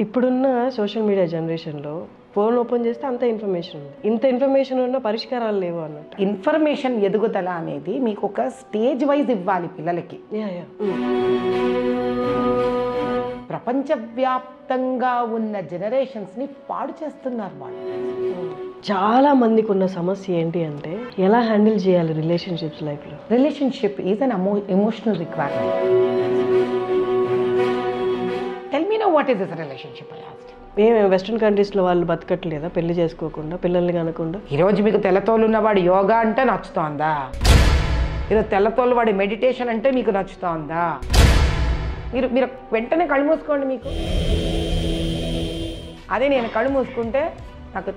ఇప్పుడున్న social media జనరేషన్లో phone open చేస్తే అంత ఇన్ఫర్మేషన్ ఉంది. ఇంత ఇన్ఫర్మేషన్ ఉన్న పరిష్కారాలు లేవు అన్నట్టు. ఇన్ఫర్మేషన్ ఎదుగుదల అనేది మీకు ఒక స్టేజ్ వైజ్ ఇవ్వాలి పిల్లలకి. ప్రపంచవ్యాప్తంగా ఉన్న జనరేషన్స్ని పాడు చేస్తున్నారు వాళ్ళు. చాలా మందికి ఉన్న సమస్య ఏంటి అంటే ఎలా హ్యాండిల్ చేయాలి రిలేషన్షిప్స్ లైఫ్లో. Relationship is an emotional requirement. Tell me no what is this relationship? మేము వెస్ట్రన్ కంట్రీస్లో వాళ్ళు బతకట్లేదా పెళ్లి చేసుకోకుండా, పిల్లల్ని కనకుండా? ఈరోజు మీకు తెల్లతోలు ఉన్నవాడు యోగా అంటే నచ్చుతోందా? ఈరోజు తెల్లతోలు వాడి మెడిటేషన్ అంటే మీకు నచ్చుతోందా? మీరు మీరు వెంటనే కళ్ళు మూసుకోండి. మీకు అదే నేను కళ్ళు మూసుకుంటే నాకు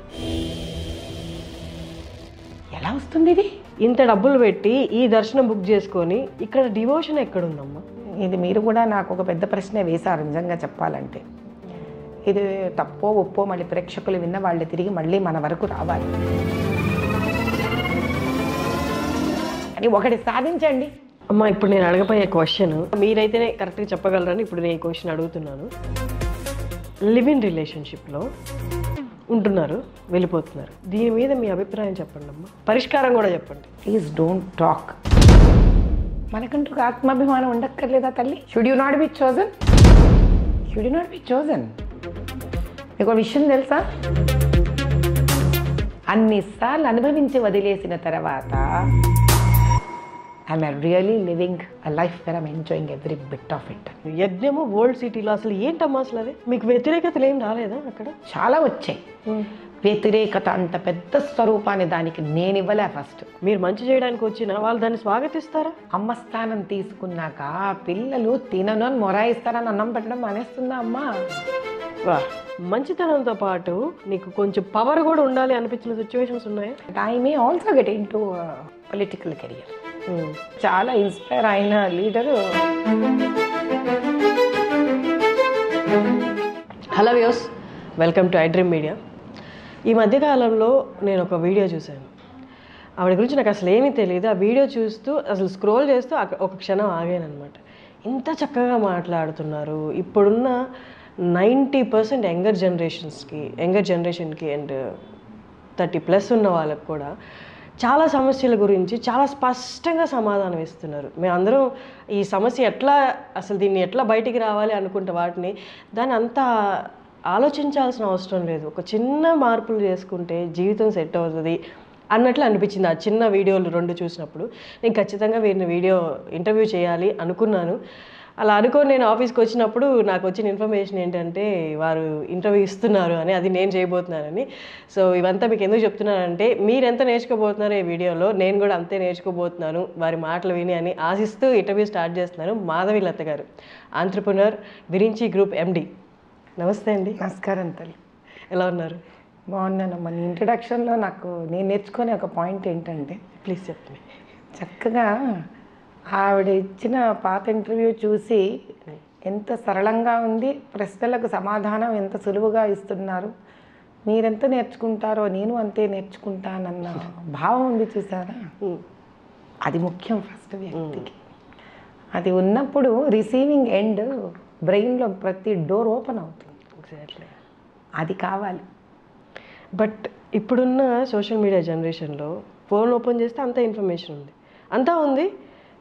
ఎలా వస్తుంది ఇది? ఇంత డబ్బులు పెట్టి ఈ దర్శనం బుక్ చేసుకొని ఇక్కడ డివోషన్ ఎక్కడుందమ్మా? ఇది మీరు కూడా నాకు ఒక పెద్ద ప్రశ్నే వేశారు నిజంగా చెప్పాలంటే. ఇది తప్పో ఒప్పో మళ్ళీ ప్రేక్షకులు విన్న వాళ్ళు తిరిగి మళ్ళీ మన వరకు రావాలి. అని ఒకటి సాధించండి అమ్మా. ఇప్పుడు నేను అడగబోయే క్వశ్చన్ మీరైతేనే కరెక్ట్గా చెప్పగలరని ఇప్పుడు నేను ఈ క్వశ్చన్ అడుగుతున్నాను. లివ్ ఇన్ రిలేషన్షిప్లో ఉంటున్నారు, వెళ్ళిపోతున్నారు, దీని మీద మీ అభిప్రాయం చెప్పండి అమ్మా. పరిష్కారం కూడా చెప్పండి. Please don't talk. మనకంటూ ఆత్మాభిమానం ఉండక్కర్లేదా తల్లి? Should you not be chosen? Should you not be chosen? మీకు విషయం తెలుసా? అన్నిసార్లు అనుభవించి వదిలేసిన తర్వాత I'm really living a life where I'm enjoying every bit of it. యజ్ఞము వరల్డ్ సిటీలో అసలు ఏంటమ్మా అసలు అది? మీకు వ్యతిరేకతలు ఏం రాలేదా అక్కడ? చాలా వచ్చాయి. వ్యతిరేకత అంత పెద్ద స్వరూపాన్ని దానికి నేను ఇవ్వలే. ఫస్ట్ మీరు మంచి చేయడానికి వచ్చినా వాళ్ళు దాన్ని స్వాగతిస్తారా? అమ్మ స్థానం తీసుకున్నాక పిల్లలు తినను అని మొరాయిస్తారని అన్నం పెట్టడం మానేస్తుందా అమ్మ? మంచితనంతో పాటు నీకు కొంచెం పవర్ కూడా ఉండాలి అనిపించిన సిచ్యువేషన్స్ ఉన్నాయా? I may also get in to political career. చాలా ఇన్స్పైర్ అయిన leader. Hello views, welcome to iDream media. ఈ మధ్యకాలంలో నేను ఒక వీడియో చూశాను. ఆవిడ గురించి నాకు అసలు ఏమీ తెలియదు. ఆ వీడియో చూస్తూ అసలు స్క్రోల్ చేస్తూ ఒక క్షణం ఆగాను అనమాట. ఇంత చక్కగా మాట్లాడుతున్నారు. ఇప్పుడున్న 90% యంగర్ జనరేషన్కి అండ్ 30+ ఉన్న వాళ్ళకు కూడా చాలా సమస్యల గురించి చాలా స్పష్టంగా సమాధానం ఇస్తున్నారు. మేమందరం ఈ సమస్య అసలు దీన్ని ఎట్లా బయటికి రావాలి అనుకుంటే వాటిని దాన్ని అంతా ఆలోచించాల్సిన అవసరం లేదు. ఒక చిన్న మార్పులు చేసుకుంటే జీవితం సెట్ అవుతుంది అన్నట్లు అనిపించింది ఆ చిన్న వీడియోలు 2 చూసినప్పుడు. నేను ఖచ్చితంగా వీరిని ఇంటర్వ్యూ చేయాలి అనుకున్నాను. అలా అనుకొని నేను ఆఫీస్కి వచ్చినప్పుడు నాకు వచ్చిన ఇన్ఫర్మేషన్ ఏంటంటే వారు ఇంటర్వ్యూ ఇస్తున్నారు అని, అది నేను చేయబోతున్నానని. సో ఇవంతా మీకు ఎందుకు చెప్తున్నానంటే మీరు ఎంత నేర్చుకోబోతున్నారో ఈ వీడియోలో నేను కూడా అంతే నేర్చుకోబోతున్నాను వారి మాటలు విని అని ఆశిస్తూ ఇంటర్వ్యూ స్టార్ట్ చేస్తున్నాను. మాధవి లత గారు, ఆంట్రప్రెన్యూర్, విరించి గ్రూప్ MD. నమస్తే అండి. నమస్కారం తల్లి. ఎలా ఉన్నారు? బాగున్నాను. మన ఇంట్రడక్షన్లో నేను నేర్చుకునే ఒక పాయింట్ ఏంటంటే, ప్లీజ్ చెప్పండి. చక్కగా ఆవిడ ఇచ్చిన పాత ఇంటర్వ్యూ చూసి ఎంత సరళంగా ఉంది, ప్రశ్నలకు సమాధానం ఎంత సులువుగా ఇస్తున్నారు, మీరెంత నేర్చుకుంటారో నేను అంతే నేర్చుకుంటానన్న భావం ఉంది చూసారా? అది ముఖ్యం ఫస్ట్ వ్యక్తికి. అది ఉన్నప్పుడు రిసీవింగ్ ఎండ్ బ్రెయిన్లో ప్రతి డోర్ ఓపెన్ అవుతుంది. ఎగ్జాక్ట్లీ అది కావాలి. బట్ ఇప్పుడున్న సోషల్ మీడియా జనరేషన్లో ఫోన్ ఓపెన్ చేస్తే అంత ఇన్ఫర్మేషన్ ఉంది, అంతా ఉంది,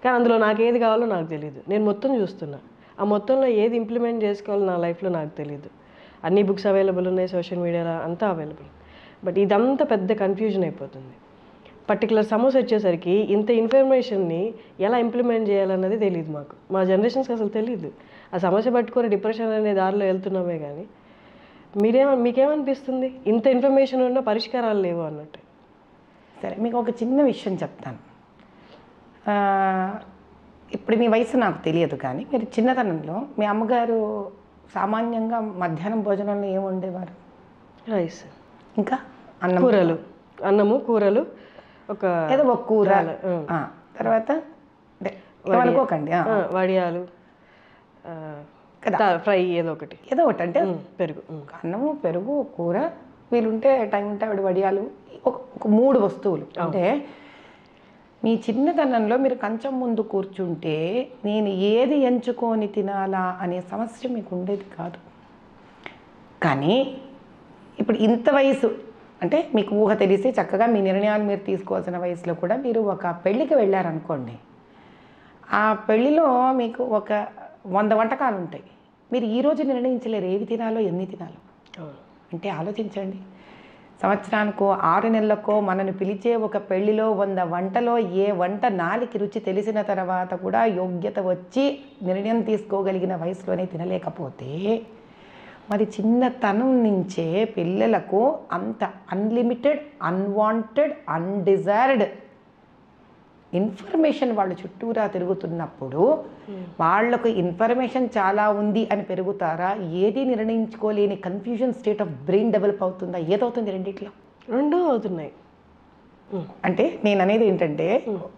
కానీ అందులో నాకు ఏది కావాలో నాకు తెలియదు. నేను మొత్తం చూస్తున్నా, ఆ మొత్తంలో ఏది ఇంప్లిమెంట్ చేసుకోవాలో నా లైఫ్లో నాకు తెలియదు. అన్ని బుక్స్ అవైలబుల్ ఉన్నాయి సోషల్ మీడియాలో, అంతా అవైలబుల్. బట్ ఇదంతా పెద్ద కన్ఫ్యూజన్ అయిపోతుంది. పర్టికులర్ సమస్య వచ్చేసరికి ఇంత ఇన్ఫర్మేషన్ని ఎలా ఇంప్లిమెంట్ చేయాలన్నది తెలియదు మాకు. మా జనరేషన్స్కి అసలు తెలియదు. ఆ సమస్య పట్టుకొని డిప్రెషన్ అనే దారిలో వెళ్తున్నామే. కానీ మీకేమనిపిస్తుంది ఇంత ఇన్ఫర్మేషన్ ఉన్న పరిష్కారాలు లేవు అన్నట్టు? సరే, మీకు ఒక చిన్న విషయం చెప్తాను. ఇప్పుడు మీ వయసు నాకు తెలియదు, కానీ మీరు చిన్నతనంలో మీ అమ్మగారు సామాన్యంగా మధ్యాహ్నం భోజనంలో ఏమి వండేవారు? రైస్, ఇంకా అన్నము కూరలు, ఏదో ఒక కూర, తర్వాత అనుకోకండి వడియాలు, ఫ్రై, ఏదో ఒకటి అంటే పెరుగు, అన్నము, పెరుగు, కూర, వీలుంటే టైం ఉంటే ఆవిడ వడియాలు, ఒక 3 వస్తువులు. అంటే మీ చిన్నతనంలో మీరు కంచం ముందు కూర్చుంటే నేను ఏది ఎంచుకొని తినాలా అనే సమస్య మీకు ఉండేది కాదు. కానీ ఇప్పుడు ఇంత వయసు అంటే మీకు ఊహ తెలిసి చక్కగా మీ నిర్ణయాలు మీరు తీసుకోవాల్సిన వయసులో కూడా మీరు ఒక పెళ్ళికి వెళ్ళారనుకోండి, ఆ పెళ్ళిలో మీకు ఒక 100 వంటకాలు ఉంటాయి. మీరు ఈరోజు నిర్ణయించలేరు ఏవి తినాలో ఎన్ని తినాలో. అంటే ఆలోచించండి, సంవత్సరానికో 6 నెలలకో మనను పిలిచే ఒక పెళ్లిలో 100 వంటలో ఏ వంట నాలికి రుచి తెలిసిన తర్వాత కూడా యోగ్యత వచ్చి నిర్ణయం తీసుకోగలిగిన వయసులోనే తినలేకపోతే మరి చిన్నతనం నుంచే పిల్లలకు అంత అన్లిమిటెడ్, అన్వాంటెడ్, అన్డిజైర్డ్ ఇన్ఫర్మేషన్ వాళ్ళ చుట్టూరా తిరుగుతున్నప్పుడు వాళ్లకు ఇన్ఫర్మేషన్ చాలా ఉంది అని పెరుగుతారా? ఏది నిర్ణయించుకోలేని confusion state of brain develop అవుతుందా? ఏదవుతుంది? రెండిట్లో రెండూ అవుతున్నాయి. అంటే నేను అనేది ఏంటంటే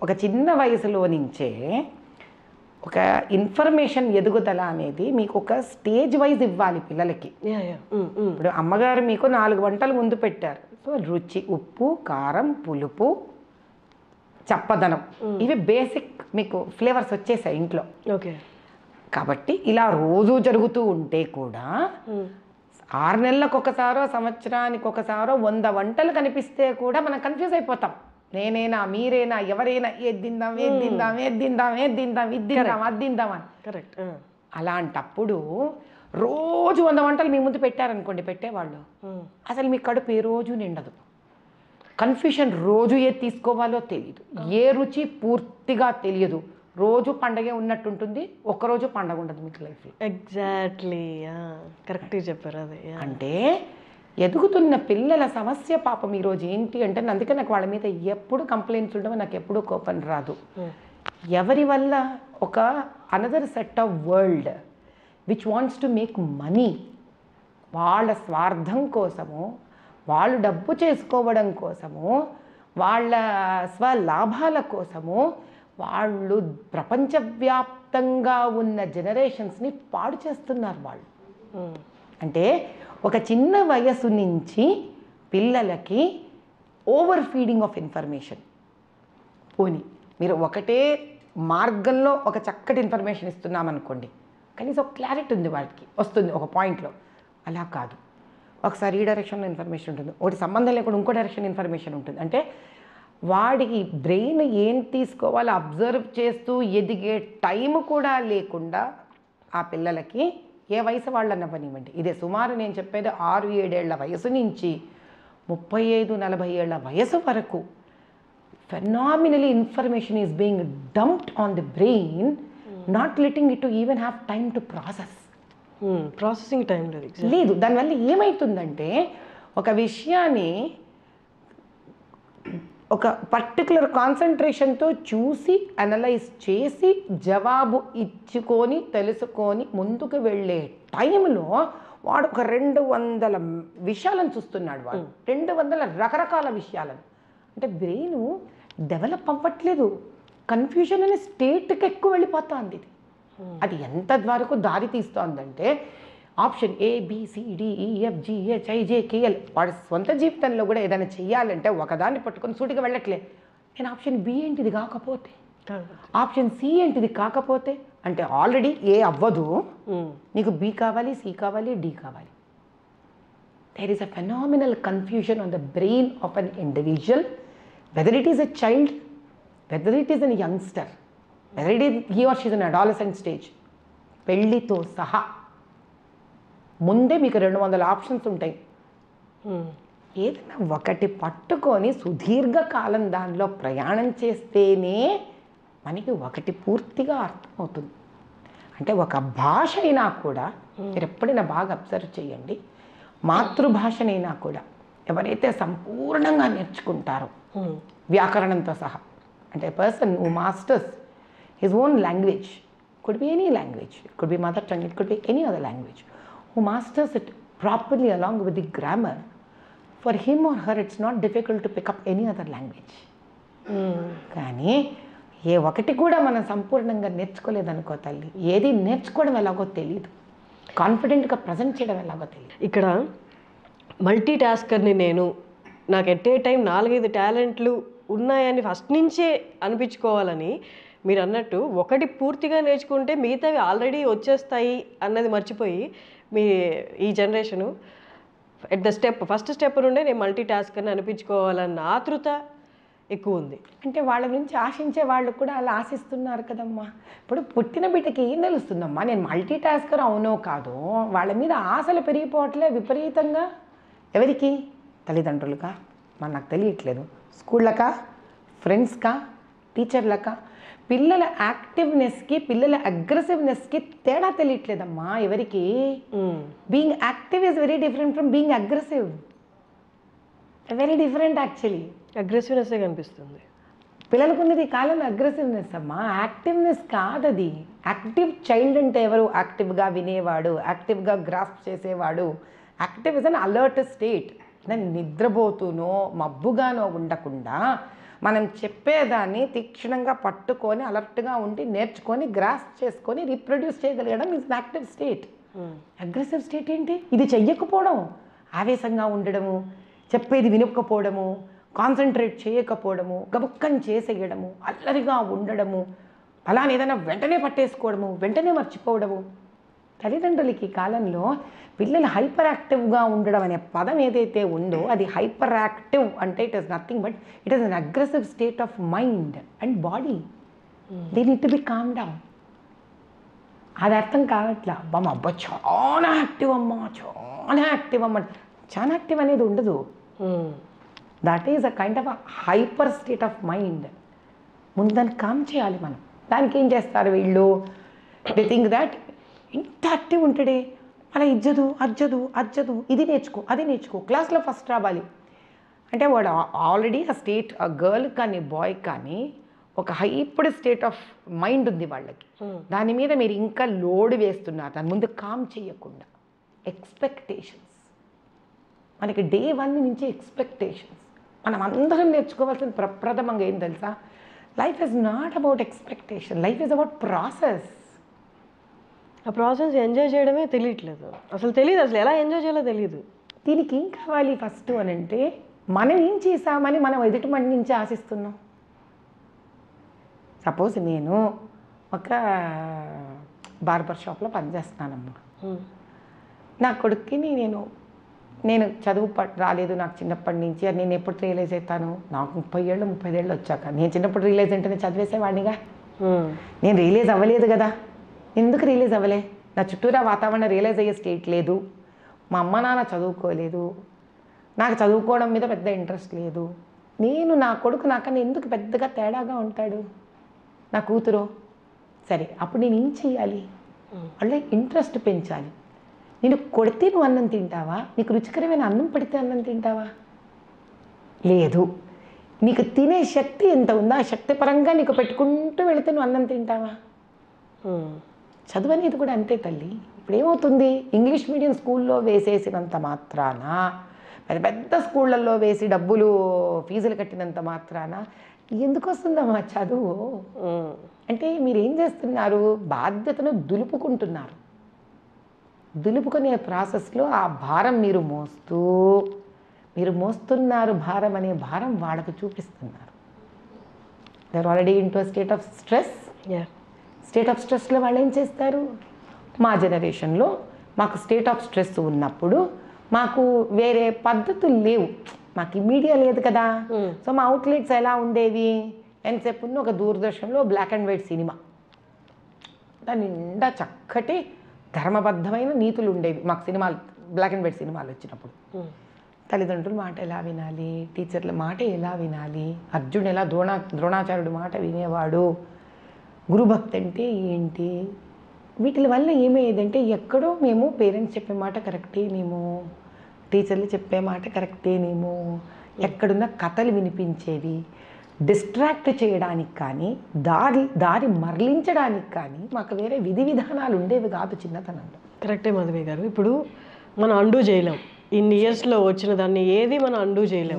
ఒక చిన్న వయసులో నుంచే ఒక ఇన్ఫర్మేషన్ ఎదుగుదల అనేది మీకు ఒక స్టేజ్ వైజ్ ఇవ్వాలి పిల్లలకి. ఇప్పుడు అమ్మగారు మీకు 4 వంటలు ముందు పెట్టారు. సో రుచి, ఉప్పు, కారం, పులుపు, చప్పదనం, ఇవి బేసిక్ మీకు ఫ్లేవర్స్ వచ్చేసాయి ఇంట్లో. ఓకే. కాబట్టి ఇలా రోజు జరుగుతూ ఉంటే కూడా 6 నెలలకు ఒకసారో సంవత్సరానికి ఒకసారో 100 వంటలు కనిపిస్తే కూడా మనం కన్ఫ్యూజ్ అయిపోతాం. నేనేనా, మీరేనా, ఎవరైనా, ఏది తిందాం, ఏది తిందాం, ఏది తిందాం, ఏది తిందాం, ఇది తిందాం, అది తిందామని. కరెక్ట్. అలాంటప్పుడు రోజు 100 వంటలు మీ ముందు పెట్టారనుకోండి, పెట్టేవాళ్ళు అసలు మీ కడుపు ఏ రోజు నిండదు. కన్ఫ్యూషన్, రోజు ఏది తీసుకోవాలో తెలియదు, ఏ రుచి పూర్తిగా తెలియదు. రోజు పండగే ఉన్నట్టుంటుంది, ఒక్కరోజు పండగ ఉండదు మీకు లైఫ్లో. ఎగ్జాక్ట్లీ, కరెక్ట్గా చెప్పారు. అది అంటే ఎదుగుతున్న పిల్లల సమస్య పాపం ఈరోజు ఏంటి అంటే, అందుకే నాకు వాళ్ళ మీద ఎప్పుడు కంప్లైంట్స్ ఉండవు, నాకు ఎప్పుడూ కోపం రాదు. ఎవరి వల్ల ఒక another set of world which wants to make money, వాళ్ళ స్వార్థం కోసము, వాళ్ళు డబ్బు చేసుకోవడం కోసము, వాళ్ళ స్వలాభాల కోసము వాళ్ళు ప్రపంచవ్యాప్తంగా ఉన్న జనరేషన్స్ని పాడు చేస్తున్నారు వాళ్ళు. అంటే ఒక చిన్న వయసు నుంచి పిల్లలకి ఓవర్ ఫీడింగ్ ఆఫ్ ఇన్ఫర్మేషన్. పోనీ మీరు ఒకటే మార్గంలో ఒక చక్కటి ఇన్ఫర్మేషన్ ఇస్తున్నామనుకోండి, కనీసం ఒక క్లారిటీ ఉంది వాటికి, వస్తుంది ఒక పాయింట్లో. అలా కాదు, ఒకసారి ఈ డైరెక్షన్లో ఇన్ఫర్మేషన్ ఉంటుంది, ఒకటి సంబంధం లేకుండా ఇంకో డైరెక్షన్ ఇన్ఫర్మేషన్ ఉంటుంది. అంటే వాడికి బ్రెయిన్ ఏం తీసుకోవాలో అబ్జర్వ్ చేస్తూ ఎదిగే టైం కూడా లేకుండా ఆ పిల్లలకి ఏ వయసు వాళ్ళని అవ్వనివ్వండి, ఇదే సుమారు నేను చెప్పేది 6-7 ఏళ్ల వయసు నుంచి 35-40 ఏళ్ల వయసు వరకు phenomenally information is being dumped on the brain, not letting it to even have time to process. Processing time లేదు. దానివల్ల ఏమవుతుందంటే ఒక విషయాన్ని ఒక పర్టికులర్ కాన్సన్ట్రేషన్తో చూసి అనలైజ్ చేసి జవాబు ఇచ్చుకొని తెలుసుకొని ముందుకు వెళ్ళే టైంలో వాడు ఒక 200 విషయాలను చూస్తున్నాడు. వాడు 200 రకరకాల విషయాలను. అంటే బ్రెయిన్ డెవలప్ అవ్వట్లేదు, కన్ఫ్యూజన్ అనే స్టేట్కి ఎక్కువ వెళ్ళిపోతుంది. అది ఎంత వరకు దారి తీస్తోందంటే ఆప్షన్ ABCDEFGHIJKL వాడి సొంత జీవితంలో కూడా ఏదైనా చెయ్యాలంటే ఒకదాన్ని పట్టుకొని సూటిగా వెళ్ళట్లే. నేను ఆప్షన్ B ఏంటిది కాకపోతే, ఆప్షన్ C ఏంటిది కాకపోతే, అంటే ఆల్రెడీ A అవ్వదు, నీకు B కావాలి, C కావాలి, D కావాలి. There is a phenomenal confusion on the brain of an individual, whether it is a child, whether it is an youngster, whether it is he or she is an adolescent stage. పెళ్ళితో సహా ముందే మీకు 200 options ఉంటాయి. ఏదైనా ఒకటి పట్టుకొని సుదీర్ఘకాలం దానిలో ప్రయాణం చేస్తేనే మనకి ఒకటి పూర్తిగా అర్థమవుతుంది. అంటే ఒక భాష అయినా కూడా మీరు ఎప్పుడైనా బాగా అబ్జర్వ్ చేయండి, మాతృభాషనైనా కూడా ఎవరైతే సంపూర్ణంగా నేర్చుకుంటారో వ్యాకరణంతో సహా, అంటే person who masters his own language, could be any language, it could be mother tongue, it could be any other language, who masters it properly along with the grammar, for him or her it's not difficult to pick up any other language. కానీ ఏ ఒకటి కూడా మనం సంపూర్ణంగా నేర్చుకోలేదనుకో తల్లి, ఏది నేర్చుకోవడం ఎలాగో తెలియదు, కాన్ఫిడెంట్గా ప్రజెంట్ చేయడం ఎలాగో తెలియదు. ఇక్కడ మల్టీ టాస్కర్ని నేను, నాకు ఎట్ ఏ టైం 4-5 టాలెంట్లు ఉన్నాయని ఫస్ట్ నుంచే అనిపించుకోవాలని మీరు అన్నట్టు ఒకటి పూర్తిగా నేర్చుకుంటే మిగతావి ఆల్రెడీ వచ్చేస్తాయి అన్నది మర్చిపోయి మీ ఈ generation at the first step నుండే నేను మల్టీ టాస్క్ అని అనిపించుకోవాలన్న ఆతృత ఎక్కువ ఉంది. అంటే వాళ్ళ గురించి ఆశించే వాళ్ళు కూడా అలా ఆశిస్తున్నారు కదమ్మా. ఇప్పుడు పుట్టిన బిడ్డకి ఏం తెలుస్తుందమ్మా నేను మల్టీ టాస్కర్ అవునో కాదో, వాళ్ళ మీద ఆశలు పెరిగిపోవట్లే విపరీతంగా. ఎవరికి? తల్లిదండ్రులకా? నాకు తెలియట్లేదు. స్కూళ్ళకా, ఫ్రెండ్స్కా, టీచర్లకా? పిల్లల యాక్టివ్నెస్కి పిల్లల అగ్రెసివ్నెస్కి తేడా తెలియట్లేదమ్మా ఎవరికి. Being active is very different from being aggressive. Very different actually. అగ్రెసివ్నెస్సే కనిపిస్తుంది పిల్లలకు ఉన్నది కాలంలో. అగ్రెసివ్నెస్ అమ్మా, యాక్టివ్నెస్ కాదు అది. యాక్టివ్ చైల్డ్ అంటే ఎవరు? యాక్టివ్గా వినేవాడు, యాక్టివ్గా గ్రాస్ప్ చేసేవాడు. Active is an alert state. నేను నిద్రపోతూనో మబ్బుగానో ఉండకుండా మనం చెప్పేదాన్ని తీక్షణంగా పట్టుకొని అలర్ట్గా ఉండి నేర్చుకొని గ్రాస్ప్ చేసుకొని రీప్రొడ్యూస్ చేయగలగడం is an active state. Aggressive state ఏంటి? ఇది చెయ్యకపోవడం, ఆవేశంగా ఉండడము, చెప్పేది వినకపోవడము, కాన్సన్ట్రేట్ చేయకపోవడము, గబుక్కని చేసేయడము, అల్లరిగా ఉండడము, అలానే ఏదైనా వెంటనే పట్టేసుకోవడము, వెంటనే మర్చిపోవడము. తల్లిదండ్రులకి ఈ కాలంలో పిల్లలు హైపర్ యాక్టివ్గా ఉండడం అనే పదం ఏదైతే ఉందో అది హైపర్ యాక్టివ్ అంటే it is nothing but it is an aggressive state of mind and body. They need to be calm down. అది అర్థం కావట్లా. అబ్బా చాలా యాక్టివ్ అమ్మా, చాలా యాక్టివ్ అమ్మ. చాలా యాక్టివ్ అనేది ఉండదు. That is a kind of a hyper state of mind. ముందు దాన్ని కామ్ చేయాలి మనం. దానికి ఏం చేస్తారు వీళ్ళు? దే థింక్ దట్ ఇంత యాక్టివ్ ఉంటాడే, అలా అజ్జదు, ఇది నేర్చుకో, అది నేర్చుకో, క్లాస్లో ఫస్ట్ రావాలి అంటే వాడు ఆల్రెడీ ఆ స్టేట్, ఆ గర్ల్ కానీ బాయ్ కానీ ఒక హైపర్ స్టేట్ ఆఫ్ మైండ్ ఉంది వాళ్ళకి. దాని మీద మీరు ఇంకా లోడ్ వేస్తున్నారు, దాని ముందు కామ్ చేయకుండా. ఎక్స్పెక్టేషన్స్ మనకి డే 1 నుంచి ఎక్స్పెక్టేషన్స్. మనం అందరం నేర్చుకోవాల్సిన ప్రప్రథమంగా ఏం తెలుసా? Life is not about expectation, life is about process. ఆ ప్రాసెస్ ఎంజాయ్ చేయడమే తెలియట్లేదు. అసలు తెలియదు, అసలు ఎలా ఎంజాయ్ చేయాలో తెలియదు. దీనికి ఏం కావాలి ఫస్ట్ అని అంటే, మనం ఏం చేసామని మనం ఎదుటి మంది నుంచి ఆశిస్తున్నాం. సపోజ్ నేను ఒక బార్బర్ షాప్లో పనిచేస్తున్నానమ్మా. నా కొడుక్కి నేను చదువు రాలేదు నాకు చిన్నప్పటి నుంచి. అది నేను ఎప్పుడు రియలైజ్ అవుతాను? నాకు 35 ఏళ్ళు వచ్చాక. నేను చిన్నప్పుడు రియలైజ్ అంటే నేను చదివేసేవాడినిగా. నేను రియలైజ్ అవ్వలేదు కదా. ఎందుకు రియలైజ్ అవ్వలే? నా చుట్టూరా వాతావరణం రియలైజ్ అయ్యే స్టేట్ లేదు. మా అమ్మ నాన్న చదువుకోలేదు, నాకు చదువుకోవడం మీద పెద్ద ఇంట్రెస్ట్ లేదు. నా కొడుకు నాకన్నా ఎందుకు పెద్దగా తేడాగా ఉంటాడు? నా కూతురు. సరే, అప్పుడు నేను ఏం చేయాలి? వాళ్ళ ఇంట్రెస్ట్ పెంచాలి. నేను కొడితే నువ్వు అన్నం తింటావా? నీకు రుచికరమైన అన్నం పడితే అన్నం తింటావా? లేదు. నీకు తినే శక్తి ఎంత ఉందో ఆ శక్తి పరంగా నీకు పెట్టుకుంటూ వెళితే నువ్వు అన్నం తింటావా? చదువు అనేది కూడా అంతే తల్లి. ఇప్పుడు ఏమవుతుంది? ఇంగ్లీష్ మీడియం స్కూల్లో వేసేసినంత మాత్రాన, పెద్ద స్కూళ్ళల్లో వేసి డబ్బులు ఫీజులు కట్టినంత మాత్రాన ఎందుకు వస్తుందమ్మా చదువు? అంటే మీరు ఏం చేస్తున్నారు? బాధ్యతను దులుపుకుంటున్నారు. దులుపుకునే ప్రాసెస్లో ఆ భారం మీరు మోస్తున్నారు. భారం అనే భారం వాళ్ళకు చూపిస్తున్నారు. They are already into state of stress. State of స్ట్రెస్లో వాళ్ళు ఏం చేస్తారు? మా జనరేషన్లో మాకు స్టేట్ ఆఫ్ స్ట్రెస్ ఉన్నప్పుడు మాకు వేరే పద్ధతులు లేవు. మాకు మీడియా లేదు కదా. సో మా అవుట్లెట్స్ ఎలా ఉండేవి? ఎంతసేపు ఉన్న ఒక దూరదర్శన్లో బ్లాక్ అండ్ వైట్ సినిమా, దాని నిండా చక్కటి ధర్మబద్ధమైన నీతులు ఉండేవి మాకు. సినిమాలు, బ్లాక్ అండ్ వైట్ సినిమాలు వచ్చినప్పుడు తల్లిదండ్రుల మాట ఎలా వినాలి, టీచర్ల మాట ఎలా వినాలి, అర్జునుడు ఎలా ద్రోణాచార్యుడి మాట వినేవాడు, గురుభక్తి అంటే ఏంటి, వీటి వల్ల ఏమయ్యేదంటే ఎక్కడో మేము పేరెంట్స్ చెప్పే మాట కరెక్టేనేమో, టీచర్లు చెప్పే మాట కరెక్టేనేమో, ఎక్కడున్న కథలు వినిపించేవి, డిస్ట్రాక్ట్ చేయడానికి కానీ దారి మరలించడానికి కానీ మాకు వేరే విధి విధానాలు ఉండేవి కాదు చిన్నతనంలో. కరెక్టే మాధవి గారు. ఇప్పుడు మనం అండూ చేయలేం. ఇన్ని ఇయర్స్లో వచ్చిన దాన్ని ఏది మనం అండూ చేయలేం.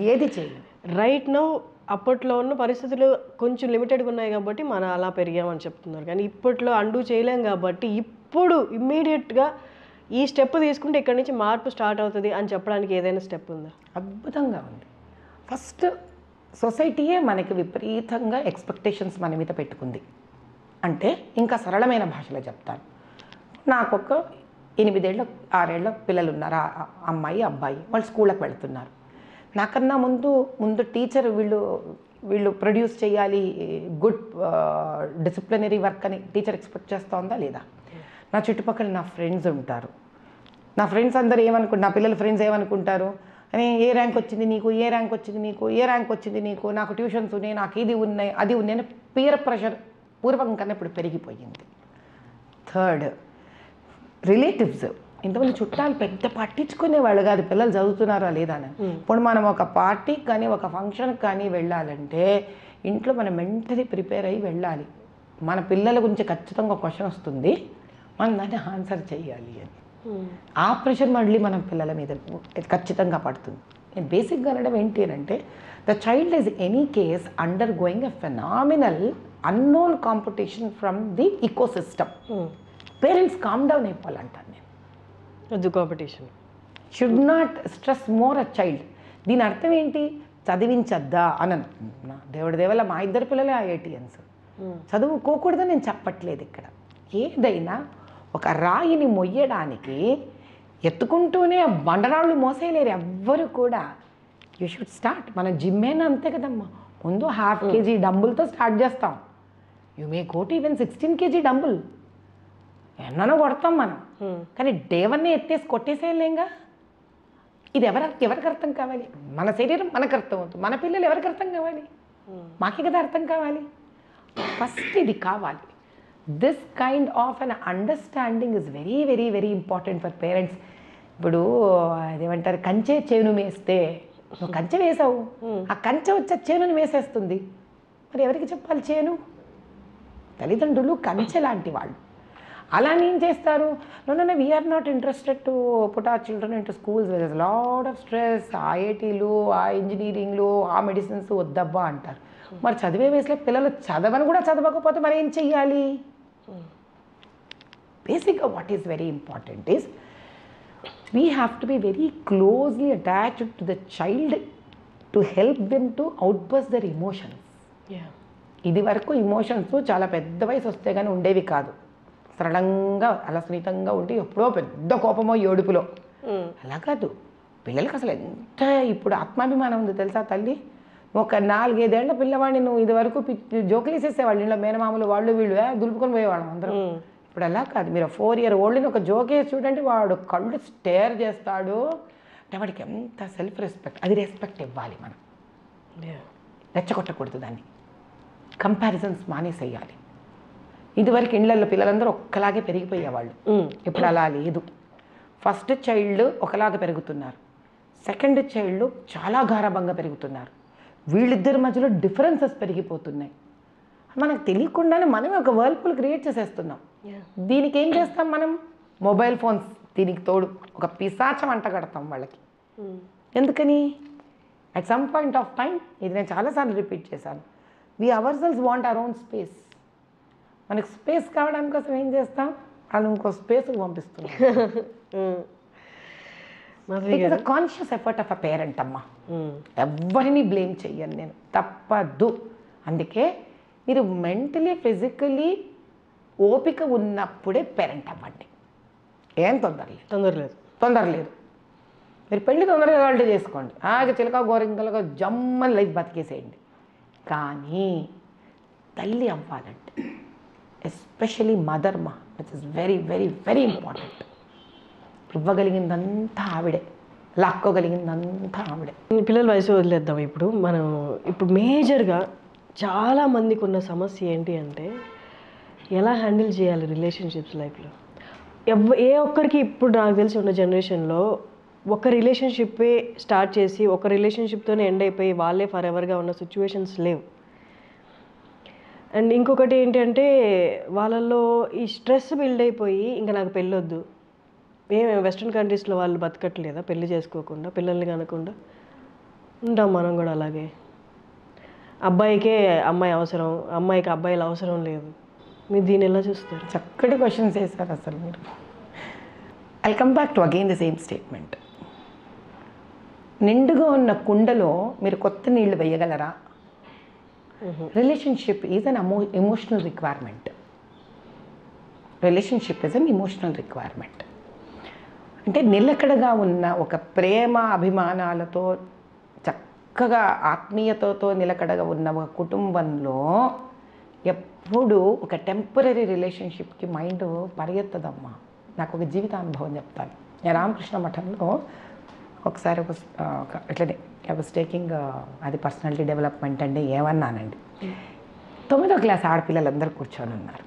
రైట్ నౌ అప్పట్లో ఉన్న పరిస్థితులు కొంచెం లిమిటెడ్గా ఉన్నాయి కాబట్టి మనం అలా పెరిగామని చెప్తున్నారు. కానీ ఇప్పట్లో అండూ చేయలేం కాబట్టి ఇప్పుడు ఇమ్మీడియట్గా ఈ స్టెప్ తీసుకుంటే ఇక్కడి నుంచి మార్పు స్టార్ట్ అవుతుంది అని చెప్పడానికి ఏదైనా స్టెప్ ఉందా? అద్భుతంగా ఉంది. ఫస్ట్ సొసైటీయే మనకి విపరీతంగా ఎక్స్పెక్టేషన్స్ మన మీద పెట్టుకుంది. అంటే ఇంకా సరళమైన భాషలో చెప్తాను. నాకొక 8 ఏళ్ళ 6 ఏళ్ళ పిల్లలు ఉన్నారు, అమ్మాయి అబ్బాయి. వాళ్ళు స్కూళ్ళకి వెళ్తున్నారు. నాకన్నా ముందు టీచర్ వీళ్ళు ప్రొడ్యూస్ చేయాలి గుడ్ డిసిప్లినరీ వర్క్ అని టీచర్ ఎక్స్పెక్ట్ చేస్తూ ఉందా లేదా? నా చుట్టుపక్కల నా ఫ్రెండ్స్ ఉంటారు. నా ఫ్రెండ్స్ అందరూ నా పిల్లల ఫ్రెండ్స్ ఏమనుకుంటారు అని, ఏ ర్యాంక్ వచ్చింది నీకు, ఏ ర్యాంక్ వచ్చింది నీకు, ఏ ర్యాంక్ వచ్చింది నీకు, నాకు ట్యూషన్స్ ఉన్నాయి, నాకు ఇది ఉన్నాయి అది ఉన్నాయి అని పీర్ ప్రెషర్ పూర్వకం కన్నా ఇప్పుడు పెరిగిపోయింది. Third, relatives. ఇంతమంది చుట్టాలు పెద్ద పట్టించుకునేవాళ్ళు కాదు పిల్లలు చదువుతున్నారా లేదా అని. ఇప్పుడు మనం ఒక పార్టీకి కానీ ఒక ఫంక్షన్కి కానీ వెళ్ళాలంటే ఇంట్లో మనం మెంటలీ ప్రిపేర్ అయ్యి వెళ్ళాలి. మన పిల్లల గురించి ఖచ్చితంగా క్వశ్చన్ వస్తుంది, మనం దాన్ని ఆన్సర్ చేయాలి అని. ఆ ప్రెషర్ మళ్ళీ మన పిల్లల మీద ఖచ్చితంగా పడుతుంది. నేను బేసిక్గా అనడం ఏంటి అంటే, the child is any case undergoing a phenomenal unknown competition from the ecosystem. Parents calm down అయిపోవాలంటాను నేను. వద్దు competition, should not stress more a child. దీని అర్థం ఏంటి, చదివించద్దా అనను. దేవుడి దేవల్ల మా 2 పిల్లలే IITians. చదువుకోకూడదని నేను చెప్పట్లేదు. ఇక్కడ ఏదైనా ఒక రాయిని మొయ్యడానికి ఎత్తుకుంటూనే బండరాళ్ళు మోసేయలేరు ఎవ్వరు కూడా. You should start. మన జిమ్ అయినా అంతే కదమ్మా, ముందు 1/2 kg డంబుల్తో స్టార్ట్ చేస్తాం. You may go to even 16 kg dumbbell, ఎన్నో కొడతాం మనం. కానీ డే 1 ఎత్తేసి కొట్టేసేయలేంగా. ఇది ఎవరికి అర్థం కావాలి? మన శరీరం మనకు అర్థం అవుతుంది, మన పిల్లలు ఎవరికి అర్థం కావాలి? మాకే కదా అర్థం కావాలి. ఫస్ట్ ఇది కావాలి. This kind of an understanding is very very very important for parents. ఇప్పుడు అదేమంటారు, కంచె చేను వేస్తే నువ్వు కంచె వేసావు, ఆ కంచె వచ్చే చేనుని వేసేస్తుంది. మరి ఎవరికి చెప్పాలి? చేను తల్లిదండ్రులు కంచె లాంటి వాళ్ళు. అలా ఏం చేస్తారు, no we are not interested to put our children into schools, there is lot of stress, IITలు, ఆ ఇంజనీరింగ్లు, ఆ మెడిసిన్స్ వద్దబ్బా అంటారు. మరి చదివే వయసులో పిల్లలు చదవని కూడా చదవకపోతే మరి ఏం చెయ్యాలి? బేసిక్గా what is very important is we have to be very closely attached to the child to help them to outburst their emotions. ఇది వరకు ఇమోషన్స్ చాలా పెద్ద వయసు వస్తే కానీ ఉండేవి కాదు. సరళంగా అలా సున్నితంగా ఉంటే ఎప్పుడో పెద్ద కోపమో ఏడుపులో. అలా కాదు, పిల్లలకి అసలు ఎంత ఇప్పుడు ఆత్మాభిమానం ఉంది తెలుసా తల్లి. ఒక 4-5 ఏళ్ల పిల్లవాడిని నువ్వు ఇది వరకు జోకులు వేసేసేవాళ్ళు, ఇంట్లో మేనమామలు వాళ్ళు వీళ్ళు దులుపుకొని పోయేవాళ్ళం అందరం. ఇప్పుడు అలా కాదు. మీరు 4 year oldని ఒక జోకేసి చూడండి, వాడు కళ్ళు స్టేర్ చేస్తాడు. అంటే వాడికి ఎంత సెల్ఫ్ రెస్పెక్ట్. అది రెస్పెక్ట్ ఇవ్వాలి మనం, రెచ్చగొట్టకూడదు దాన్ని. కంపారిజన్స్ మానేసేయాలి. ఇదివరకు ఇళ్లలో పిల్లలందరూ ఒక్కలాగే పెరిగిపోయేవాళ్ళు, ఇప్పుడు అలా లేదు. ఫస్ట్ చైల్డ్ ఒకలాగా పెరుగుతున్నారు, సెకండ్ చైల్డ్ చాలా గారాబంగా పెరుగుతున్నారు. వీళ్ళిద్దరి మధ్యలో డిఫరెన్సెస్ పెరిగిపోతున్నాయి. మనకు తెలియకుండానే మనమే ఒక వర్ల్పూల్ క్రియేట్ చేసేస్తున్నాం. దీనికి ఏం చేస్తాం మనం? మొబైల్ ఫోన్స్ దీనికి తోడు ఒక పిశాచం అంట కడతాం వాళ్ళకి. ఎందుకని? At some point of time, ఇది నేను చాలాసార్లు రిపీట్ చేశాను, we hour cells want our own space. మనకు స్పేస్ కావడానికి కోసం ఏం చేస్తాం? వాళ్ళు ఇంకో స్పేస్కి పంపిస్తున్నాం. It is conscious effort of a parent అమ్మా. ఎవరిని బ్లేమ్ చెయ్యను నేను, తప్పదు. అందుకే మీరు మెంటలీ ఫిజికలీ ఓపిక ఉన్నప్పుడే పేరెంట్ అవ్వండి. ఏం తొందర లేదు. మీరు పెళ్ళి తొందరగా కావాలంటే చేసుకోండి, చిలక గోరింకలుగా జమ్మని లైఫ్ బతికేసేయండి. కానీ తల్లి అవ్వాలంటే, ఎస్పెషలీ మదర్ మా, which is very very very important. ఇవ్వగలిగిందంతా ఆవిడే, లాక్కోగలిగిందంతా ఆవిడే. పిల్లల వయసు వదిలేద్దాం. ఇప్పుడు మేజర్గా చాలామందికి ఉన్న సమస్య ఏంటి అంటే, ఎలా హ్యాండిల్ చేయాలి రిలేషన్షిప్స్ లైఫ్లో. ఏ ఒక్కరికి ఇప్పుడు నాకు తెలిసి ఉన్న జనరేషన్లో ఒక రిలేషన్షిప్పే స్టార్ట్ చేసి ఒక రిలేషన్షిప్తోనే ఎండ్ అయిపోయి వాళ్ళే ఫర్ ఎవర్గా ఉన్న సిచ్యువేషన్స్ లేవు. అండ్ ఇంకొకటి ఏంటంటే, వాళ్ళల్లో ఈ స్ట్రెస్ బిల్డ్ అయిపోయి ఇంకా నాకు పెళ్ళొద్దు. వెస్ట్రన్ కంట్రీస్లో వాళ్ళు బతకట్లేదా పెళ్లి చేసుకోకుండా, పిల్లల్ని కనకుండా? ఉంటాం మనం కూడా అలాగే. అబ్బాయికే అమ్మాయి అవసరం, అమ్మాయికి అబ్బాయిలు అవసరం లేదు. మీరు దీన్ని ఎలా చూస్తారు? చక్కటి క్వశ్చన్స్ వేశారు అసలు మీరు. I come back to again the same statement. నిండుగా ఉన్న కుండలో మీరు కొత్త నీళ్లు వేయగలరా? Relationship is an emotional requirement. Relationship is an emotional requirement. అంటే నిలకడగా ఉన్న ఒక ప్రేమ అభిమానాలతో చక్కగా ఆత్మీయతతో నిలకడగా ఉన్న ఒక కుటుంబంలో ఎప్పుడు ఒక టెంపరీ రిలేషన్షిప్కి మైండ్ పరిగెత్తదమ్మా. నాకు ఒక జీవితానుభవం చెప్తాను. నేను రామకృష్ణ మఠంలో ఒకసారి ఇట్లనే ఐ వాజ్ టేకింగ్ అది పర్సనాలిటీ డెవలప్మెంట్ అంటే ఏమన్నానండి. 9వ క్లాస్ ఆడపిల్లలందరూ కూర్చొని ఉన్నారు.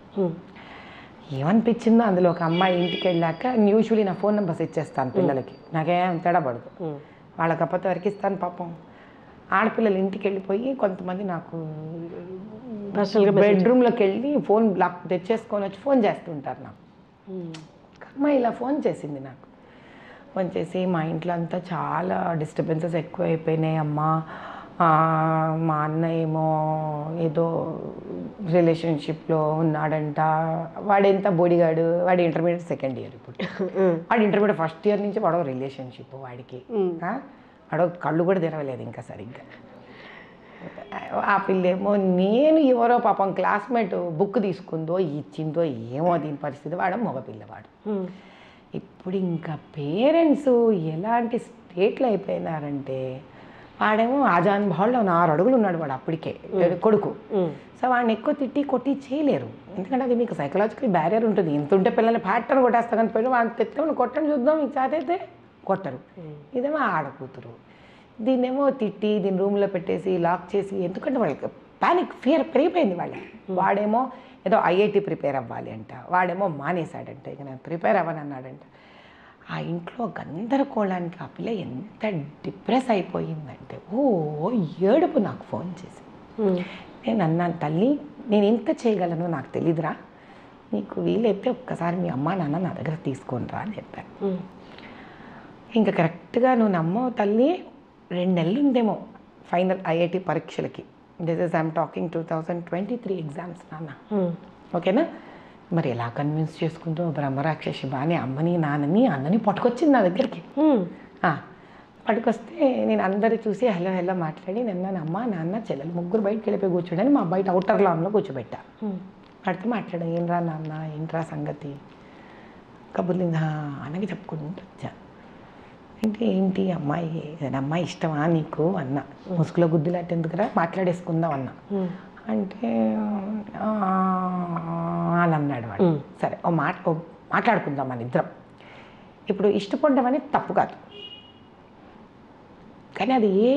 ఏమనిపించిందో అందులో ఒక అమ్మాయి ఇంటికి వెళ్ళాక యూజువలీ నా ఫోన్ నెంబర్స్ ఇచ్చేస్తాను పిల్లలకి, నాకేం తేడాపడదు. వాళ్ళకి అప్పటి వరకు ఇస్తాను. పాపం ఆడపిల్లలు ఇంటికి వెళ్ళిపోయి కొంతమంది నాకు బెడ్రూమ్లోకి వెళ్ళి ఫోన్ లాక్ తెచ్చేసుకొని వచ్చి ఫోన్ చేస్తుంటారు నాకు. అమ్మాయి ఇలా ఫోన్ చేసింది నాకు. ఫోన్ చేసి మా ఇంట్లో అంతా చాలా డిస్టర్బెన్సెస్ ఎక్కువైపోయినాయి అమ్మా, మా అన్న ఏమో ఏదో రిలేషన్షిప్లో ఉన్నాడంట, వాడెంత బోడిగాడు, వాడు ఇంటర్మీడియట్ సెకండ్ ఇయర్ ఇప్పుడు, వాడు ఇంటర్మీడియట్ ఫస్ట్ ఇయర్ నుంచి వాడో రిలేషన్షిప్, వాడికి వాడో కళ్ళు కూడా తెరవలేదు ఇంకా సరిగ్గా. ఆ పిల్లేమో నేను ఎవరో పాపం క్లాస్మేట్ బుక్ తీసుకుందో ఇచ్చిందో ఏమో దీని పరిస్థితి, వాడు మగ పిల్లవాడు. ఇప్పుడు ఇంకా పేరెంట్స్ ఎలాంటి స్టేట్లో అయిపోయినారంటే, వాడేమో ఆజాన్ భాల్లో 6 అడుగులు ఉన్నాడు వాడు అప్పటికే కొడుకు. సో వాడిని ఎక్కువ తిట్టి కొట్టి చేయలేరు, ఎందుకంటే అది మీకు సైకలాజికల్ బ్యారియర్ ఉంటుంది. ఇంత ఉంటే పిల్లల్ని ప్యాటర్న్ కొట్టేస్తా కానీ పోయి వాడిని తెచ్చుకొని కొట్టని చూద్దాం, మీకు చేతైతే కొట్టరు. ఇదేమో ఆడకూతురు, దీన్నేమో తిట్టి దీన్ని రూమ్లో పెట్టేసి లాక్ చేసి, ఎందుకంటే వాళ్ళకి పానిక్ ఫియర్ పెరిగిపోయింది వాళ్ళకి. వాడేమో ఏదో ఐఐటి ప్రిపేర్ అవ్వాలి అంట, వాడేమో మానేశాడంట, ఇక నేను ప్రిపేర్ అవ్వని అన్నాడంట. ఆ ఇంట్లో గందరగోళానికి ఆ పిల్ల ఎంత డిప్రెస్ అయిపోయిందంటే ఏడుపు నాకు ఫోన్ చేసి. నేను అన్నాను, తల్లి నేను ఇంత చేయగలను నాకు తెలీదురా, నీకు వీలైతే ఒక్కసారి మీ అమ్మ నాన్న నా దగ్గర తీసుకొని రా అని చెప్పాను. ఇంకా కరెక్ట్గా నువ్వు నమ్మవు తల్లి, 2 నెలలు ఉందేమో ఫైనల్ ఐఐటి పరీక్షలకి. This is I'm talking 2023 exams నాన్న, ఓకేనా? మరి ఎలా కన్విన్స్ చేసుకుంటూ బ్రహ్మరాక్షసి బాగానే అమ్మని నాన్నని అన్నని పట్టుకొచ్చింది నా దగ్గరికి. పట్టుకొస్తే నేను అందరూ చూసి హలో హలో మాట్లాడి నన్ను అమ్మ నాన్న చెల్లెలు ముగ్గురు బయటకు వెళ్ళిపోయి కూర్చోడని మా బయట అవుటర్ లాన్లో కూర్చోబెట్టా. వాడితో మాట్లాడా, ఏంట్రా నాన్న ఏంట్రా సంగతి కబుర్లు అన్నకి చెప్పుకుంటూ వచ్చా. ఏంటి అమ్మాయి ఏదైనా అమ్మాయి ఇష్టమా నీకు అన్న, ముసుగులో గుద్దులాట ఎందుకురా మాట్లాడేసుకుందాం అన్న అంటే అని అన్నాడు వాడు. సరే మాట్లాడుకుందాం మన ఇద్దరం. ఇప్పుడు ఇష్టపడడం అనేది తప్పు కాదు, కానీ అది ఏ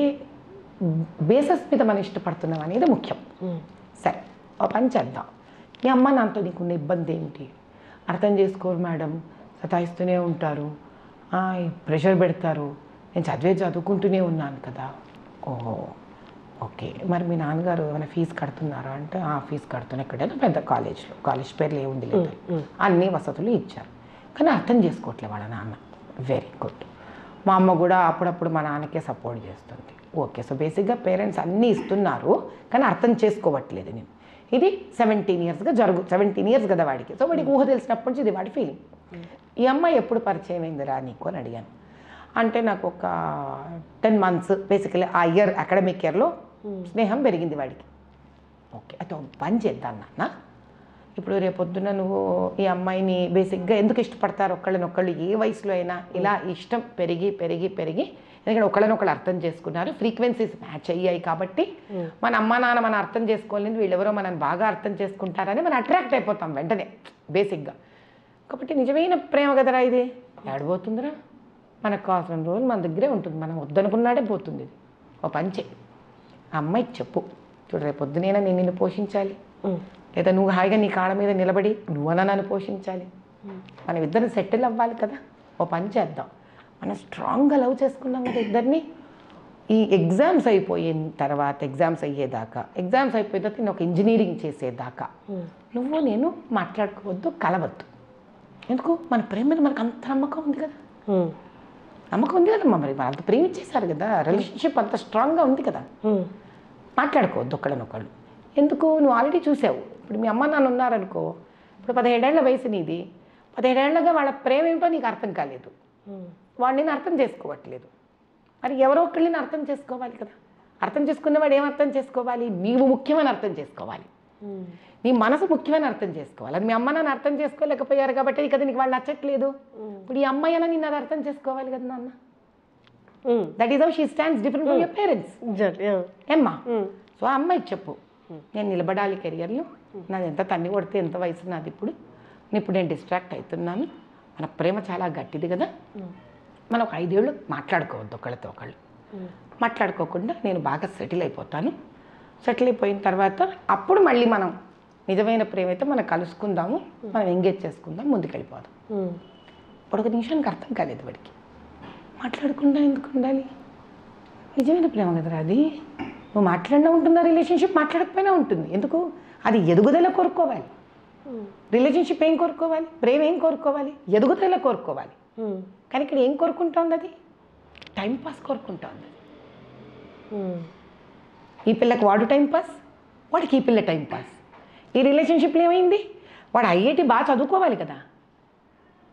బేసస్ మీద మనం ఇష్టపడుతున్నాం అనేది ముఖ్యం. సరే ఓ పని చేద్దాం, మీ అమ్మ నాన్నతో నీకున్న ఇబ్బంది ఏంటి? అర్థం చేసుకోరు మేడం, సతాయిస్తూనే ఉంటారు, ప్రెషర్ పెడతారు, నేను చదువుకుంటూనే ఉన్నాను కదా. ఓహో ఓకే, మరి మీ నాన్నగారు ఏమైనా ఫీజు కడుతున్నారా అంటే ఫీజు కడుతున్నా, ఎక్కడైనా పెద్ద కాలేజ్ పేర్లు ఏముంది లేదు, అన్ని వసతులు ఇచ్చారు, కానీ అర్థం చేసుకోవట్లేదు వాళ్ళ నాన్న. Very good. మా అమ్మ కూడా అప్పుడప్పుడు మా నాన్నకే సపోర్ట్ చేస్తుంది. ఓకే, సో బేసిక్గా పేరెంట్స్ అన్నీ ఇస్తున్నారు కానీ అర్థం చేసుకోవట్లేదు నేను. ఇది 17 ఇయర్స్ కదా వాడికి. సో వాడికి ఊహ తెలిసినప్పటి నుంచి ఇది వాడి ఫీలింగ్. ఈ అమ్మాయి ఎప్పుడు పరిచయం అయిందిరా నీకు అని అడిగాను. అంటే నాకు ఒక 10 months బేసికలీ ఆ ఇయర్ అకాడమిక్ ఇయర్లో స్నేహం పెరిగింది వాడికి. ఓకే, అయితే పని చేద్దాం నాన్న, ఇప్పుడు రేపొద్దున నువ్వు ఈ అమ్మాయిని బేసిక్గా ఎందుకు ఇష్టపడతారు ఒకళ్ళనొక్కళ్ళు ఏ వయసులో అయినా ఇలా ఇష్టం పెరిగి ఎందుకంటే ఒకళ్ళనొకళ్ళు అర్థం చేసుకున్నారు, ఫ్రీక్వెన్సీస్ మ్యాచ్ అయ్యాయి కాబట్టి మన అమ్మ నాన్న మనం అర్థం చేసుకోలేదు, వీళ్ళెవరో మనం బాగా అర్థం చేసుకుంటారని మనం అట్రాక్ట్ అయిపోతాం వెంటనే బేసిక్గా. కాబట్టి నిజమైన ప్రేమ కదరా ఇది, ఏడబోతుందిరా, మనకు కావాల్సిన రోజులు మన దగ్గరే ఉంటుంది, మనం వద్దనుకున్నాడే పోతుంది. ఓ పంచే ఆ అమ్మాయికి చెప్పు, చూడు రేపు పొద్దునైనా నేను నిన్ను పోషించాలి, లేదా నువ్వు హాయిగా నీ కాళ్ళ మీద నిలబడి నువ్వన్నా నన్ను పోషించాలి, మనం ఇద్దరిని సెటిల్ అవ్వాలి కదా. ఓ పని చేద్దాం, మనం స్ట్రాంగ్గా లవ్ చేసుకున్నాం కదా ఇద్దరిని. ఈ ఎగ్జామ్స్ అయిపోయిన తర్వాత ఎగ్జామ్స్ అయ్యేదాకా నేను ఒక ఇంజనీరింగ్ చేసేదాకా నువ్వు నేను మాట్లాడుకోవద్దు, కలవద్దు. ఎందుకు? మన ప్రేమ మీద మనకు అంత నమ్మకం ఉంది కదా, మరి అంత ప్రేమించేశారు కదా, రిలేషన్షిప్ అంత స్ట్రాంగ్గా ఉంది కదా, మాట్లాడుకోవద్దు ఒకళ్ళనొకళ్ళు. ఎందుకు? నువ్వు ఆల్రెడీ చూసావు. ఇప్పుడు మీ అమ్మ నాన్న ఉన్నారనుకో, ఇప్పుడు 17 ఏళ్ల వయసు నీది, 17 ఏళ్ళగా వాళ్ళ ప్రేమ ఏమిటో నీకు అర్థం కాలేదు, వాడు నేను అర్థం చేసుకోవట్లేదు. మరి ఎవరో ఒకళ్ళని అర్థం చేసుకోవాలి కదా. అర్థం చేసుకున్నవాడు ఏం అర్థం చేసుకోవాలి? నీవు ముఖ్యమని అర్థం చేసుకోవాలి, నీ మనసు ముఖ్యమని అర్థం చేసుకోవాలి. అది మీ అమ్మ నాన్న అర్థం చేసుకోలేకపోయారు కాబట్టి కదా నీకు వాళ్ళు నచ్చట్లేదు. ఇప్పుడు ఈ అమ్మాయి అన్న నిన్ను అది అర్థం చేసుకోవాలి కదా నాన్న. That is how she stands different from your parents. ఏమ్మా? సో ఆ అమ్మాయికి చెప్పు, నేను నిలబడాలి కెరియర్లో, నాది ఎంత తన్ని కొడితే ఎంత వయసు నాది ఇప్పుడు, నేను డిస్ట్రాక్ట్ అవుతున్నాను, మన ప్రేమ చాలా గట్టిది కదా, మనం ఒక 5 ఏళ్ళు మాట్లాడుకోవద్దు ఒకళ్ళతో ఒకళ్ళు. మాట్లాడుకోకుండా నేను బాగా సెటిల్ అయిపోతాను, సెటిల్ అయిపోయిన తర్వాత అప్పుడు మళ్ళీ మనం నిజమైన ప్రేమ అయితే మనం కలుసుకుందాము, మనం ఎంగేజ్ చేసుకుందాం, ముందుకెళ్ళిపోదాం. ఇప్పుడు 1 నిమిషానికి అర్థం కాలేదు వాడికి. మాట్లాడకుండా ఎందుకు ఉండాలి? నిజమైన ప్రేమ కదరా అది. నువ్వు మాట్లాడినా ఉంటుందా రిలేషన్షిప్, మాట్లాడకపోయినా ఉంటుంది. ఎందుకు? అది ఎదుగుదల కోరుకోవాలి. రిలేషన్షిప్ ఏం కోరుకోవాలి? ప్రేమ ఏం కోరుకోవాలి? ఎదుగుదల కోరుకోవాలి. కానీ ఇక్కడ ఏం కోరుకుంటోంది? అది టైంపాస్ కోరుకుంటోంది. ఈ పిల్లకి వాడు టైంపాస్, వాడికి ఈ పిల్ల టైంపాస్. ఈ రిలేషన్షిప్లో ఏమైంది? వాడు ఐఐటి బాగా చదువుకోవాలి కదా,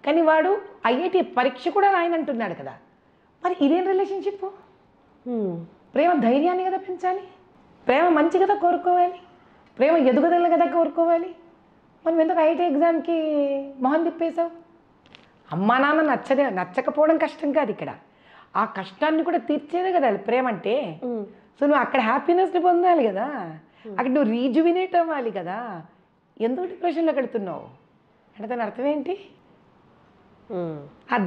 కానీ వాడు ఐఐటి పరీక్ష కూడా రాయనంటున్నాడు కదా. మరి ఇదేం రిలేషన్షిప్? ప్రేమ ధైర్యాన్ని కదా పెంచాలి, ప్రేమ మంచి కదా కోరుకోవాలి, ప్రేమ ఎదుగుదల కదా కోరుకోవాలి. మనం ఎందుకు ఐఐటి ఎగ్జామ్కి మొహం తిప్పేశావు? అమ్మా నాన్న నచ్చకపోవడం కష్టం కాదు, ఇక్కడ ఆ కష్టాన్ని కూడా తీర్చేదే కదా ప్రేమ అంటే. సో నువ్వు అక్కడ హ్యాపీనెస్ని పొందాలి కదా, అక్కడ నువ్వు రీజువినేట్ అవ్వాలి కదా. ఎందుకు డిప్రెషన్లో కడుతున్నావు అంటే దాని అర్థం ఏంటి?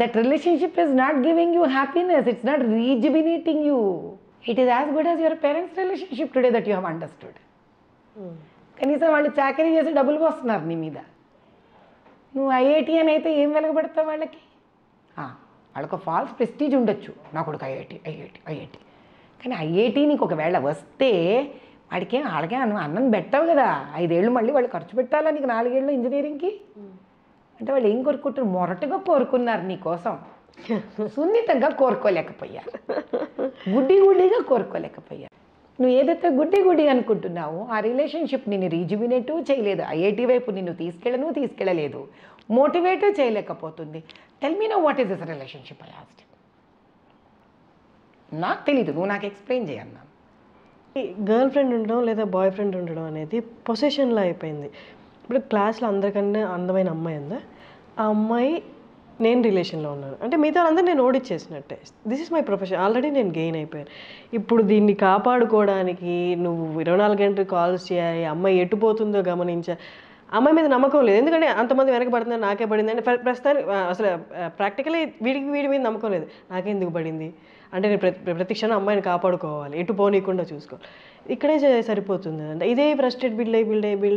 That relationship is not giving you happiness, it's not rejuvenating you. It is as good as your parents relationship today that you have understood. కనీసం వాళ్ళు చాకరీ చేసి డబ్బులు పోస్తున్నారు నీ మీద. నువ్వు ఐఐటి అని అయితే ఏం వెలగబడతావు వాళ్ళకి? వాళ్ళకు ఫాల్స్ ప్రెస్టీజ్ ఉండొచ్చు, నా కొడుకు ఐఐటి. కానీ ఐఐటి నీకు ఒకవేళ వస్తే వాళ్ళకే అన్నం పెట్టావు కదా. 5 ఏళ్ళు మళ్ళీ వాళ్ళు ఖర్చు పెట్టాలా నీకు 4 ఏళ్ళు ఇంజనీరింగ్కి? అంటే వాళ్ళు ఏం కోరుకుంటారు? మొరటుగా కోరుకున్నారు నీ కోసం, సున్నితంగా కోరుకోలేకపోయారు, గుడ్డిగా కోరుకోలేకపోయారు. నువ్వు ఏదైతే గుడ్డి అనుకుంటున్నావో ఆ రిలేషన్షిప్ నిన్ను రీజువినేట్ చేయలేదు, ఐఐటి వైపు నిన్ను తీసుకెళ్ళలేదు, మోటివేట్ చేయలేకపోతుంది. Tell me no what is this relationship I asked. నాకు తెలీదు, నువ్వు నాకు ఎక్స్ప్లెయిన్ చేయన్నాను. గర్ల్ ఫ్రెండ్ ఉండడం లేదా బాయ్ ఫ్రెండ్ ఉండడం అనేది పొసెషన్లో అయిపోయింది. ఇప్పుడు క్లాస్లో అందరికన్నా అందమైన అమ్మాయి ఉందా, ఆ అమ్మాయి నేను రిలేషన్లో ఉన్నాను అంటే మిగతా అందరూ నేను ఓడిచ్చేసినట్టే. This is my profession, already నేను గెయిన్ అయిపోయాను. ఇప్పుడు దీన్ని కాపాడుకోవడానికి నువ్వు 24 గంటలు కాల్స్ చేయాలి, అమ్మాయి ఎటుపోతుందో గమనించాలి. అమ్మాయి మీద నమ్మకం లేదు, ఎందుకంటే అంతమంది వెనకబడుతున్నారు, నాకే పడింది అంటే ప్రస్తుతానికి అసలు ప్రాక్టికలీ వీడి మీద నమ్మకం లేదు. నాకెందుకు పడింది అంటే నేను ప్రతి క్షణం అమ్మాయిని కాపాడుకోవాలి, ఎటు పోనీయకుండా చూసుకోవాలి. ఇక్కడే సరిపోతుంది అంటే ఇదే ఫ్రస్ట్రేట్ బిల్డ్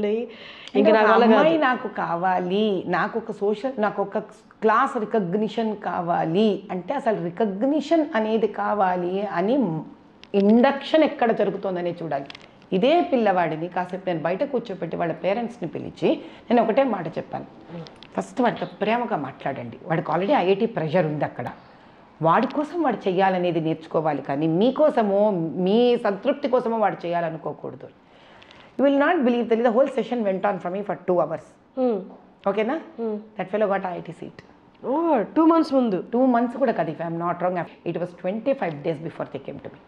అయ్యి ఇంకా నాకు కావాలి, నాకు ఒక క్లాస్ రికగ్నిషన్ కావాలి అంటే అసలు రికగ్నిషన్ అనేది కావాలి అని ఇండక్షన్ ఎక్కడ జరుగుతుందనే చూడాలి. ఇదే పిల్లవాడిని కాసేపు నేను బయట కూర్చోపెట్టి వాళ్ళ పేరెంట్స్ని పిలిచి నేను ఒకటే మాట చెప్పాను, ఫస్ట్ వాడితో ప్రేమగా మాట్లాడండి. వాడికి ఆల్రెడీ ఐఐటి ప్రెషర్ ఉంది అక్కడ, వాడి కోసం వాడు చేయాలనేది నేర్చుకోవాలి, కానీ మీకోసమో మీ సంతృప్తి కోసమో వాడు చేయాలనుకోకూడదు. You will not believe the whole session went on from me for 2 hours. ఓకేనా? That fellow got IIT seat. 2 months ముందు? 2 months కూడా కాదు, if I'm not wrong, it was 25 days before they came to me.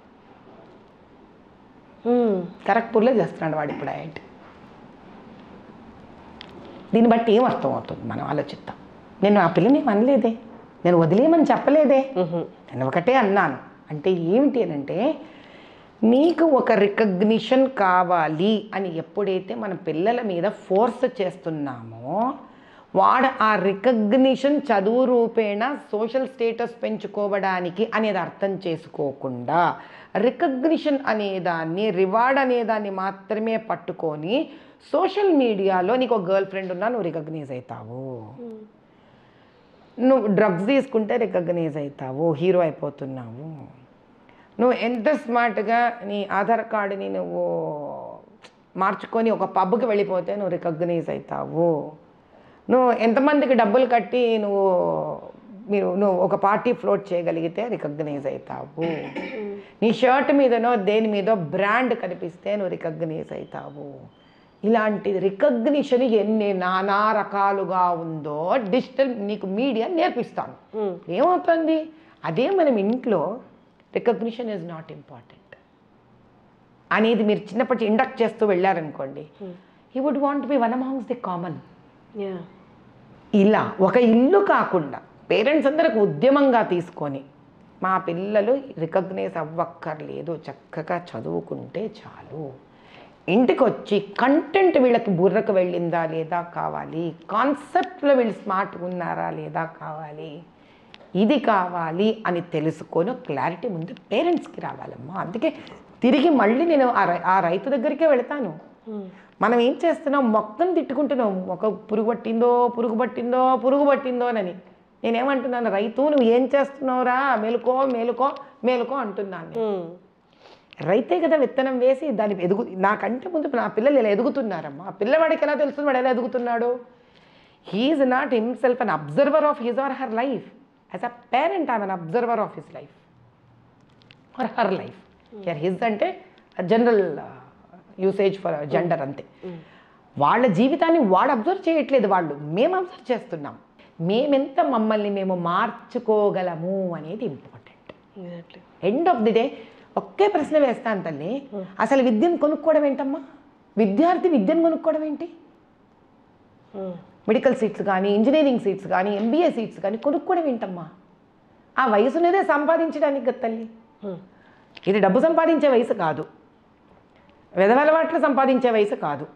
ఖరగ్పూర్లో చేస్తున్నాడు వాడు ఇప్పుడు IIT. దీన్ని బట్టి ఏం అర్థం అవుతుంది మనం ఆలోచిద్దాం. నేను ఆ పిల్లని అనలేదే, నేను వదిలేయమని చెప్పలేదే, నేను ఒకటే అన్నాను. అంటే ఏమిటి అని అంటే, నీకు ఒక రికగ్నిషన్ కావాలి అని ఎప్పుడైతే మన పిల్లల మీద ఫోర్స్ చేస్తున్నామో వాడు ఆ రికగ్నిషన్ చదువు రూపేణ సోషల్ స్టేటస్ పెంచుకోవడానికి అనేది అర్థం చేసుకోకుండా రికగ్నిషన్ అనేదాన్ని, రివార్డ్ అనేదాన్ని మాత్రమే పట్టుకొని సోషల్ మీడియాలో నీకు ఒక గర్ల్ ఫ్రెండ్ ఉన్నా నువ్వు రికగ్నైజ్ అవుతావు, నువ్వు డ్రగ్స్ తీసుకుంటే రికగ్నైజ్ అవుతావు, హీరో అయిపోతున్నావు, నువ్వు ఎంత స్మార్ట్గా నీ ఆధార్ కార్డుని నువ్వు మార్చుకొని ఒక పబ్కి వెళ్ళిపోతే నువ్వు రికగ్నైజ్ అవుతావు, నువ్వు ఎంతమందికి డబ్బులు కట్టి నువ్వు ఒక పార్టీ ఫ్లోట్ చేయగలిగితే రికగ్నైజ్ అవుతావు, నీ షర్ట్ మీదనో దేని మీదో బ్రాండ్ కనిపిస్తే నువ్వు రికగ్నైజ్ అవుతావు. ఇలాంటి రికగ్నిషన్ ఎన్ని నానా రకాలుగా ఉందో డిజిటల్ నీకు మీడియా నేర్పిస్తాను. ఏమవుతుంది? అదే మనం ఇంట్లో రికగ్నిషన్ ఈజ్ నాట్ ఇంపార్టెంట్ అనేది మీరు చిన్నప్పటి ఇండక్ట్ చేస్తూ వెళ్ళారనుకోండి, he would want be one amongst the common. ఇలా ఒక ఇల్లు కాకుండా పేరెంట్స్ అందరికి ఉద్యమంగా తీసుకొని మా పిల్లలు రికగ్నైజ్ అవ్వక్కర్లేదు, చక్కగా చదువుకుంటే చాలు, ఇంటికి వచ్చి కంటెంట్ వీళ్ళకి బుర్రకు వెళ్ళిందా లేదా కావాలి, కాన్సెప్ట్లో వీళ్ళు స్మార్ట్గా ఉన్నారా లేదా కావాలి, ఇది కావాలి అని తెలుసుకొని క్లారిటీ ముందు పేరెంట్స్కి రావాలమ్మా. అందుకే తిరిగి మళ్ళీ నేను ఆ రైతు దగ్గరికే వెళతాను. మనం ఏం చేస్తున్నాం, మొత్తం తిట్టుకుంటున్నాం, ఒక పురుగు పట్టిందో అని. నేనేమంటున్నాను, రైతు నువ్వు ఏం చేస్తున్నావురా, మేలుకో అంటున్నాను. రైతే కదా విత్తనం వేసి దాన్ని నాకంటే ముందు నా పిల్లలు ఇలా ఎదుగుతున్నారమ్మా. పిల్లవాడికి ఎలా తెలుస్తుంది వాడు ఎలా ఎదుగుతున్నాడు? He is not himself an observer of his or her life. As a parent I'm an observer of his life or her life. His అంటే జనరల్ యూసేజ్ ఫర్ జెండర్ అంతే. వాళ్ళ జీవితాన్ని వాడు అబ్జర్వ్ చేయట్లేదు, మేము అబ్జర్వ్ చేస్తున్నాం. మేమెంత మమ్మల్ని మేము మార్చుకోగలము అనేది important. End of the day ఒకే ప్రశ్న వేస్తాను తల్లి, అసలు విద్యను కొనుక్కోవడం ఏంటమ్మా? విద్యార్థి విద్యను కొనుక్కోవడం ఏంటి? మెడికల్ సీట్స్ కానీ, ఇంజనీరింగ్ సీట్స్ కానీ, MBA సీట్స్ కానీ కొనుక్కోవడం ఏంటమ్మా? ఆ వయసునేదే సంపాదించడానికి కదా తల్లి. ఇది డబ్బు సంపాదించే వయసు కాదు, వెధవలవాట్లు సంపాదించే వయసు కాదు,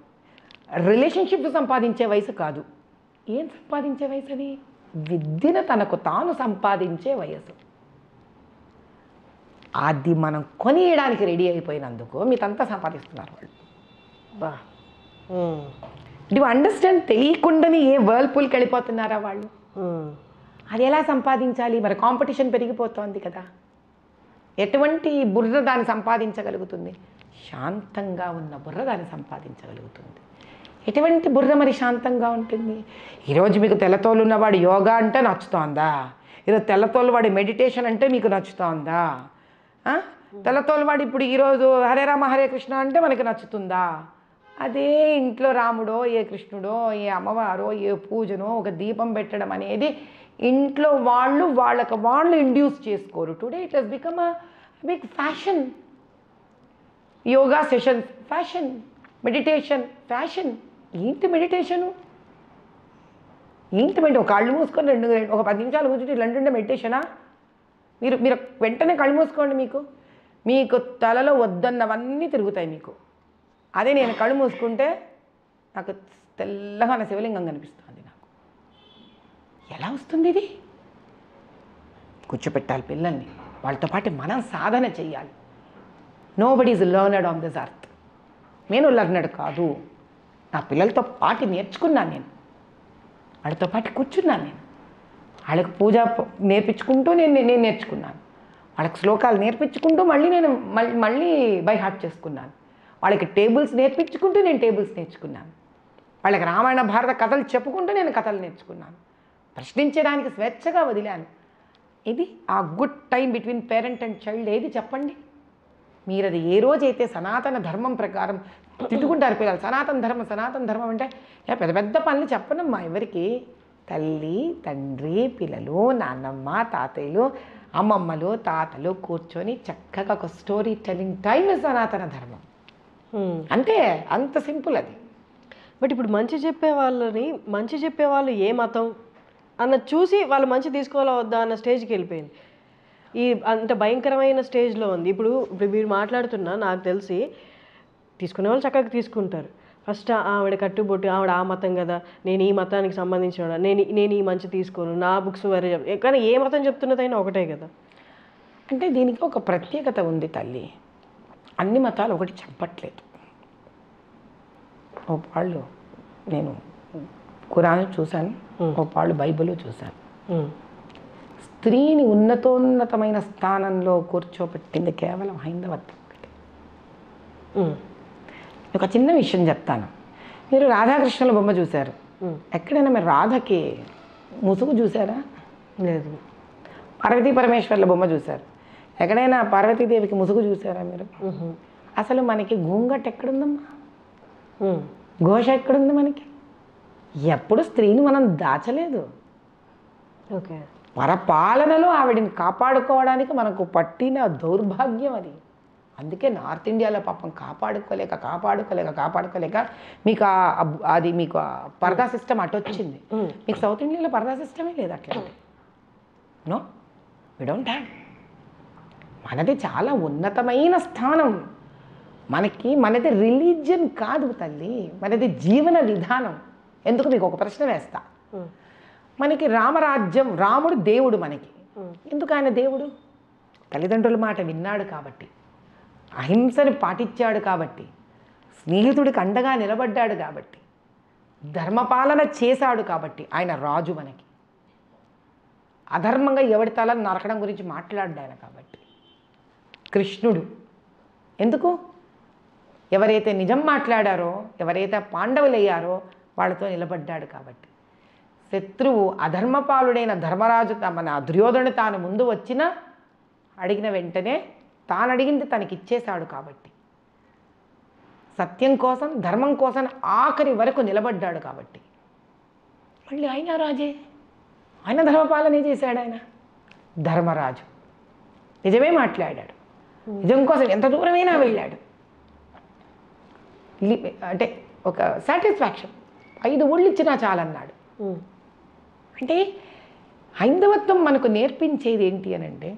రిలేషన్షిప్స్ సంపాదించే వయసు కాదు. ఏం సంపాదించే వయసు అది? విద్యను తనకు తాను సంపాదించే వయసు. అది మనం కొనియడానికి రెడీ అయిపోయినందుకు మీతంతా సంపాదిస్తున్నారు వాళ్ళు. Do understand? తెలియకుండానే ఏ వర్ల్పూల్కి వెళ్ళిపోతున్నారా వాళ్ళు? అది ఎలా సంపాదించాలి? మరి కాంపిటీషన్ పెరిగిపోతోంది కదా. ఎటువంటి బుర్ర దాన్ని సంపాదించగలుగుతుంది? శాంతంగా ఉన్న బుర్ర దాన్ని సంపాదించగలుగుతుంది. ఎటువంటి బుర్ర మరి శాంతంగా ఉంటుంది? ఈరోజు మీకు తెల్లతోలు ఉన్నవాడు యోగా అంటే నచ్చుతోందా? ఈరోజు తెల్లతోలు వాడి మెడిటేషన్ అంటే మీకు నచ్చుతోందా? తెల్లతోలు వాడు ఇప్పుడు ఈరోజు హరే రామ హరే కృష్ణ అంటే మనకి నచ్చుతుందా? అదే ఇంట్లో రాముడో, ఏ కృష్ణుడో, ఏ అమ్మవారో, ఏ పూజనో ఒక దీపం పెట్టడం అనేది ఇంట్లో వాళ్ళు ఇండ్యూస్ చేసుకోరు. Today it has become a big fashion. Yoga session fashion, meditation fashion. ఏంటి మెడిటేషను? ఒక కళ్ళు మూసుకొని ఒక 10 నిమిషాలు కూర్చుంటే ఇలాంటి మెడిటేషనా? మీరు వెంటనే కళ్ళు మూసుకోండి, మీకు తలలో వద్దన్నవన్నీ తిరుగుతాయి మీకు. అదే నేను కళ్ళు మూసుకుంటే నాకు తెల్లగా నా శివలింగం కనిపిస్తుంది. నాకు ఎలా వస్తుంది ఇది? కూర్చోపెట్టాలి పిల్లల్ని, వాళ్ళతో పాటు మనం సాధన చెయ్యాలి. Nobody is learned on this earth. నేను లర్నర్డ్ కాదు, నా పిల్లలతో పాటు నేర్చుకున్నాను. నేను వాళ్ళతో పాటు కూర్చున్నాను. నేను వాళ్ళకి పూజ నేర్పించుకుంటూ నేను నేర్చుకున్నాను. వాళ్ళకి శ్లోకాలు నేర్పించుకుంటూ మళ్ళీ బై హార్ట్ చేసుకున్నాను. వాళ్ళకి టేబుల్స్ నేర్పించుకుంటూ నేను టేబుల్స్ నేర్చుకున్నాను. వాళ్ళకి రామాయణ భారత కథలు చెప్పుకుంటూ నేను కథలు నేర్చుకున్నాను. ప్రశ్నించడానికి స్వేచ్ఛగా వదిలాను. ఇది ఆ good time between parent and child. ఏది చెప్పండి మీరు? అది ఏ రోజైతే సనాతన ధర్మం ప్రకారం తిట్టుకుంటారు పిల్లలు, సనాతన ధర్మం అంటే పెద్ద పెద్ద పనులు చెప్పనమ్మా ఎవరికి. తల్లి, తండ్రి, పిల్లలు, నాన్నమ్మ, తాతయ్యలు, అమ్మమ్మలు, తాతలు కూర్చొని చక్కగా ఒక స్టోరీ టెల్లింగ్ టైం సనాతన ధర్మం. అంటే అంత సింపుల్ అది. బట్ ఇప్పుడు మంచి చెప్పేవాళ్ళు ఏ మతం అన్నది చూసి వాళ్ళు మంచి తీసుకోవాలా వద్దా అన్న స్టేజ్కి వెళ్ళిపోయింది. ఈ అంత భయంకరమైన స్టేజ్లో ఉంది. ఇప్పుడు మీరు మాట్లాడుతున్నా నాకు తెలిసి తీసుకునే వాళ్ళు చక్కగా తీసుకుంటారు. ఫస్ట్ ఆవిడ కట్టుబొట్టు, ఆవిడ ఆ మతం కదా, నేను ఈ మతానికి సంబంధించిన నేను ఈ మంచి తీసుకోను, నా బుక్స్ వేరే కానీ ఏ మతం చెప్తున్నదైనా ఒకటే కదా. అంటే దీనికి ఒక ప్రత్యేకత ఉంది తల్లి. అన్ని మతాలు ఒకటి చెప్పట్లేదు. ఓ వాళ్ళు నేను ఖురాన్ చూశాను, ఓ వాళ్ళు బైబిల్ చూశాను. స్త్రీని ఉన్నతోన్నతమైన స్థానంలో కూర్చోబెట్టింది కేవలం హైందవత్వం ఒకటి. ఒక చిన్న విషయం చెప్తాను. మీరు రాధాకృష్ణుల బొమ్మ చూశారు, ఎక్కడైనా మీరు రాధకి ముసుగు చూసారా? లేదు. పార్వతీ పరమేశ్వర్ల బొమ్మ చూశారు, ఎక్కడైనా పార్వతీదేవికి ముసుగు చూసారా మీరు? అసలు మనకి గూంగట్ ఎక్కడుందమ్మా? ఘోష ఎక్కడుంది మనకి? ఎప్పుడు స్త్రీని మనం దాచలేదు. ఓకే. పరపాలనలో ఆవిడని కాపాడుకోవడానికి మనకు పట్టిన దౌర్భాగ్యం అది. అందుకే నార్త్ ఇండియాలో పాపం కాపాడుకోలేక మీకు అది మీకు పరదా సిస్టమ్ అటు వచ్చింది. మీకు సౌత్ ఇండియాలో పరదా సిస్టమే లేదు అట్లాంటి. No, we don't have. మనది చాలా ఉన్నతమైన స్థానం. మనది రిలీజియన్ కాదు తల్లి, మనది జీవన విధానం. ఎందుకు మీకు ఒక ప్రశ్న వేస్తా. మనకి రామరాజ్యం, రాముడు దేవుడు మనకి. ఎందుకు ఆయన దేవుడు? తల్లిదండ్రుల మాట విన్నాడు కాబట్టి, అహింసని పాటించాడు కాబట్టి, స్నేహితుడికి అండగా నిలబడ్డాడు కాబట్టి, ధర్మపాలన చేశాడు కాబట్టి ఆయన రాజు మనకి. అధర్మంగా ఎవడి తలని నరకడం గురించి మాట్లాడాడు ఆయన కాబట్టి. కృష్ణుడు ఎందుకు? ఎవరైతే నిజం మాట్లాడారో, ఎవరైతే పాండవులయ్యారో వాళ్ళతో నిలబడ్డాడు కాబట్టి. శత్రువు అధర్మపాలుడైన ధర్మరాజు మన దుర్యోధనుడు తాను ముందు వచ్చినా అడిగిన వెంటనే తాను అడిగింది తనకి ఇచ్చేశాడు కాబట్టి. సత్యం కోసం, ధర్మం కోసం ఆఖరి వరకు నిలబడ్డాడు కాబట్టి. మళ్ళీ ఆయన రాజే, ఆయన ధర్మపాలనే చేశాడు. ఆయన ధర్మరాజు నిజమే మాట్లాడాడు, నిజం కోసం ఎంత దూరమైనా వెళ్ళాడు. అంటే ఒక సాటిస్ఫాక్షన్, 5 ఊళ్ళు ఇచ్చినా చాలన్నాడు. అంటే హైందవత్వం మనకు నేర్పించేది ఏంటి అని అంటే,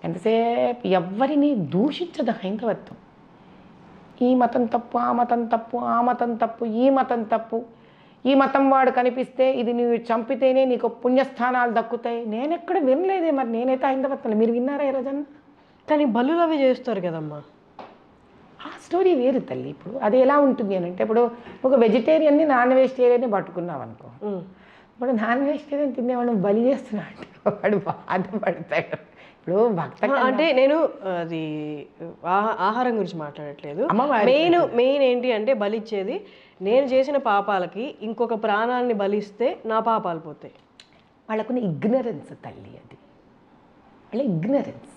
ఎంతసేపు ఎవరిని దూషించదు హైందవత్వం. ఈ మతం తప్పు, ఆ మతం తప్పు, ఆ మతం తప్పు, ఈ మతం తప్పు, ఈ మతం వాడు కనిపిస్తే ఇది నువ్వు చంపితేనే నీకు పుణ్యస్థానాలు దక్కుతాయి. నేనెక్కడ వినలేదే. మరి నేనైతే హైందవత్వం మీరు విన్నారా ఈ రోజన్నా? కానీ బలులు అవి చేస్తారు కదమ్మా. ఆ స్టోరీ వేరు తల్లి. ఇప్పుడు అది ఎలా ఉంటుంది అని అంటే, ఇప్పుడు ఒక వెజిటేరియన్ని నాన్ వెజిటేరియన్ని పట్టుకున్నావు అనుకో, ఇప్పుడు నాన్ వెజిటేరియన్ తినేవాడు బలి చేస్తున్నాడు, వాడు బాధపడతాడు. ఇప్పుడు భక్త అంటే నేను అది ఆహారం గురించి మాట్లాడట్లేదు. మెయిన్ ఏంటి అంటే, బలిచ్చేది నేను చేసిన పాపాలకి ఇంకొక ప్రాణాన్ని బలిస్తే నా పాపాలు పోతాయి. వాళ్ళకున్న ఇగ్నరెన్స్ తల్లి, అది వాళ్ళ ఇగ్నరెన్స్.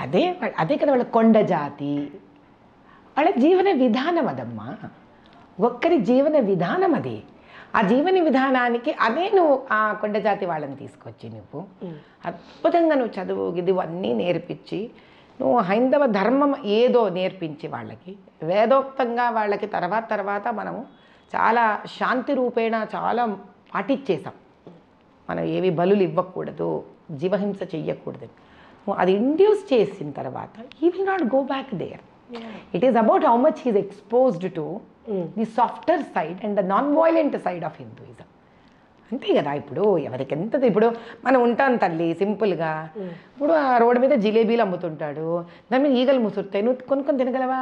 అదే కదా వాళ్ళ కొండ జాతి, వాళ్ళ జీవన విధానం అదమ్మా. ఒక్కరి జీవన విధానం అది. ఆ జీవన విధానానికి అదే నువ్వు ఆ కొండ జాతి వాళ్ళని తీసుకొచ్చి నువ్వు అద్భుతంగా నువ్వు చదువు ఇవన్నీ నేర్పించి, నువ్వు హైందవ ధర్మం ఏదో నేర్పించి వాళ్ళకి వేదోక్తంగా వాళ్ళకి తర్వాత మనము చాలా శాంతి రూపేణ చాలా పాటించేసాం. మనం ఏవి బలులు ఇవ్వకూడదు, జీవహింస చెయ్యకూడదు. అది ఇండ్యూస్ చేసిన తర్వాత he will not go back there. It is about how much he's exposed to the softer side and the non violent side of Hinduism. అంతే కదా. ఇప్పుడు ఎవరికి ఎంత, ఇప్పుడు మనం ఉంటాం తల్లి సింపుల్గా. ఇప్పుడు ఆ రోడ్డు మీద జిలేబీలు అమ్ముతుంటాడు, దాని మీద ఈగలు ముసురుతాయి, నువ్వు కొనుక్కొని తినగలవా?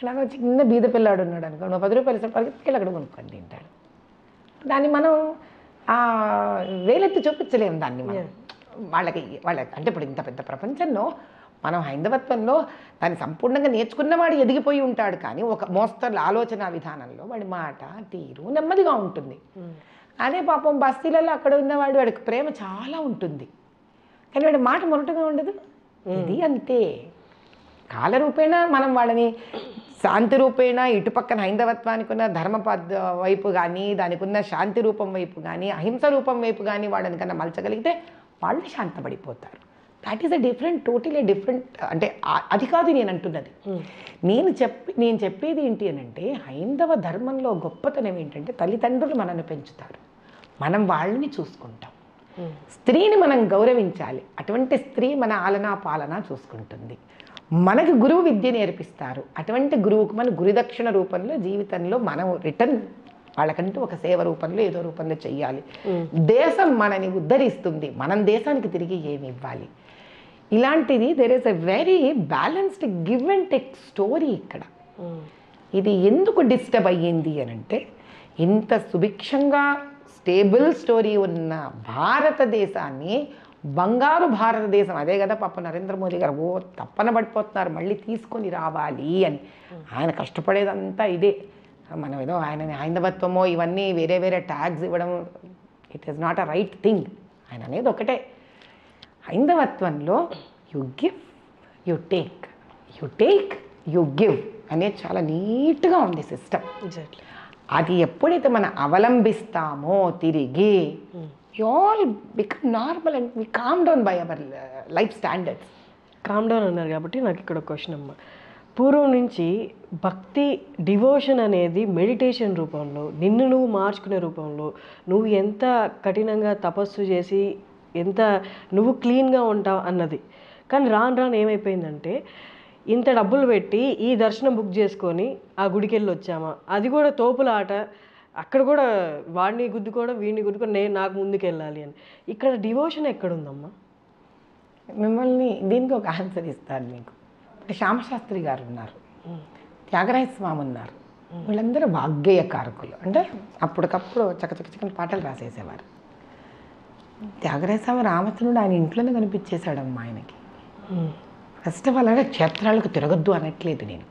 ఇలా చిన్న బీద పిల్లాడు ఉన్నాడు అనుకో, నువ్వు 10 రూపాయలు పరిగెత్తుకెళ్ళి అక్కడ కొనుక్కొని తింటాడు. దాన్ని మనం వేలెత్తి చూపించలేము దాన్ని మనం వాళ్ళకి అంటే ఇప్పుడు ఇంత పెద్ద ప్రపంచంలో మనం హైందవత్వంలో దాన్ని సంపూర్ణంగా నేర్చుకున్నవాడు ఎదిగిపోయి ఉంటాడు. కానీ ఒక మోస్తరు ఆలోచన విధానంలో వాడి మాట తీరు నెమ్మదిగా ఉంటుంది. అదే పాపం బస్తీలలో అక్కడ ఉన్నవాడు, వాడికి ప్రేమ చాలా ఉంటుంది కానీ వాడి మాట మొరటుగా ఉండదు. ఇది అంతే. కాలరూపేణ మనం వాళ్ళని శాంతి రూపేణ ఇటుపక్కన హైందవత్వానికి ఉన్న ధర్మ వైపు కానీ, దానికి ఉన్న శాంతి రూపం వైపు కానీ, అహింస రూపం వైపు కానీ వాళ్ళని కన్నా మలచగలిగితే వాళ్ళు శాంతపడిపోతారు. That is totally different. అంటే అది కాదు నేను అంటున్నది. నేను చెప్పేది ఏంటి అని అంటే, హైందవ ధర్మంలో గొప్పతనం ఏంటంటే, తల్లిదండ్రులు మనల్ని పెంచుతారు, మనం వాళ్ళని చూసుకుంటాం. స్త్రీని మనం గౌరవించాలి, అటువంటి స్త్రీ మన ఆలనా పాలన చూసుకుంటుంది. మనకు గురువు విద్య నేర్పిస్తారు, అటువంటి గురువుకు మన గురుదక్షిణ రూపంలో జీవితంలో మనం రిటర్న్ వాళ్ళకంటూ ఒక సేవ రూపంలో ఏదో రూపంలో చెయ్యాలి. దేశం మనని ఉద్ధరిస్తుంది, మనం దేశానికి తిరిగి ఏమి ఇవ్వాలి. ఇలాంటిది there is a very balanced give and take story ఇక్కడ. ఇది ఎందుకు డిస్టర్బ్ అయ్యింది అని అంటే, ఇంత సుభిక్షంగా స్టేబుల్ స్టోరీ ఉన్న భారతదేశాన్ని, బంగారు భారతదేశం, అదే కదా పాప నరేంద్ర మోదీ గారు తప్పన పడిపోతున్నారు మళ్ళీ తీసుకొని రావాలి అని. ఆయన కష్టపడేదంతా ఇదే. మనం ఏదో ఆయన హైందవత్వమో ఇవన్నీ వేరే వేరే ట్యాగ్స్ ఇవ్వడం, it is not a right thing. ఆయన అనేది ఒకటే, హైందవత్వంలో you give you take, you take you give అనేది చాలా నీట్గా ఉంది సిస్టమ్. అది ఎప్పుడైతే మనం అవలంబిస్తామో తిరిగి you all become normal and we calm down by our life standards. Calm down అన్నారు కాబట్టి నాకు ఇక్కడ ఒక క్వశ్చన్ అమ్మ. పూర్వం నుంచి భక్తి డివోషన్ అనేది మెడిటేషన్ రూపంలో, నిన్ను నువ్వు మార్చుకునే రూపంలో, నువ్వు ఎంత కఠినంగా తపస్సు చేసి ఎంత నువ్వు క్లీన్గా ఉంటావు అన్నది. కానీ రాను రాను ఏమైపోయిందంటే, ఇంత డబ్బులు పెట్టి ఈ దర్శనం బుక్ చేసుకొని ఆ గుడికి వెళ్ళి వచ్చామా, అది కూడా తోపుల ఆట. అక్కడ కూడా వాడిని గుద్దుకోవడం, వీడిని గుద్దుకోవడం, నేను నాకు ముందుకు వెళ్ళాలి అని. ఇక్కడ డివోషన్ ఎక్కడుందమ్మా? మిమ్మల్ని దీనికి ఒక ఆన్సర్ ఇస్తాను మీకు. ఇప్పుడు శ్యామశాస్త్రి గారు ఉన్నారు, త్యాగరాయ స్వామి ఉన్నారు, వీళ్ళందరూ వాగ్గేయకారకులు. అంటే అప్పటికప్పుడు చక్కని పాటలు రాసేసేవారు. త్యాగరాయ స్వామి రామచంద్రుడు ఆయన ఇంట్లోనే కనిపించేశాడమ్మా ఆయనకి. ఫస్ట్ ఆఫ్ ఆల్ అంటే క్షేత్రాలకు తిరగద్దు అనట్లేదు నేను.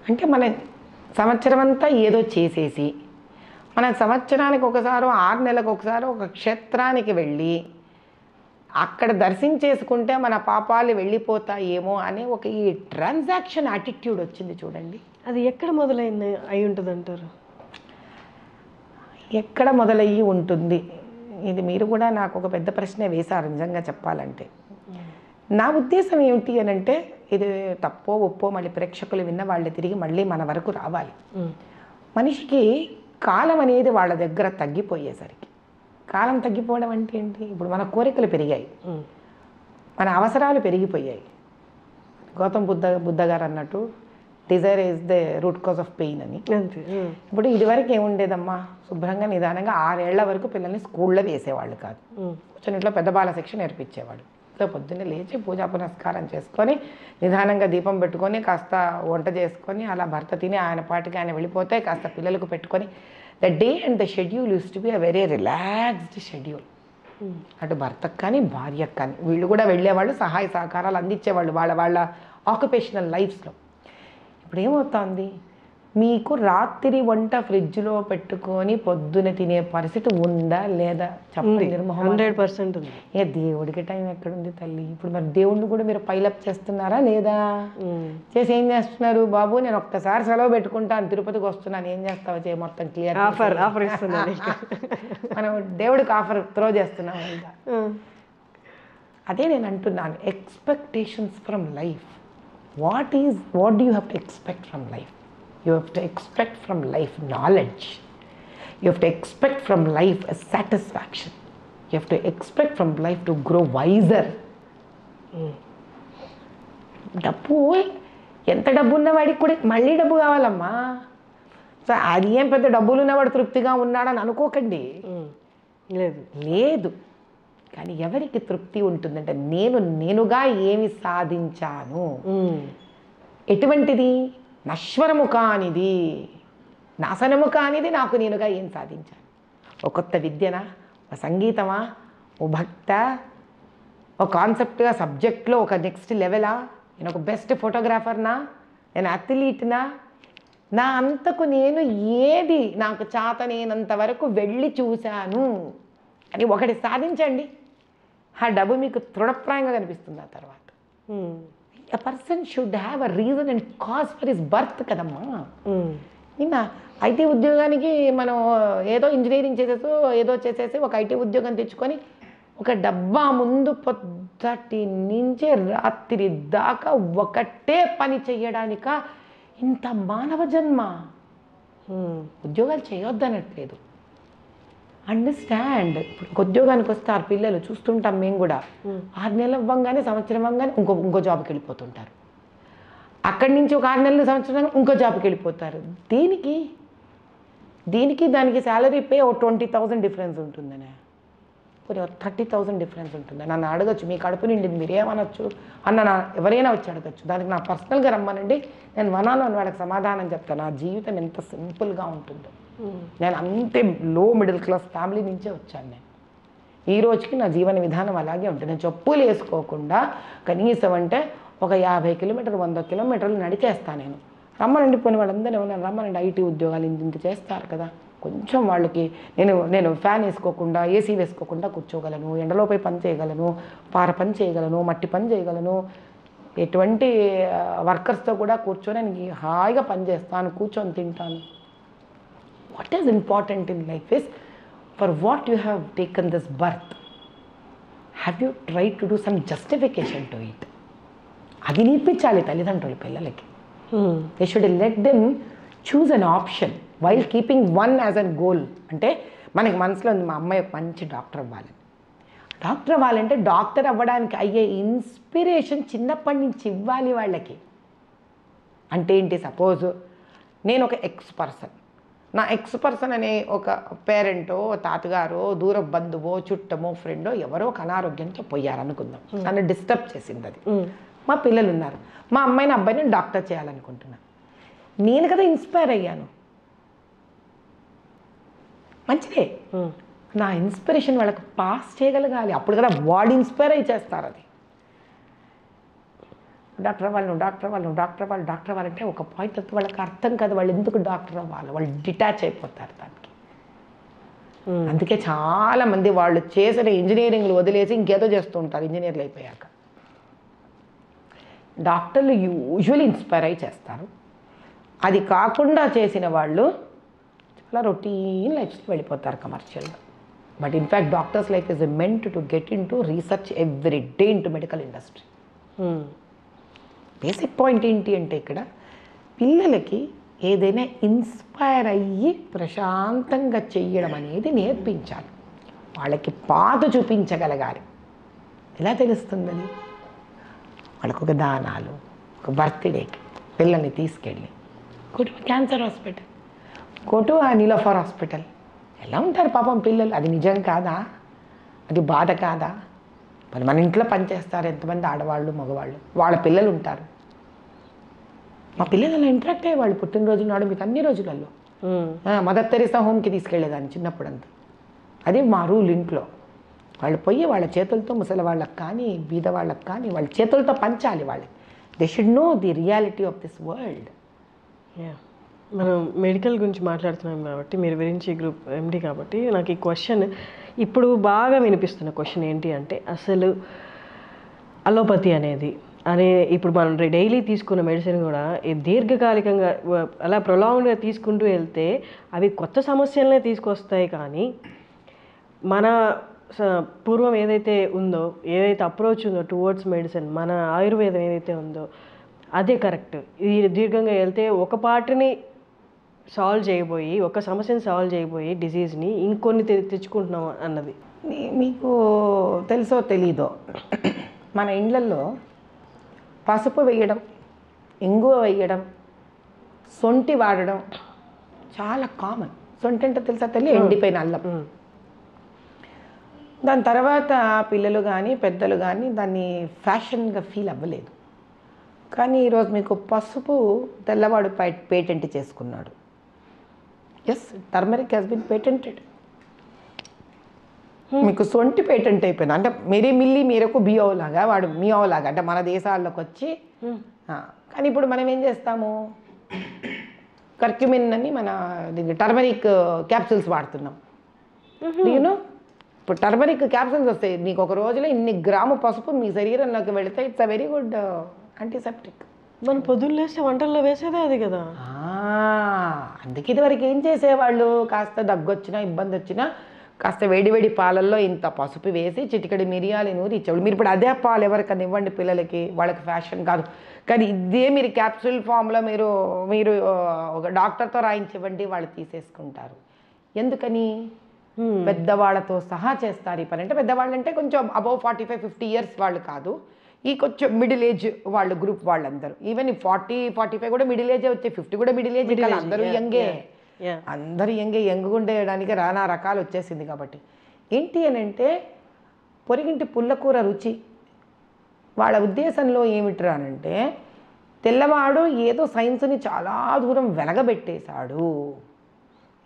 అంటే మన సంవత్సరం అంతా ఏదో చేసేసి, మన సంవత్సరానికి ఒకసారి 6 నెలలకు ఒకసారి ఒక క్షేత్రానికి వెళ్ళి అక్కడ దర్శించేసుకుంటే మన పాపాలు వెళ్ళిపోతాయేమో అనే ఒక ఈ ట్రాన్సాక్షన్ యాటిట్యూడ్ వచ్చింది చూడండి. అది ఎక్కడ మొదలైంది అయి ఉంటుంది అంటారు? ఎక్కడ మొదలయ్యి ఉంటుంది, ఇది మీరు కూడా నాకు ఒక పెద్ద ప్రశ్నే వేశారు నిజంగా చెప్పాలంటే. నా ఉద్దేశం ఏమిటి అని అంటే, ఇది తప్పో ఒప్పో మళ్ళీ ప్రేక్షకులు విన్న వాళ్ళు తిరిగి మళ్ళీ మన వరకు రావాలి. మనిషికి కాలం అనేది వాళ్ళ దగ్గర తగ్గిపోయేసరికి, కాలం తగ్గిపోవడం అంటే ఏంటి, ఇప్పుడు మన కోరికలు పెరిగాయి, మన అవసరాలు పెరిగిపోయాయి. గౌతమ్ బుద్ధ గారు అన్నట్టు Dzire is the root cause of pain అని. ఇప్పుడు ఇదివరకు ఏముండేదమ్మా, శుభ్రంగా నిదానంగా 6 ఏళ్ల వరకు పిల్లల్ని స్కూల్లో వేసేవాళ్ళు కాదు, కూర్చొని ఇంట్లో పెద్ద బాల శిక్షణ నేర్పించేవాడు. సో పొద్దున్నే లేచి పూజా పునస్కారం చేసుకొని నిదానంగా దీపం పెట్టుకొని కాస్త వంట చేసుకొని అలా భర్త తిని ఆయన పాటికి ఆయన వెళ్ళిపోతే కాస్త పిల్లలకు పెట్టుకొని the day and the schedule use to be a very relaxed schedule. అటు భర్తకు కానీ భార్యకు కానీ వీళ్ళు కూడా వెళ్ళేవాళ్ళు, సహాయ సహకారాలు అందించేవాళ్ళు వాళ్ళ ఆక్యుపేషనల్ లైఫ్స్లో. ఇప్పుడు ఏమవుతుంది, మీకు రాత్రి వంట ఫ్రిడ్జ్లో పెట్టుకొని పొద్దున తినే పరిస్థితి ఉందా లేదా చెప్పండి? 100% ఉంది. ఏ దేవుడికి టైం ఎక్కడుంది తల్లి? ఇప్పుడు మరి దేవుడిని కూడా మీరు పైలప్ చేస్తున్నారా లేదా? చేసి ఏం చేస్తున్నారు, బాబు నేను ఒక్కసారి సెలవు పెట్టుకుంటాను, తిరుపతికి వస్తున్నాను, ఏం చేస్తావో చేయ, మొత్తం క్లియర్ ఆఫర్ ఇస్తున్నాను. మనం దేవుడికి ఆఫర్ త్రో చేస్తున్నాం. అదే నేను అంటున్నాను, expectations from life. What do you have to expect from life? You have to expect from life knowledge. You have to expect from life a satisfaction. You have to expect from life to grow wiser. డబ్బు, ఎంత డబ్బు ఉన్నవాడికి కూడా మళ్ళీ డబ్బు కావాలమ్మా. So అది ఏం పెద్ద డబ్బులు ఉన్నవాడు తృప్తిగా ఉన్నాడని అనుకోకండి, లేదు. కానీ ఎవరికి తృప్తి ఉంటుందంటే, నేనుగా ఏమి సాధించాను, ఎటువంటిది, నశ్వరము కానిది, నాశనము కానిది, నాకు నేనుగా ఏం సాధించాను. ఒక కొత్త విద్యనా, ఒక సంగీతమా, ఓ భక్త, ఒక కాన్సెప్ట్గా సబ్జెక్ట్లో ఒక నెక్స్ట్ లెవెలా, నేను ఒక బెస్ట్ ఫోటోగ్రాఫర్నా, నేను అథ్లీట్నా, నా అంతకు నేను ఏది నాకు చేతనేనంత వరకు వెళ్ళి చూశాను అని ఒకటి సాధించండి. ఆ డబ్బు మీకు తృణప్రాయంగా కనిపిస్తుంది ఆ తర్వాత. A person should have a reason and cause for his birth కదమ్మా. నిన్న ఐటీ ఉద్యోగానికి మనం ఏదో ఇంజనీరింగ్ చేసేసి ఒక ఐటీ ఉద్యోగం తెచ్చుకొని ఒక డబ్బా ముందు పొద్దుటి నుంచి రాత్రి దాకా ఒకటే పని చేయడానిక ఇంత మానవ జన్మ. ఉద్యోగాలు చేయొద్దనట్లేదు, అండర్స్టాండ్. ఇప్పుడు ఉద్యోగానికి వస్తారు పిల్లలు, చూస్తుంటాం మేము కూడా. 6 నెలలు అవ్వగానే, సంవత్సరం అవ్వగానే ఇంకో జాబ్కి వెళ్ళిపోతుంటారు. అక్కడి నుంచి ఒక 6 నెలలు, సంవత్సరం ఇంకో జాబ్కి వెళ్ళిపోతారు. దానికి శాలరీ పే ఒక 20,000 డిఫరెన్స్ ఉంటుందనే, పోనీ 30,000 డిఫరెన్స్ ఉంటుందని నన్ను అడగచ్చు. మీ కడుపు నిండింది, మీరు ఏమనొచ్చు అన్న ఎవరైనా వచ్చి అడగచ్చు. దానికి నా పర్సనల్గా రమ్మనండి, నేను వనాలని వాళ్ళకి సమాధానం చెప్తాను. నా జీవితం ఎంత సింపుల్గా ఉంటుందో. నేను అంతే లో మిడిల్ క్లాస్ ఫ్యామిలీ నుంచే వచ్చాను. నేను ఈ రోజుకి నా జీవన విధానం అలాగే ఉంటుంది. నేను చెప్పులు వేసుకోకుండా కనీసం అంటే ఒక 50 కిలోమీటర్లు 100 కిలోమీటర్లు నడిచేస్తాను నేను. రమ్మనండి, పోనీ వాళ్ళందరూ ఏమన్నా రమ్మనండి, ఐటీ ఉద్యోగాలు ఇంత చేస్తారు కదా, కొంచెం వాళ్ళకి నేను ఫ్యాన్ వేసుకోకుండా, ఏసీ వేసుకోకుండా కూర్చోగలను, ఎండలోపై పని చేయగలను, పార పని చేయగలను, మట్టి పని చేయగలను, ఎటువంటి వర్కర్స్తో కూడా కూర్చొని నేను హాయిగా పని చేస్తాను, కూర్చొని తింటాను. What is important in life is for what you have taken this birth, have you try to do some justification to it. అది నేర్పించాలి తల్లిదండ్రులు పిల్లలకి. They should let them choose an option while keeping one as an goal. అంటే మనకి మనసులో ఉంది మా అమ్మాయి ఒక మంచి డాక్టర్ అవ్వాలని. డాక్టర్ అవ్వాలంటే డాక్టర్ అవ్వడానికి అయ్యే ఇన్స్పిరేషన్ చిన్నప్పటి నుంచి ఇవ్వాలి వాళ్ళకి. అంటే ఏంటి, సపోజ్ నేను ఒక ఎక్స్ పర్సన్, నా ఎక్స్ పర్సన్ అనే ఒక పేరెంటో తాతగారో దూర బంధువో చుట్టమో ఫ్రెండో ఎవరో ఒక అనారోగ్యంతో పోయారనుకుందాం, నన్ను డిస్టర్బ్ చేసింది అది. మా పిల్లలు ఉన్నారు, మా అమ్మాయిని అబ్బాయిని డాక్టర్ చేయాలనుకుంటున్నాను. నేను కదా ఇన్స్పైర్ అయ్యాను, మంచిదే. నా ఇన్స్పిరేషన్ వాళ్ళకి పాస్ చేయగలగాలి, అప్పుడు కదా వాడు ఇన్స్పైర్ అయ్యి చేస్తారు. అది డాక్టర్ అవ్వాలి, డాక్టర్ అవ్వాలి, డాక్టర్ అవ్వాలి, డాక్టర్ అవ్వాలంటే ఒక పాయింట్ అయితే వాళ్ళకి అర్థం కాదు వాళ్ళు ఎందుకు డాక్టర్ అవ్వాలి, వాళ్ళు డిటాచ్ అయిపోతారు దానికి. అందుకే చాలామంది వాళ్ళు చేసిన ఇంజనీరింగ్లు వదిలేసి ఇంకేదో చేస్తూ ఉంటారు ఇంజనీర్లు అయిపోయాక. డాక్టర్లు యూజువల్లీ ఇన్స్పైర్ అయ్యి చేస్తారు. అది కాకుండా చేసిన వాళ్ళు చాలా రొటీన్ లైఫ్స్కి వెళ్ళిపోతారు కమర్షియల్గా. But in fact doctors life is meant to get in to research every day in to medical industry. Basic point ఏంటి అంటే ఇక్కడ పిల్లలకి ఏదైనా ఇన్స్పైర్ అయ్యి ప్రశాంతంగా చెయ్యడం అనేది నేర్పించాలి, వాళ్ళకి పాత చూపించగలగాలి. ఎలా తెలుస్తుంది అది? వాళ్ళకు ఒక దానాలు, ఒక బర్త్డేకి పిల్లల్ని తీసుకెళ్ళి go to cancer hospital, go to Niloufer hospital. ఎలా ఉంటారు పాపం పిల్లలు, అది నిజం కాదా, అది బాధ కాదా? మరి మన ఇంట్లో పనిచేస్తారు ఎంతమంది ఆడవాళ్ళు మగవాళ్ళు, వాళ్ళ పిల్లలు ఉంటారు. మా పిల్లలు అలా ఇంటరాక్ట్ అయ్యేవాళ్ళు పుట్టినరోజు నాడు మీకు అన్ని రోజులలో. మదర్ తెరీసా హోమ్కి తీసుకెళ్ళేదాన్ని చిన్నప్పుడంతా. అది మా రూల్ ఇంట్లో. వాళ్ళు పోయి వాళ్ళ చేతులతో ముసలి వాళ్ళకి కానీ బీద వాళ్ళకి కానీ వాళ్ళ చేతులతో పంచాలి వాళ్ళకి. They should know the reality of this world. మనం మెడికల్ గురించి మాట్లాడుతున్నాం కాబట్టి, మీరు విరించి గ్రూప్ ఎండి కాబట్టి నాకు ఈ క్వశ్చన్ ఇప్పుడు బాగా వినిపిస్తున్న క్వశ్చన్ ఏంటి అంటే, అసలు అలోపతి అనేది ఇప్పుడు మనం డైలీ తీసుకున్న మెడిసిన్ కూడా దీర్ఘకాలికంగా అలా ప్రొలాంగ్డ్గా తీసుకుంటూ వెళ్తే అవి కొత్త సమస్యలనే తీసుకొస్తాయి. కానీ మన పూర్వం ఏదైతే ఉందో, ఏదైతే అప్రోచ్ ఉందో టువర్డ్స్ మెడిసిన్, మన ఆయుర్వేదం ఏదైతే ఉందో అదే కరెక్ట్. ఇది దీర్ఘంగా వెళ్తే ఒక పార్ట్ని సాల్వ్ చేయబోయి, ఒక సమస్యని సాల్వ్ చేయబోయి డిసీజ్ని ఇంకొన్ని తెచ్చుకుంటున్నాం అన్నది. మీకు తెలుసో తెలీదో, మన ఇండ్లల్లో పసుపు వేయడం, ఇంగువ వేయడం, సొంటి వాడడం చాలా కామన్. సొంటి అంటే తెలుసా తల్లి, ఎండిపోయిన అల్లం. దాని తర్వాత పిల్లలు కానీ పెద్దలు కానీ దాన్ని ఫ్యాషన్గా ఫీల్ అవ్వలేదు. కానీ ఈరోజు మీకు పసుపు తెల్లవాడు పేటెంట్ చేసుకున్నాడు. Yes, turmeric has been patented. మీకు సొంటి పేటెంట్ అయిపోయింది. అంటే మీరే మిల్లి మీరకు బియోలాగా, వాడు మియోలాగా, అంటే మన దేశాల్లోకి వచ్చి. కానీ ఇప్పుడు మనం ఏం చేస్తాము, కర్క్యూమిన్ అని మన టర్మరిక్ క్యాప్సూల్స్ వాడుతున్నాం. యూనో, ఇప్పుడు టర్మరిక్ క్యాప్సూల్స్ వస్తాయి, మీకు ఒక రోజులో ఇన్ని గ్రాము పసుపు మీ శరీరంలోకి వెళితే it's a very good antiseptic. మనం పొద్దున్న లేస్తే వంటల్లో వేసేదే అది కదా. అందుకే ఇదివరకు ఏం చేసేవాళ్ళు, కాస్త దగ్గొచ్చినా ఇబ్బంది వచ్చినా కాస్త వేడివేడి పాలల్లో ఇంత పసుపు వేసి చిటికడి మిరియాలు నూరి ఇచ్చేవాళ్ళు. మీరు ఇప్పుడు అదే పాలు ఎవరికైనా ఇవ్వండి పిల్లలకి, వాళ్ళకి ఫ్యాషన్ కాదు. కానీ ఇదే మీరు క్యాప్సూల్ ఫామ్లో మీరు ఒక డాక్టర్తో రాయించివ్వండి, వాళ్ళు తీసేసుకుంటారు. ఎందుకని? పెద్దవాళ్ళతో సహా చేస్తారు ఈ పని. అంటే పెద్దవాళ్ళు అంటే కొంచెం అబౌవ్ 45-50 ఇయర్స్ వాళ్ళు కాదు, ఈ కొంచెం మిడిల్ ఏజ్ వాళ్ళు గ్రూప్ వాళ్ళందరూ. ఈవెన్ 40-45 కూడా మిడిల్ ఏజే వచ్చాయి, 50 కూడా మిడిల్ ఏజ్. అందరూ యంగే, అందరూ యంగ్ ఉండేయడానికి రానా రకాలు వచ్చేసింది. కాబట్టి ఏంటి అని అంటే పొరిగింటి పుల్లకూర రుచి. వాళ్ళ ఉద్దేశంలో ఏమిట్రా అనంటే, తెల్లవాడు ఏదో సైన్స్ని చాలా దూరం వెలగబెట్టేశాడు,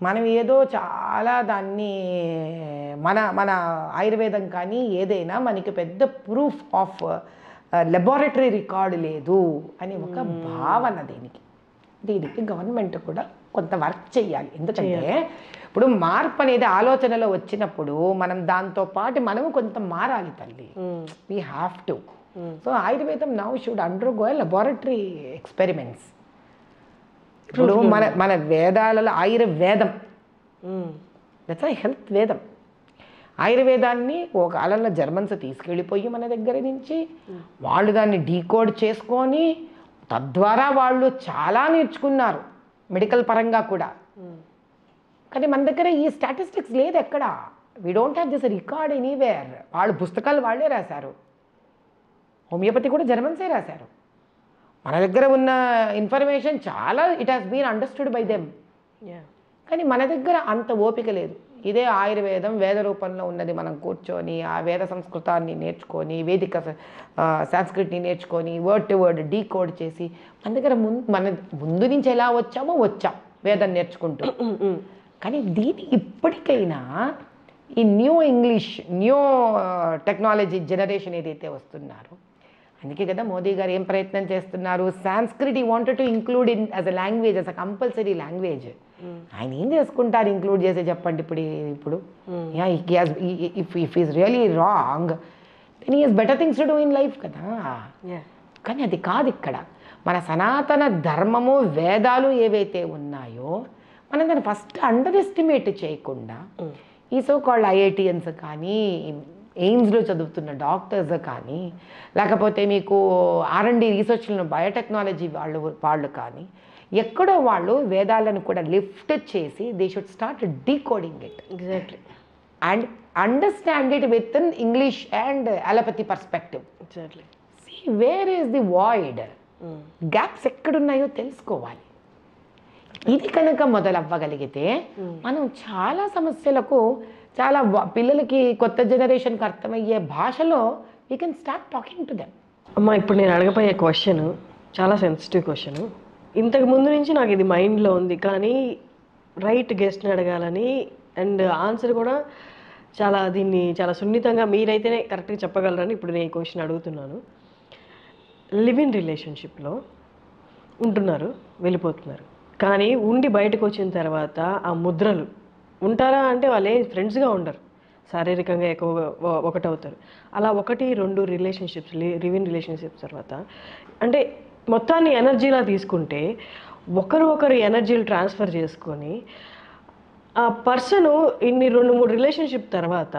మనం ఏదో చాలా దాన్ని మన ఆయుర్వేదం కానీ ఏదైనా మనకి పెద్ద ప్రూఫ్ ఆఫ్ లెబారెటరీ రికార్డు లేదు అని ఒక భావన. దీనికి గవర్నమెంట్ కూడా కొంత వర్క్ చేయాలి. ఎందుకంటే ఇప్పుడు మార్పు అనేది ఆలోచనలో వచ్చినప్పుడు మనం దాంతో పాటు మనము కొంత మారాలి తల్లి. We have to. సో ఆయుర్వేదం now should undergo laboratory experiments. ఇప్పుడు మన వేదాలలో ఆయుర్వేదం దట్స్ ఐ హెల్త్ వేదం. ఆయుర్వేదాన్ని ఒక కాలంలో జర్మన్స్ తీసుకెళ్ళిపోయి మన దగ్గర నుంచి వాళ్ళు దాన్ని డీకోడ్ చేసుకొని తద్వారా వాళ్ళు చాలా నేర్చుకున్నారు మెడికల్ పరంగా కూడా. కానీ మన దగ్గర ఈ స్టాటిస్టిక్స్ లేదు ఎక్కడ. We don't have this record anywhere. వాళ్ళు పుస్తకాలు వాళ్ళే రాశారు. హోమియోపతి కూడా జర్మన్సే రాశారు. మన దగ్గర ఉన్న ఇన్ఫర్మేషన్ చాలా it has been understood by them. కానీ మన దగ్గర అంత ఓపిక లేదు. ఇదే ఆయుర్వేదం వేద రూపంలో ఉన్నది. మనం కూర్చొని ఆ వేద సంస్కృతాన్ని నేర్చుకొని వేదిక సంస్కృతిని నేర్చుకొని వర్డ్ టు వర్డ్ డీకోడ్ చేసి మన దగ్గర మన ముందు నుంచి ఎలా వచ్చామో వచ్చాం వేదం నేర్చుకుంటూ. కానీ దీన్ని ఇప్పటికైనా ఈ new English new technology generation ఏదైతే వస్తున్నారో, అందుకే కదా మోదీ గారు ఏం ప్రయత్నం చేస్తున్నారు, Sanskrit he wanted to include in as a language, as a compulsory language. ఆయన ఏం చేసుకుంటారు ఇంక్లూడ్ చేసే చెప్పండి ఇప్పుడు if is really wrong then he has better things to do in life కదా. కానీ అది కాదు. ఇక్కడ మన సనాతన ధర్మము వేదాలు ఏవైతే ఉన్నాయో మనం దాన్ని ఫస్ట్ అండర్ ఎస్టిమేట్ చేయకుండా ఈ సో కాల్డ్ ఐఐటిఎన్స్ కానీ ఎయిమ్స్లో చదువుతున్న డాక్టర్స్ కానీ లేకపోతే మీకు R&D రీసెర్చ్లను బయోటెక్నాలజీ వాళ్ళు కానీ ఎక్కడో వాళ్ళు వేదాలను కూడా లిఫ్ట్ చేసి they should start decoding it exactly and understand it within English and allopathy perspective. Exactly see where is the void, gaps ఎక్కడున్నాయో తెలుసుకోవాలి. ఇది కనుక మొదలవ్వగలిగితే మనం చాలా సమస్యలకు చాలా పిల్లలకి కొత్త జనరేషన్కి అర్థమయ్యే భాషలో we can start talking to them. అమ్మ, ఇప్పుడు నేను అడగబోయే క్వశ్చన్ చాలా సెన్సిటివ్ క్వశ్చన్. ఇంతకు ముందు నుంచి నాకు ఇది మైండ్లో ఉంది, కానీ రైట్ గెస్ట్ని అడగాలని అండ్ ఆన్సర్ కూడా దీన్ని చాలా సున్నితంగా మీరైతేనే కరెక్ట్గా చెప్పగలరని ఇప్పుడు నేను ఈ క్వశ్చన్ అడుగుతున్నాను. లివ్ ఇన్ రిలేషన్షిప్లో ఉంటున్నారు, వెళ్ళిపోతున్నారు, కానీ ఉండి బయటకు వచ్చిన తర్వాత ఆ ముద్రలు ఉంటారా అంటే వాళ్ళు ఫ్రెండ్స్గా ఉండరు, శారీరకంగా ఎక్కువగా ఒకటవుతారు. అలా 1-2 రిలేషన్షిప్స్ లివ్ ఇన్ రిలేషన్షిప్స్ తర్వాత అంటే మొత్తాన్ని ఎనర్జీలా తీసుకుంటే ఒకరు ఎనర్జీలు ట్రాన్స్ఫర్ చేసుకొని ఆ పర్సను ఇన్ని 2-3 రిలేషన్షిప్ తర్వాత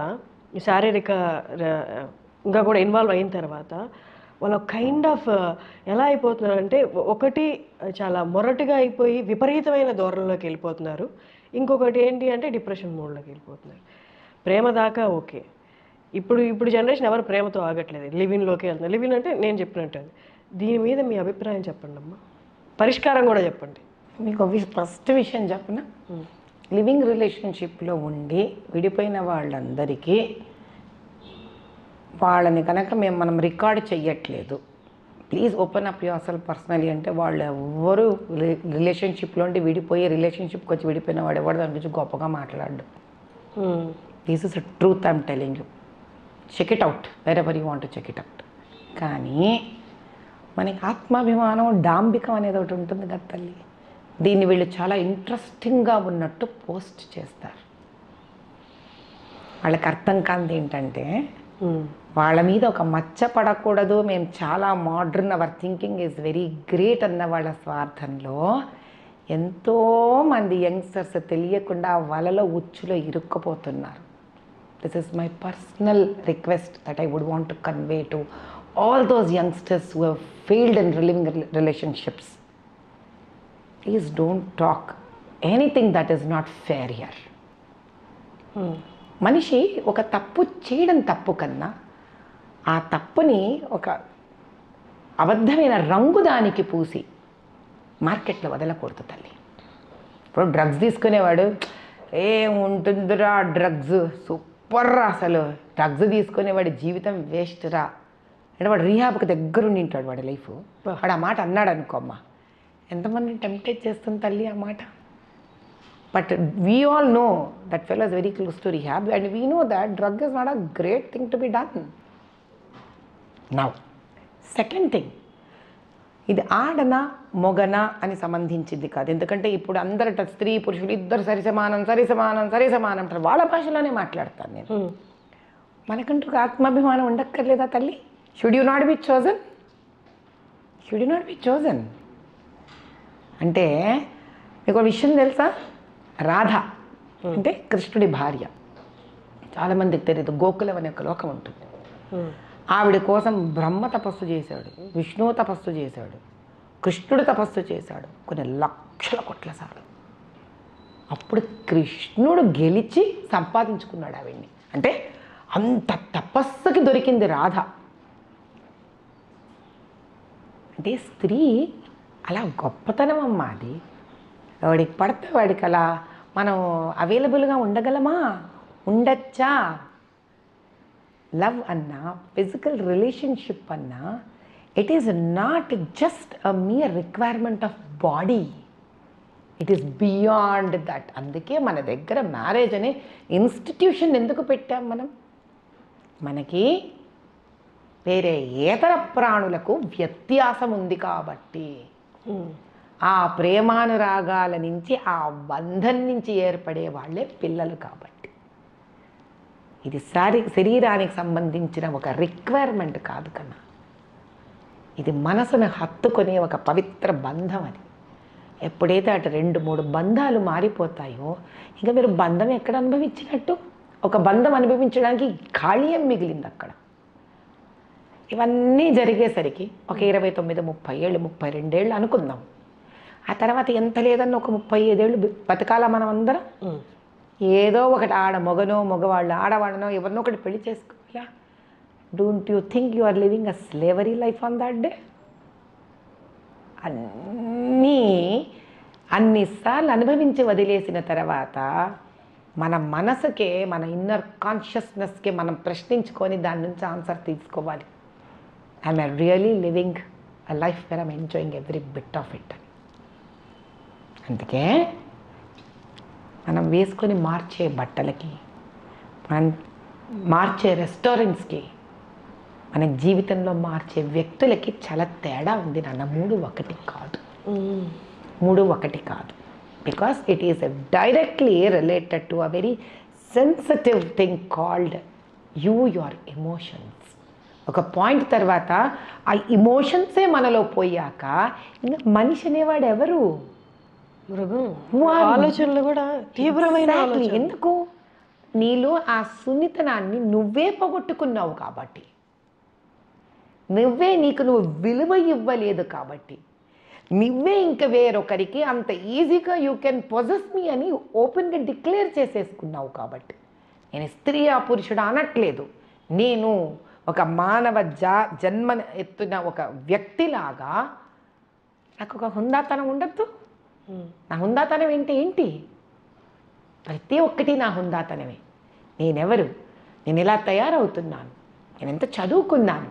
శారీరక ఇంకా కూడా ఇన్వాల్వ్ అయిన తర్వాత వాళ్ళు కైండ్ ఆఫ్ ఎలా అయిపోతున్నారంటే ఒకటి చాలా మొరటుగా అయిపోయి విపరీతమైన ధోరణిలోకి వెళ్ళిపోతున్నారు, ఇంకొకటి ఏంటి అంటే డిప్రెషన్ మోడ్లోకి వెళ్ళిపోతున్నారు. ప్రేమ దాకా ఓకే, ఇప్పుడు జనరేషన్ ఎవరు ప్రేమతో ఆగట్లేదు, లివిన్లోకి వెళ్తున్నారు. లివిన్ అంటే నేను చెప్పినట్టు. దీని మీద మీ అభిప్రాయం చెప్పండి అమ్మా, పరిష్కారం కూడా చెప్పండి. మీకు ఫస్ట్ విషయం చెప్పిన లివింగ్ రిలేషన్షిప్లో ఉండి విడిపోయిన వాళ్ళందరికీ వాళ్ళని కనుక మనం రికార్డ్ చెయ్యట్లేదు, please open up your self personally అంటే వాళ్ళు ఎవరు రిలేషన్షిప్లో ఉండి విడిపోయి రిలేషన్షిప్కి వచ్చి విడిపోయిన వాడు ఎవరు దాని గురించి గొప్పగా మాట్లాడు. This is a truth I'm telling you. Check it out wherever you want to check it out. కానీ మనకి ఆత్మాభిమానం డాంబికం అనేది ఒకటి ఉంటుంది కదా తల్లి, దీన్ని వీళ్ళు చాలా ఇంట్రెస్టింగ్గా ఉన్నట్టు పోస్ట్ చేస్తారు. వాళ్ళకి అర్థం కానిది ఏంటంటే వాళ్ళ మీద ఒక మచ్చ పడకూడదు, మేము చాలా modern, our thinking is very great అన్న వాళ్ళ స్వార్థంలో ఎంతోమంది యంగ్స్టర్స్ తెలియకుండా వలలో ఉచ్చులో ఇరుక్కుపోతున్నారు. This is my personal request that I would want to convey to all those youngsters who have failed in living relationships. Please don't talk anything that is not fair here. మనిషి ఒక తప్పు చేయడం తప్పు కన్నా ఆ తప్పుని ఒక అబద్ధమైన రంగు దానికి పూసి మార్కెట్లో వదలకూడదు తల్లి. ఇప్పుడు డ్రగ్స్ తీసుకునేవాడు ఏముంటుందిరా డ్రగ్స్ సూపర్ రా, అసలు డ్రగ్స్ తీసుకునేవాడి జీవితం వేస్ట్ రా అంటే వాడు రీహాబ్కి దగ్గరుండి ఉంటాడు వాడి లైఫ్. వాడు ఆ మాట అన్నాడు అనుకో అమ్మ, ఎంతమంది టెంప్టేట్ చేస్తుంది తల్లి ఆ మాట. But we all know that fellow is very close to rehab and we know that drug is not a great thing to be done. Now second thing, ఇది ఆడనా మొగనా అని సంబంధించింది కాదు. ఎందుకంటే ఇప్పుడు అందరట స్త్రీ పురుషులు ఇద్దరు సరిసమానం అంటారు, వాళ్ళ భాషలోనే మాట్లాడతాను నేను. మనకంటూ ఒక ఆత్మాభిమానం ఉండక్కర్లేదా తల్లి? Should you not be chosen? Should you not be chosen అంటే మీకు విషయం తెలుసా, రాధ అంటే కృష్ణుడి భార్య. చాలామందికి తెలియదు, గోకులం అనే ఒక లోకం ఉంటుంది. ఆవిడ కోసం బ్రహ్మ తపస్సు చేశాడు, విష్ణువు తపస్సు చేశాడు, కృష్ణుడు తపస్సు చేశాడు కొన్ని లక్షల కోట్ల సార్లు. అప్పుడు కృష్ణుడు గెలిచి సంపాదించుకున్నాడు ఆవిడ్ని. అంటే అంత తపస్సుకి దొరికింది రాధ. అంటే స్త్రీ అలా గొప్పతనం అమ్మా అది. వాడికి పడితే వాడికి అలా మనం అవైలబుల్గా ఉండగలమా? ఉండొచ్చా? లవ్ అన్నా, ఫిజికల్ రిలేషన్షిప్ అన్నా, it is not just a mere requirement of body, it is beyond that. అందుకే మన దగ్గర మ్యారేజ్ అనే ఇన్స్టిట్యూషన్ ఎందుకు పెట్టాం మనం? మనకి వేరే ఏతర ప్రాణులకు వ్యత్యాసం ఉంది కాబట్టి, ఆ ప్రేమానురాగాల నుంచి, ఆ బంధం నుంచి ఏర్పడే వాళ్ళే పిల్లలు కాబట్టి. ఇది శరీరానికి సంబంధించిన ఒక రిక్వైర్మెంట్ కాదు కన్నా, ఇది మనసును హత్తుకునే ఒక పవిత్ర బంధం. అది ఎప్పుడైతే అటు 2-3 బంధాలు మారిపోతాయో ఇంకా మీరు బంధం ఎక్కడ అనుభవించినట్టు? ఒక బంధం అనుభవించడానికి ఖాళీ ఏం మిగిలింది అక్కడ? ఇవన్నీ జరిగేసరికి ఒక 29-30 ఏళ్ళు, 32 ఏళ్ళు అనుకుందాం. ఆ తర్వాత ఎంత లేదన్న ఒక 35 ఏళ్ళు బతకాల మనం అందరం. ఏదో ఒకటి మగనో మగవాళ్ళు ఆడవాళ్ళనో ఎవరినో ఒకటి పెళ్లి చేసుకోవాలా? Don't you think you are living a slavery life on that day? అన్నిసార్లు అనుభవించి వదిలేసిన తర్వాత మన మనసుకే, మన ఇన్నర్ కాన్షియస్నెస్కే మనం ప్రశ్నించుకొని దాని నుంచి ఆన్సర్ తీసుకోవాలి. I'm really living a life where I'm enjoying every bit of it అని. అందుకే మనం వేసుకొని మార్చే బట్టలకి, మనం మార్చే రెస్టారెంట్స్కి, మన జీవితంలో మార్చే వ్యక్తులకి చాలా తేడా ఉంది నాన్న. 3 ఒకటి కాదు, 3 ఒకటి కాదు. Because it is directly related to a very sensitive thing called your emotions. ఒక పాయింట్ తర్వాత ఆ ఇమోషన్సే మనలో పోయాక ఇంకా మనిషి అనేవాడు ఎవరు? మృగం. ఆలోచనలు కూడా తీవ్రమైన ఆలోచన. ఎందుకు? నీలో ఆ సున్నితనాన్ని నువ్వే పోగొట్టుకున్నావు కాబట్టి, నీకు విలువ ఇవ్వలేదు కాబట్టి, నువ్వే ఇంక వేరొకరికి అంత ఈజీగా యూ కెన్ పొజెస్ మీ అని ఓపెన్గా డిక్లేర్ చేసేసుకున్నావు కాబట్టి. నేను స్త్రీ ఆ పురుషుడు అనట్లేదు. నేను ఒక మానవ జన్మ ఎత్తున ఒక వ్యక్తిలాగా నాకు ఒక హుందాతనం ఉండద్దు? నా హుందాతనం ఏంటి? ప్రతి ఒక్కటి నా హుందాతనమే. నేనెవరు? నేను ఎలా తయారవుతున్నాను? నేను ఎంత చదువుకున్నాను?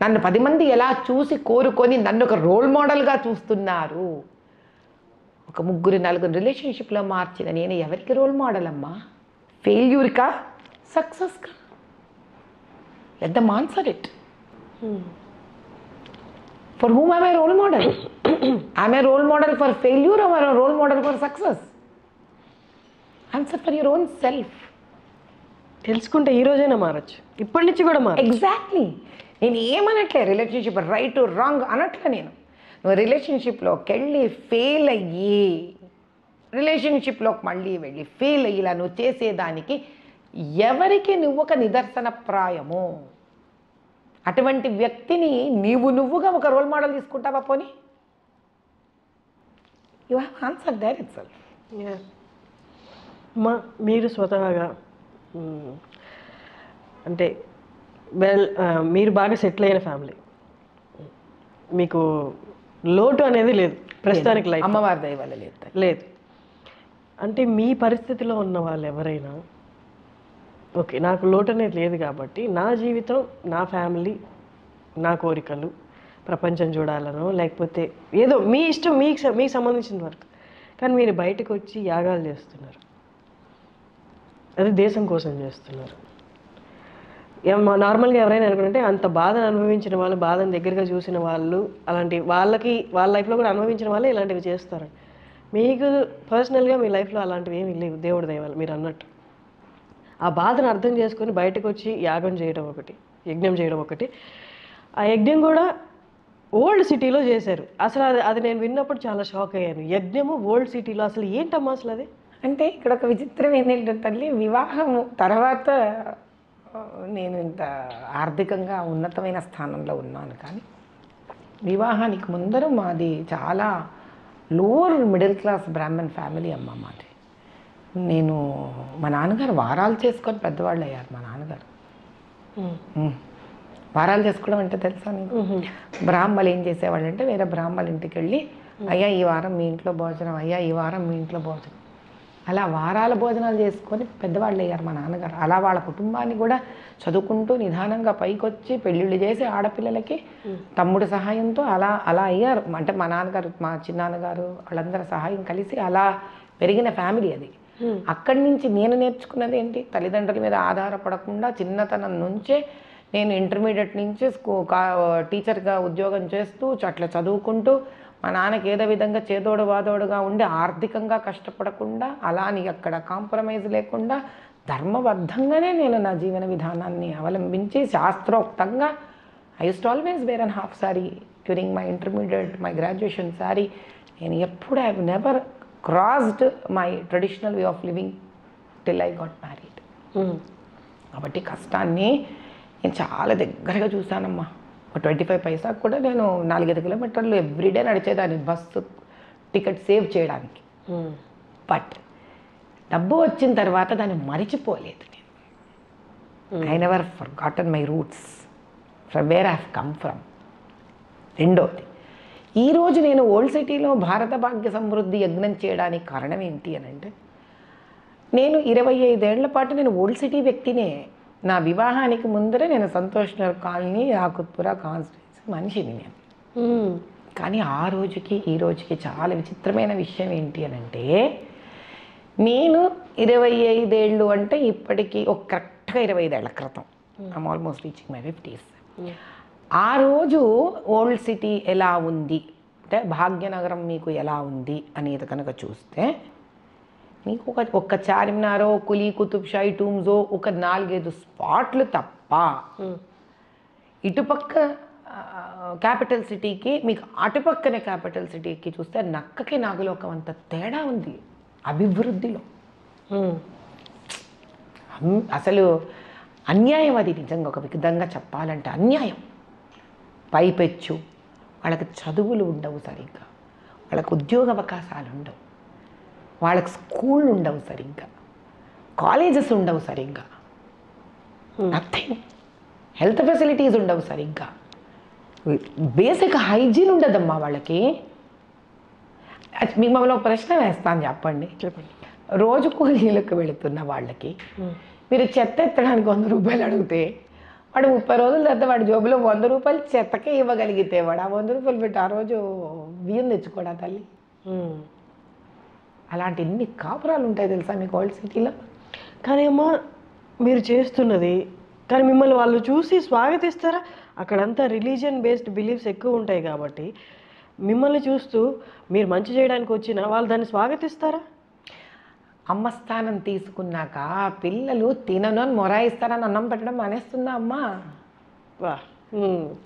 నన్ను 10 మంది ఎలా చూసి కోరుకొని నన్ను ఒక రోల్ మోడల్గా చూస్తున్నారు? ఒక 3-4 రిలేషన్షిప్లో మార్చిన నేను ఎవరికి రోల్ మోడల్ అమ్మా? ఫెయిల్యూర్కా? సక్సెస్కా? Let them answer it. For whom am I role model? Am I role model for failure or am I role model for success? Answer for your own self. తెలుసుకుంటే ఈ రోజైనా మారచ్చు, ఇప్పటి నుంచి కూడా మారచ్చు. ఎగ్జాక్ట్లీ. నేను ఏమనట్లే రిలేషన్షిప్ రైట్ రాంగ్ అనట్లే. నువ్వు రిలేషన్షిప్లోకి వెళ్ళి ఫెయిల్ అయ్యి, రిలేషన్షిప్లోకి మళ్ళీ వెళ్ళి ఫెయిల్ అయ్యేలా నువ్వు చేసేదానికి ఎవరికి నువ్వు ఒక నిదర్శన ప్రాయము? అటువంటి వ్యక్తిని నువ్వుగా ఒక రోల్ మోడల్ తీసుకుంటావా? పోనీ you have answer there itself. మీరు స్వతహాగా అంటే మీరు బాగా సెటిల్ అయిన ఫ్యామిలీ, మీకు లోటు అనేది లేదు ప్రస్తుతానికి లైఫ్? అమ్మవారి దయ వల్ల లేదు. అంటే మీ పరిస్థితిలో ఉన్న వాళ్ళు ఎవరైనా ఓకే నాకు లోటు అనేది లేదు కాబట్టి నా జీవితం, నా ఫ్యామిలీ, నా కోరికలు, ప్రపంచం చూడాలనో లేకపోతే ఏదో మీ ఇష్టం, మీకు సంబంధించిన వరకు, కానీ మీరు బయటకు వచ్చి యాగాలు చేస్తున్నారు, అది దేశం కోసం చేస్తున్నారు. నార్మల్గా ఎవరైనా అనుకుంటే అంత బాధను అనుభవించిన వాళ్ళు, బాధను దగ్గరగా చూసిన వాళ్ళు, అలాంటి వాళ్ళ లైఫ్లో కూడా అనుభవించిన వాళ్ళే ఇలాంటివి చేస్తారు. మీకు పర్సనల్గా మీ లైఫ్లో అలాంటివి ఏమీ లేవు, దేవుడి దయవల్ల మీరు అన్నట్టు. ఆ బాధను అర్థం చేసుకొని బయటకు వచ్చి యాగం చేయడం ఒకటి, యజ్ఞం చేయడం ఒకటి. ఆ యజ్ఞం కూడా ఓల్డ్ సిటీలో చేశారు. అసలు అది నేను విన్నప్పుడు చాలా షాక్ అయ్యాను. యజ్ఞము ఓల్డ్ సిటీలో, అసలు ఏంటమ్మా అసలు అది? అంటే ఇక్కడ ఒక విచిత్రం ఏంటంటే తల్లి, వివాహం తర్వాత నేను ఇంత ఆర్థికంగా ఉన్నతమైన స్థానంలో ఉన్నాను, కానీ వివాహానికి ముందర మాది చాలా lower middle class Brahmin family అమ్మ మాది. నేను మా నాన్నగారు వారాలు చేసుకొని పెద్దవాళ్ళు అయ్యారు. మా నాన్నగారు వారాలు చేసుకోవడం అంటే తెలుసా నీకు? బ్రాహ్మలు ఏం చేసేవాళ్ళు అంటే వేరే బ్రాహ్మల ఇంటికి వెళ్ళి, అయ్యా ఈ వారం మీ ఇంట్లో భోజనం, అయ్యా ఈ వారం మీ ఇంట్లో భోజనం, అలా వారాల భోజనాలు చేసుకొని పెద్దవాళ్ళు అయ్యారు మా నాన్నగారు. అలా వాళ్ళ కుటుంబాన్ని కూడా చదువుకుంటూ నిదానంగా పైకొచ్చి పెళ్ళిళ్ళు చేసి ఆడపిల్లలకి తమ్ముడు సహాయంతో అలా అలా అయ్యారు. అంటే మా నాన్నగారు, మా చిన్నాన్నగారు వాళ్ళందరి సహాయం కలిసి అలా పెరిగిన ఫ్యామిలీ అది. అక్కడి నుంచి నేను నేర్చుకున్నది ఏంటి, తల్లిదండ్రుల మీద ఆధారపడకుండా చిన్నతనం నుంచే నేను ఇంటర్మీడియట్ నుంచి టీచర్గా ఉద్యోగం చేస్తూ అట్లా చదువుకుంటూ మా నాన్నకి ఏదో విధంగా చేదోడు వాదోడుగా ఉండి ఆర్థికంగా కష్టపడకుండా అలాని అక్కడ కాంప్రమైజ్ లేకుండా ధర్మబద్ధంగానే నేను నా జీవన విధానాన్ని అవలంబించి శాస్త్రోక్తంగా I used always wear and half sari during my intermediate, my graduation sari. నేను ఎప్పుడు I never crossed my traditional way of living till I got married. కాబట్టి కష్టాన్ని నేను చాలా దగ్గరగా చూశానమ్మా. ఒక 25 పైసాకు కూడా నేను 4-5 కిలోమీటర్లు ఎవ్రీడే నడిచేదాన్ని బస్సు టికెట్ సేవ్ చేయడానికి. బట్ డబ్బు వచ్చిన తర్వాత దాన్ని మరిచిపోలేదు నేను. I never forgotten my roots from where I have come from. రెండోది, ఈరోజు నేను ఓల్డ్ సిటీలో భారత భాగ్య సమృద్ధి యజ్ఞం చేయడానికి కారణం ఏంటి అని అంటే, నేను 25 ఏళ్ల పాటు నేను ఓల్డ్ సిటీ వ్యక్తినే. నా వివాహానికి ముందరే నేను సంతోష్ నగర్ కాలనీ, ఆకుత్పుర కాన్స్టిట్యూన్సీ మనిషిని నేను. కానీ ఆ రోజుకి ఈ రోజుకి చాలా విచిత్రమైన విషయం ఏంటి అని అంటే, నేను 25 ఏళ్ళు అంటే ఇప్పటికీ ఒక కరెక్ట్గా 25 ఏళ్ల క్రితం, I'm almost reaching my 50s. ఆ రోజు ఓల్డ్ సిటీ ఎలా ఉంది అంటే, భాగ్యనగరం మీకు ఎలా ఉంది అనేది కనుక చూస్తే, మీకు ఒక్క చార్మినారో, కులీ కుతుబ్షాహి టూమ్సో, ఒక 4-5 స్పాట్లు తప్ప ఇటుపక్క క్యాపిటల్ సిటీకి, మీకు అటుపక్కనే క్యాపిటల్ సిటీకి చూస్తే నక్కకి నాగలోకం అంత తేడా ఉంది అభివృద్ధిలో. అసలు అన్యాయం అది, నిజంగా ఒక విధంగా చెప్పాలంటే అన్యాయం. పైపెచ్చు వాళ్ళకి చదువులు ఉండవు సరిగ్గా, వాళ్ళకు ఉద్యోగ అవకాశాలు ఉండవు, వాళ్ళకి స్కూళ్ళు ఉండవు సరిగ్గా, కాలేజెస్ ఉండవు సరిగ్గా, నథింగ్, హెల్త్ ఫెసిలిటీస్ ఉండవు సరిగ్గా, బేసిక్ హైజీన్ ఉండదమ్మా వాళ్ళకి. మిమ్మల్ని ఒక ప్రశ్న వేస్తాను, చెప్పండి. రోజు కూలీలకు వెళుతున్న వాళ్ళకి మీరు చెత్త ఎత్తడానికి 100 రూపాయలు అడిగితే, వాడు 30 రోజుల తర్వాత వాడి జోబులో 100 రూపాయలు చెత్తకే ఇవ్వగలిగితే వాడు ఆ 100 రూపాయలు పెట్టి ఆ రోజు బియ్యం తెచ్చుకోడా తల్లి? అలాంటి ఎన్ని కాపురాలు ఉంటాయి తెలుసా మీకు ఓల్డ్ సిటీలో. కానీ అమ్మ, మీరు చేస్తున్నది, కానీ మిమ్మల్ని వాళ్ళు చూసి స్వాగతిస్తారా? అక్కడంతా రిలీజియన్ బేస్డ్ బిలీఫ్స్ ఎక్కువ ఉంటాయి కాబట్టి మిమ్మల్ని చూస్తూ మీరు మంచి చేయడానికి వచ్చినా వాళ్ళు దాన్ని స్వాగతిస్తారా? అమ్మ స్థానం తీసుకున్నాక పిల్లలు తినను అని మొరాయిస్తారని అన్నం పెట్టడం మానేస్తుందా అమ్మ? వా,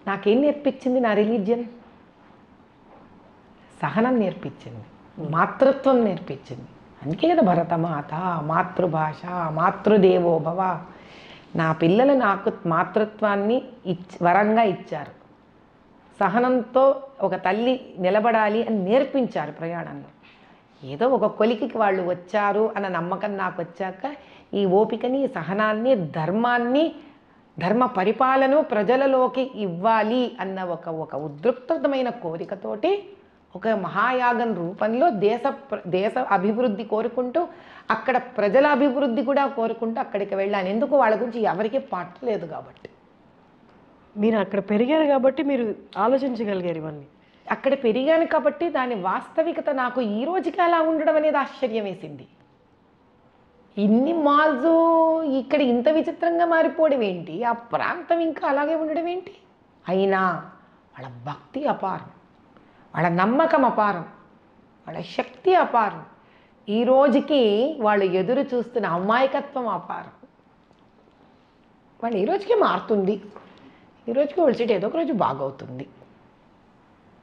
నాకేం నేర్పించింది నా రిలీజియన్? సహనం నేర్పించింది, మాతృత్వం నేర్పించింది. అందుకే కదా భరతమాత, మాతృభాష, మాతృదేవో భవ. నా పిల్లలు నాకు మాతృత్వాన్ని వరంగా ఇచ్చారు. సహనంతో ఒక తల్లి నిలబడాలి అని నేర్పించారు ప్రయాణంలో. ఏదో ఒక కొలికి వాళ్ళు వచ్చారు అన్న నమ్మకం నాకు వచ్చాక ఈ ఓపికని, సహనాన్ని, ధర్మాన్ని, ధర్మ పరిపాలన ప్రజలలోకి ఇవ్వాలి అన్న ఒక ఉద్రిక్తమైన కోరికతోటి ఒక మహాయాగం రూపంలో దేశ అభివృద్ధి కోరుకుంటూ, అక్కడ ప్రజల అభివృద్ధి కూడా కోరుకుంటూ అక్కడికి వెళ్ళాను. ఎందుకు? వాళ్ళ గురించి ఎవరికీ పట్టలేదు కాబట్టి. మీరు అక్కడ పెరిగారు కాబట్టి మీరు ఆలోచించగలిగారు ఇవన్నీ. అక్కడ పెరిగాను కాబట్టి దాని వాస్తవికత నాకు ఈ రోజుకి అలా ఉండడం అనేది ఆశ్చర్యం వేసింది. ఇన్ని మాల్స్ ఇక్కడ ఇంత విచిత్రంగా మారిపోవడం ఏంటి, ఆ ప్రాంతం ఇంకా అలాగే ఉండడం ఏంటి? అయినా వాళ్ళ భక్తి అపారం, వాళ్ళ నమ్మకం అపారం, వాళ్ళ శక్తి అపారం. ఈ రోజుకి వాళ్ళు ఎదురు చూస్తున్న అమాయకత్వం అపారం. వాళ్ళు ఈ రోజుకి మారుతుంది, ఈ రోజుకి ఓల్డ్ సిటీ ఏదో ఒక రోజు బాగవుతుంది.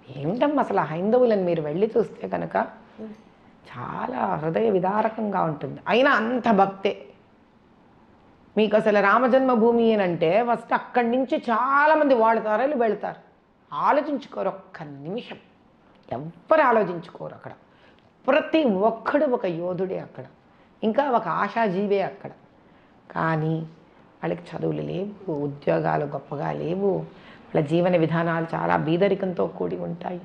ఏమిటమ్మా అసలు హైందవులను మీరు వెళ్ళి చూస్తే కనుక చాలా హృదయ విదారకంగా ఉంటుంది. అయినా అంత భక్తే. మీకు అసలు రామజన్మభూమి అంటే ఫస్ట్ అక్కడి నుంచి చాలామంది వాళ్ళు తరలి వెళ్తారు. ఆలోచించుకోరు ఒక్క నిమిషం, ఎవ్వరు ఆలోచించుకోరు. అక్కడ ప్రతి ఒక్కడు ఒక యోధుడే అక్కడ, ఇంకా ఒక ఆశాజీవే అక్కడ. కానీ వాళ్ళకి చదువులు లేవు, ఉద్యోగాలు గొప్పగా లేవు, వాళ్ళ జీవన విధానాలు చాలా బీదరికంతో కూడి ఉంటాయి.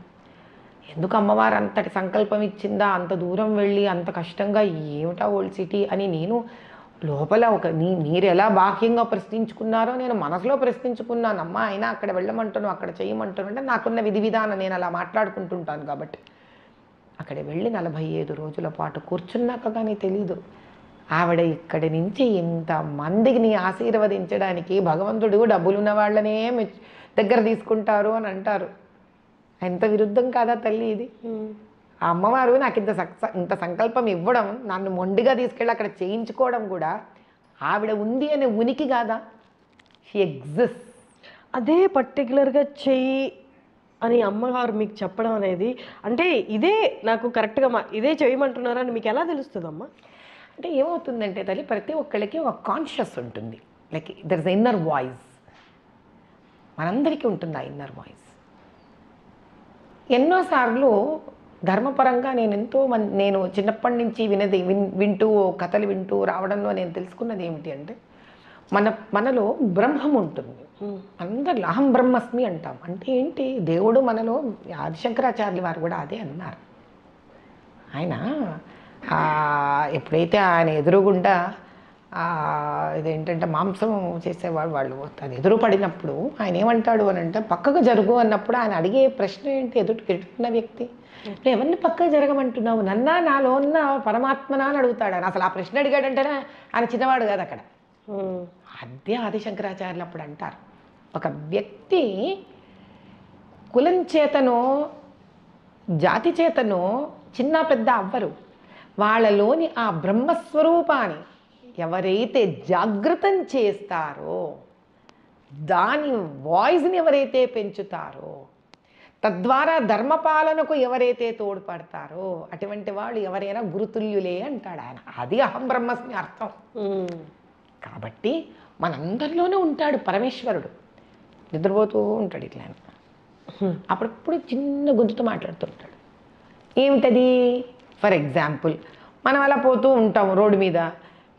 ఎందుకు అమ్మవారు అంతటి సంకల్పం ఇచ్చిందా, అంత దూరం వెళ్ళి అంత కష్టంగా, ఏమిటా ఓల్డ్ సిటీ అని నేను లోపల మీరు ఎలా బాహ్యంగా ప్రశ్నించుకున్నారో నేను మనసులో ప్రశ్నించుకున్నానమ్మా. అయినా అక్కడ వెళ్ళమంటాను, అక్కడ చేయమంటాను అంటే నాకున్న విధి విధానం నేను అలా మాట్లాడుకుంటుంటాను కాబట్టి. అక్కడ వెళ్ళి 45 రోజుల పాటు కూర్చున్నాక కానీ తెలీదు ఆవిడ ఇక్కడి నుంచి ఇంతమందిని ఆశీర్వదించడానికి భగవంతుడు డబ్బులున్న వాళ్ళనే దగ్గర తీసుకుంటారు అని అంటారు. ఎంత విరుద్ధం కాదా తల్లి ఇది? ఆ అమ్మవారు నాకు ఇంత సంకల్పం ఇవ్వడం, నన్ను మొండిగా తీసుకెళ్ళి అక్కడ చేయించుకోవడం కూడా ఆవిడ ఉంది అనే ఉనికి కాదా? She exist. అదే పర్టికులర్గా చెయ్యి అని అమ్మగారు మీకు చెప్పడం అనేది, అంటే ఇదే నాకు కరెక్ట్గా ఇదే చేయమంటున్నారని మీకు ఎలా తెలుస్తుందమ్మా? అంటే ఏమవుతుందంటే తల్లి, ప్రతి ఒక్కళ్ళకి ఒక కాన్షియస్ ఉంటుంది. Like there is inner voice. మనందరికీ ఉంటుంది ఆ ఇన్నర్ వాయిస్. ఎన్నోసార్లు ధర్మపరంగా నేను చిన్నప్పటి నుంచి వింటూ కథలు వింటూ రావడంలో నేను తెలుసుకున్నది ఏమిటి అంటే, మనలో బ్రహ్మం ఉంటుంది. అందరిలో అహం బ్రహ్మస్మి అంటాం. అంటే ఏంటి? దేవుడు మనలో, ఆదిశంకరాచార్యుల వారు కూడా అదే అన్నారు. ఆయన ఎప్పుడైతే ఆయన ఎదురుగుండా ఇదేంటంటే మాంసం చేసేవాడు, వాళ్ళు అది ఎదురు పడినప్పుడు ఆయన ఏమంటాడు అని అంటే, పక్కకు జరుగు అన్నప్పుడు ఆయన అడిగే ప్రశ్న ఏంటి? ఎదుటిన్న వ్యక్తి, ఎవరిని పక్కకు జరగమంటున్నావు, నన్నా నాలో ఉన్న పరమాత్మనా అని అడుగుతాడు ఆయన. అసలు ఆ ప్రశ్న అడిగాడంటేనే ఆయన చిన్నవాడు కాదు అక్కడ. అదే ఆదిశంకరాచార్యులు అప్పుడు అంటారు, ఒక వ్యక్తి కులం చేతనో జాతి చేతనో చిన్న పెద్ద అవ్వరు. వాళ్ళలోని ఆ బ్రహ్మస్వరూపాన్ని ఎవరైతే జాగృతం చేస్తారో, దాని వాయిస్ని ఎవరైతే పెంచుతారో, తద్వారా ధర్మపాలనకు ఎవరైతే తోడ్పడతారో అటువంటి వాళ్ళు ఎవరైనా గురుతుల్యులే అంటాడు ఆయన. అది అహం బ్రహ్మస్మి అర్థం. కాబట్టి మనందరిలోనే ఉంటాడు పరమేశ్వరుడు. నిద్రపోతూ ఉంటాడు ఇట్లా, అప్పుడప్పుడు చిన్న గొంతుతో మాట్లాడుతుంటాడు. ఏమిటది? ఫర్ ఎగ్జాంపుల్, మనం అలా పోతూ ఉంటాము రోడ్డు మీద,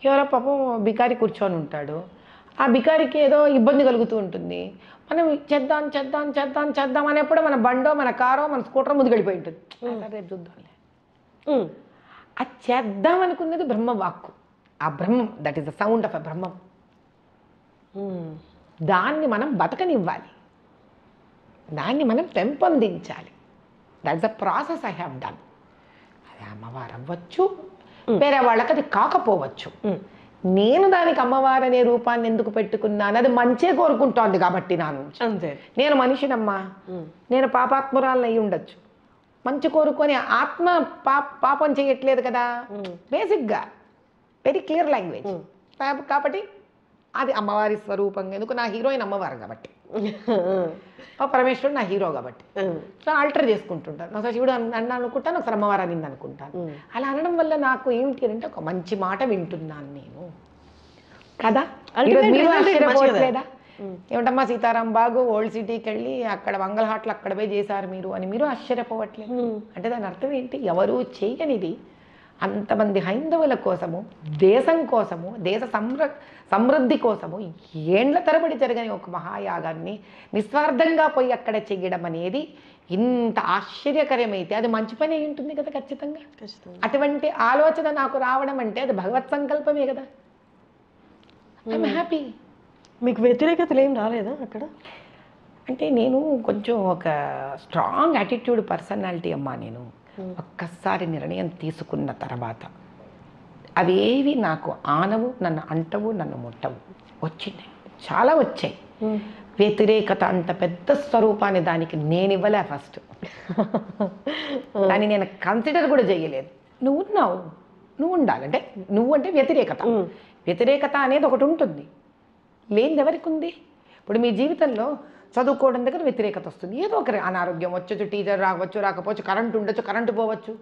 ఎవరో పాపం బికారి కూర్చొని ఉంటాడు. ఆ బికారికి ఏదో ఇబ్బంది కలుగుతూ ఉంటుంది. మనం చేద్దాం చేద్దాం చేద్దాం చేద్దాం అనేప్పుడు మన బండో మన కారో మన స్కూటరో ముందుకు వెళ్ళిపోయి ఉంటుంది. రేపు చూద్దాంలే. అది చేద్దాం అనుకున్నది బ్రహ్మవాక్కు. ఆ Brahmam, that is the sound of a Brahmam. దాన్ని మనం బతకనివ్వాలి, దాన్ని మనం పెంపొందించాలి. That's the process I have done. అది అమ్మవారు అవ్వచ్చు, వేరే వాళ్ళకి అది కాకపోవచ్చు. నేను దానికి అమ్మవారు అనే రూపాన్ని ఎందుకు పెట్టుకున్నాను? అది మంచే కోరుకుంటోంది కాబట్టి అంతే. నేను మనిషినమ్మా, నేను పాపాత్మురాలను అయి ఉండొచ్చు. మంచి కోరుకొని ఆత్మ పాపం చేయట్లేదు కదా. బేసిక్గా వెరీ క్లియర్ లాంగ్వేజ్ కాబట్టి అది అమ్మవారి స్వరూపంగా. ఎందుకు? నా హీరోయిన్ అమ్మవారు కాబట్టి, పరమేశ్వరుడు నా హీరో కాబట్టి. సో ఆల్టర్ చేసుకుంటుంటాను. ఒకసారి శివుడు అన్న అనుకుంటాను, ఒకసారి అమ్మవారు అనింది అనుకుంటాను. అలా అనడం వల్ల నాకు ఏమిటి అంటే, ఒక మంచి మాట వింటున్నాను నేను కదా. మీరు ఆశ్చర్యపోవట్లేదా? ఏమిటమ్మా సీతారాం బాగు ఓల్డ్ సిటీకి వెళ్ళి అక్కడ వంగల్హాట్లు అక్కడ పోయి చేశారు మీరు అని మీరు ఆశ్చర్యపోవట్లేదు అంటే దాని అర్థం ఏంటి? ఎవరూ చేయనిది అంతమంది హైందవుల కోసము, దేశం కోసము, దేశ సమృద్ధి కోసము ఏండ్ల తరబడి జరగని ఒక మహాయాగాన్ని నిస్వార్థంగా పోయి అక్కడ చెయ్యడం అనేది ఇంత ఆశ్చర్యకరమైతే అది మంచి పని అయి ఉంటుంది కదా ఖచ్చితంగా. అటువంటి ఆలోచన నాకు రావడం అంటే అది భగవత్ సంకల్పమే కదా. I'm happy. మీకు వ్యతిరేకతలు ఏం రాలేదా అక్కడ? అంటే నేను కొంచెం ఒక స్ట్రాంగ్ యాటిట్యూడ్ పర్సనాలిటీ అమ్మా. నేను ఒక్కసారి నిర్ణయం తీసుకున్న తర్వాత అవేవి నాకు ఆనవు, నన్ను అంటవు, నన్ను ముట్టవు. వచ్చినాయి, చాలా వచ్చాయి. వ్యతిరేకత అంత పెద్ద స్వరూపాన్ని దానికి నేను ఇవ్వలే. ఫస్ట్ దాన్ని నేను కన్సిడర్ కూడా చేయలేదు. నువ్వు ఉన్నావు, నువ్వు ఉండాలంటే నువ్వు అంటే వ్యతిరేకత. వ్యతిరేకత అనేది ఒకటి ఉంటుంది, లేనిది ఎవరికి ఉంది? ఇప్పుడు మీ జీవితంలో చదువుకోవడం దగ్గర వ్యతిరేకత వస్తుంది. ఏదో ఒక అనారోగ్యం వచ్చొచ్చు, టీచర్ రావచ్చు, రాకపోవచ్చు, కరెంటు ఉండొచ్చు, కరెంటు పోవచ్చు.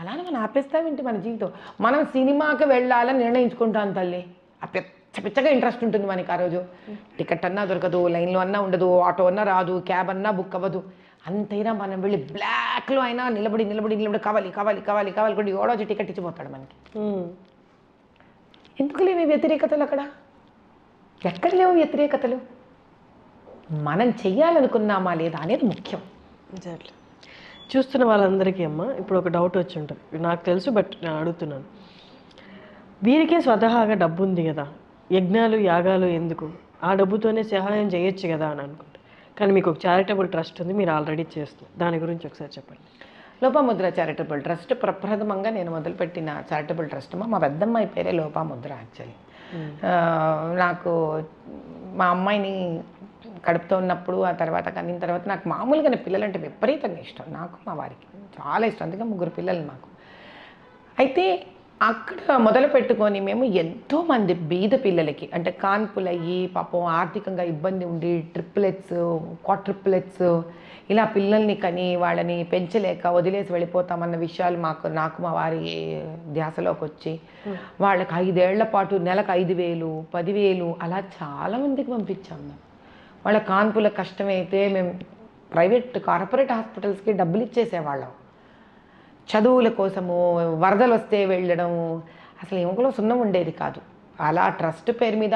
అలానే మనం ఆపేస్తామేంటి మన జీవితం? మనం సినిమాకి వెళ్ళాలని నిర్ణయించుకుంటాం తల్లి. ఆ పిచ్చగా ఇంట్రెస్ట్ ఉంటుంది మనకి ఆ రోజు. టికెట్ అన్నా దొరకదు, లైన్లో అన్నా ఉండదు, ఆటో అన్నా రాదు, క్యాబ్ అన్నా బుక్ అవ్వదు. అంతైనా మనం వెళ్ళి బ్లాక్లో అయినా నిలబడి కావాలి కూడా ఎవడో టికెట్ ఇచ్చిపోతాడు మనకి. ఎందుకు లేవు వ్యతిరేకతలు అక్కడ? ఎక్కడ లేవు వ్యతిరేకతలు? మనం చెయ్యాలనుకున్నామా లేదా అనేది ముఖ్యం. ఎగ్జాక్ట్లీ. చూస్తున్న వాళ్ళందరికీ అమ్మ ఇప్పుడు ఒక డౌట్ వచ్చి ఉంటుంది, నాకు తెలుసు బట్ నేను అడుగుతున్నాను. వీరికే స్వతహాగా డబ్బు ఉంది కదా, యజ్ఞాలు యాగాలు ఎందుకు, ఆ డబ్బుతోనే సహాయం చేయొచ్చు కదా అని అనుకుంటా. కానీ మీకు ఒక చారిటబుల్ ట్రస్ట్ ఉంది, మీరు ఆల్రెడీ చేస్తుంది, దాని గురించి ఒకసారి చెప్పండి. లోపాముద్ర చారిటబుల్ ట్రస్ట్ ప్రప్రథమంగా నేను మొదలుపెట్టిన చారిటబుల్ ట్రస్ట్ మా పెద్దమ్మాయి పేరే లోపాముద్ర. యాక్చువల్లీ నాకు మా అమ్మాయిని కడుపుతో ఉన్నప్పుడు, ఆ తర్వాత కనిన తర్వాత నాకు మామూలుగానే పిల్లలంటే విపరీతంగా ఇష్టం. నాకు మా వారికి చాలా ఇష్టం, అందుకే 3 పిల్లలు మాకు. అయితే అక్కడ మొదలు పెట్టుకొని మేము ఎంతోమంది బీద పిల్లలకి, అంటే కాన్పులయ్యి పాపం ఆర్థికంగా ఇబ్బంది ఉండి ట్రిప్లెట్స్, క్వాడ్రిప్లెట్స్ ఇలా పిల్లల్ని కని వాళ్ళని పెంచలేక వదిలేసి వెళ్ళిపోతామన్న విషయాలు నాకు మా వారి ధ్యాసలోకి వచ్చి వాళ్ళకి 5 ఏళ్ల పాటు నెలకు 5,000, 10,000 అలా చాలామందికి పంపించాం మేము. వాళ్ళ కాన్పుల కష్టమైతే మేము కార్పొరేట్ హాస్పిటల్స్కి డబ్బులు ఇచ్చేసేవాళ్ళం. చదువుల కోసము వరదలు వస్తే వెళ్ళడం, అసలు ఎముకలో సున్నం ఉండేది కాదు. అలా ట్రస్ట్ పేరు మీద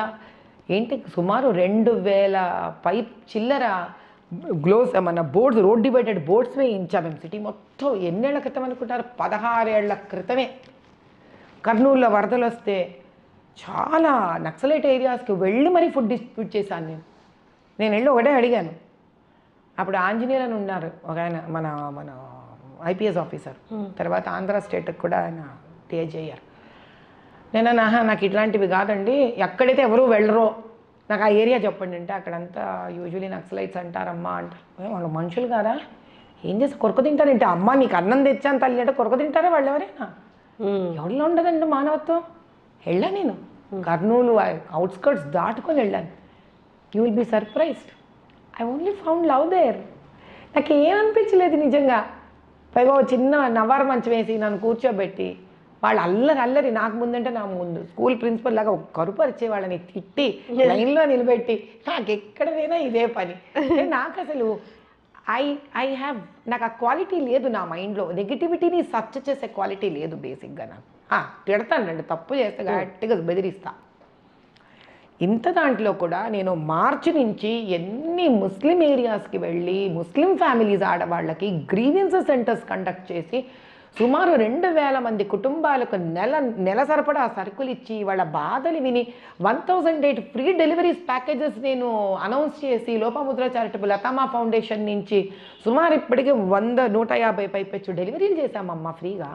సుమారు 2,000 పైప్ చిల్లర గ్లోవ్స్ మన బోర్డ్స్, రోడ్ డివైడెడ్ బోర్డ్స్ వేయించాం మేము సిటీ మొత్తం. ఎన్నేళ్ల క్రితం అనుకుంటారు? 16 ఏళ్ల క్రితమే. కర్నూలులో వరదలు వస్తే చాలా నక్సలైట్ ఏరియాస్కి వెళ్ళి మరీ ఫుడ్ డిస్ట్రిబ్యూట్ చేశాను నేను వెళ్ళి ఒకటే అడిగాను. అప్పుడు ఆంజనేయులు అని ఉన్నారు ఒక ఆయన, మన ఐపీఎస్ ఆఫీసర్, తర్వాత ఆంధ్ర స్టేట్కి కూడా ఆయన టీఏజ్ అయ్యారు. నేను నాకు ఇట్లాంటివి కాదండి, ఎక్కడైతే ఎవరు వెళ్ళరో నాకు ఆ ఏరియా చెప్పండి అంటే, అక్కడంతా యూజువలీ నక్సలైట్స్ అంటారమ్మా అంటారు. వాళ్ళు మనుషులు కాదా? ఏం చేసి కొరక తింటారంటే, అమ్మ నీకు అన్నం తెచ్చాను తల్లి అంటే కొరక తింటారా వాళ్ళు ఎవరైనా? ఎవరిలో ఉండదండి మానవత్వం. వెళ్ళా నేను కర్నూలు అవుట్స్కర్ట్స్ దాటుకొని వెళ్ళాను. You will be surprised, I only found love there. నాకు ఏమనిపించలేదు నిజంగా. పైగా చిన్న నవారు మంచం వేసి నన్ను కూర్చోబెట్టి వాళ్ళు అల్లరి నాకు ముందంటే నా ముందు స్కూల్ ప్రిన్సిపల్ లాగా కరుపరిచే వాళ్ళని తిట్టి లైన్లో నిలబెట్టి నాకు ఎక్కడైనా ఇదే పని. నాకు అసలు నాకు ఆ క్వాలిటీ లేదు నా మైండ్లో. నెగిటివిటీని సర్చ్ చేసే క్వాలిటీ లేదు బేసిక్గా నాకు. తిడతానండి, తప్పు చేస్తే గట్టిగా బెదిరిస్తా. ఇంత దాంట్లో కూడా నేను మార్చి నుంచి ఎన్ని ముస్లిం ఏరియాస్కి వెళ్ళి ముస్లిం ఫ్యామిలీస్ ఆడవాళ్ళకి గ్రీవెన్సెస్ సెంటర్స్ కండక్ట్ చేసి సుమారు 2,000 మంది కుటుంబాలకు నెల సరిపడా సరుకులు ఇచ్చి వాళ్ళ బాధలు విని 1,008 ఫ్రీ డెలివరీస్ ప్యాకేజెస్ నేను అనౌన్స్ చేసి లోపాముద్ర చారిటబుల్ అతామా ఫౌండేషన్ నుంచి సుమారు ఇప్పటికే 100-150 పైపెచ్చు డెలివరీలు చేశామమ్మా ఫ్రీగా.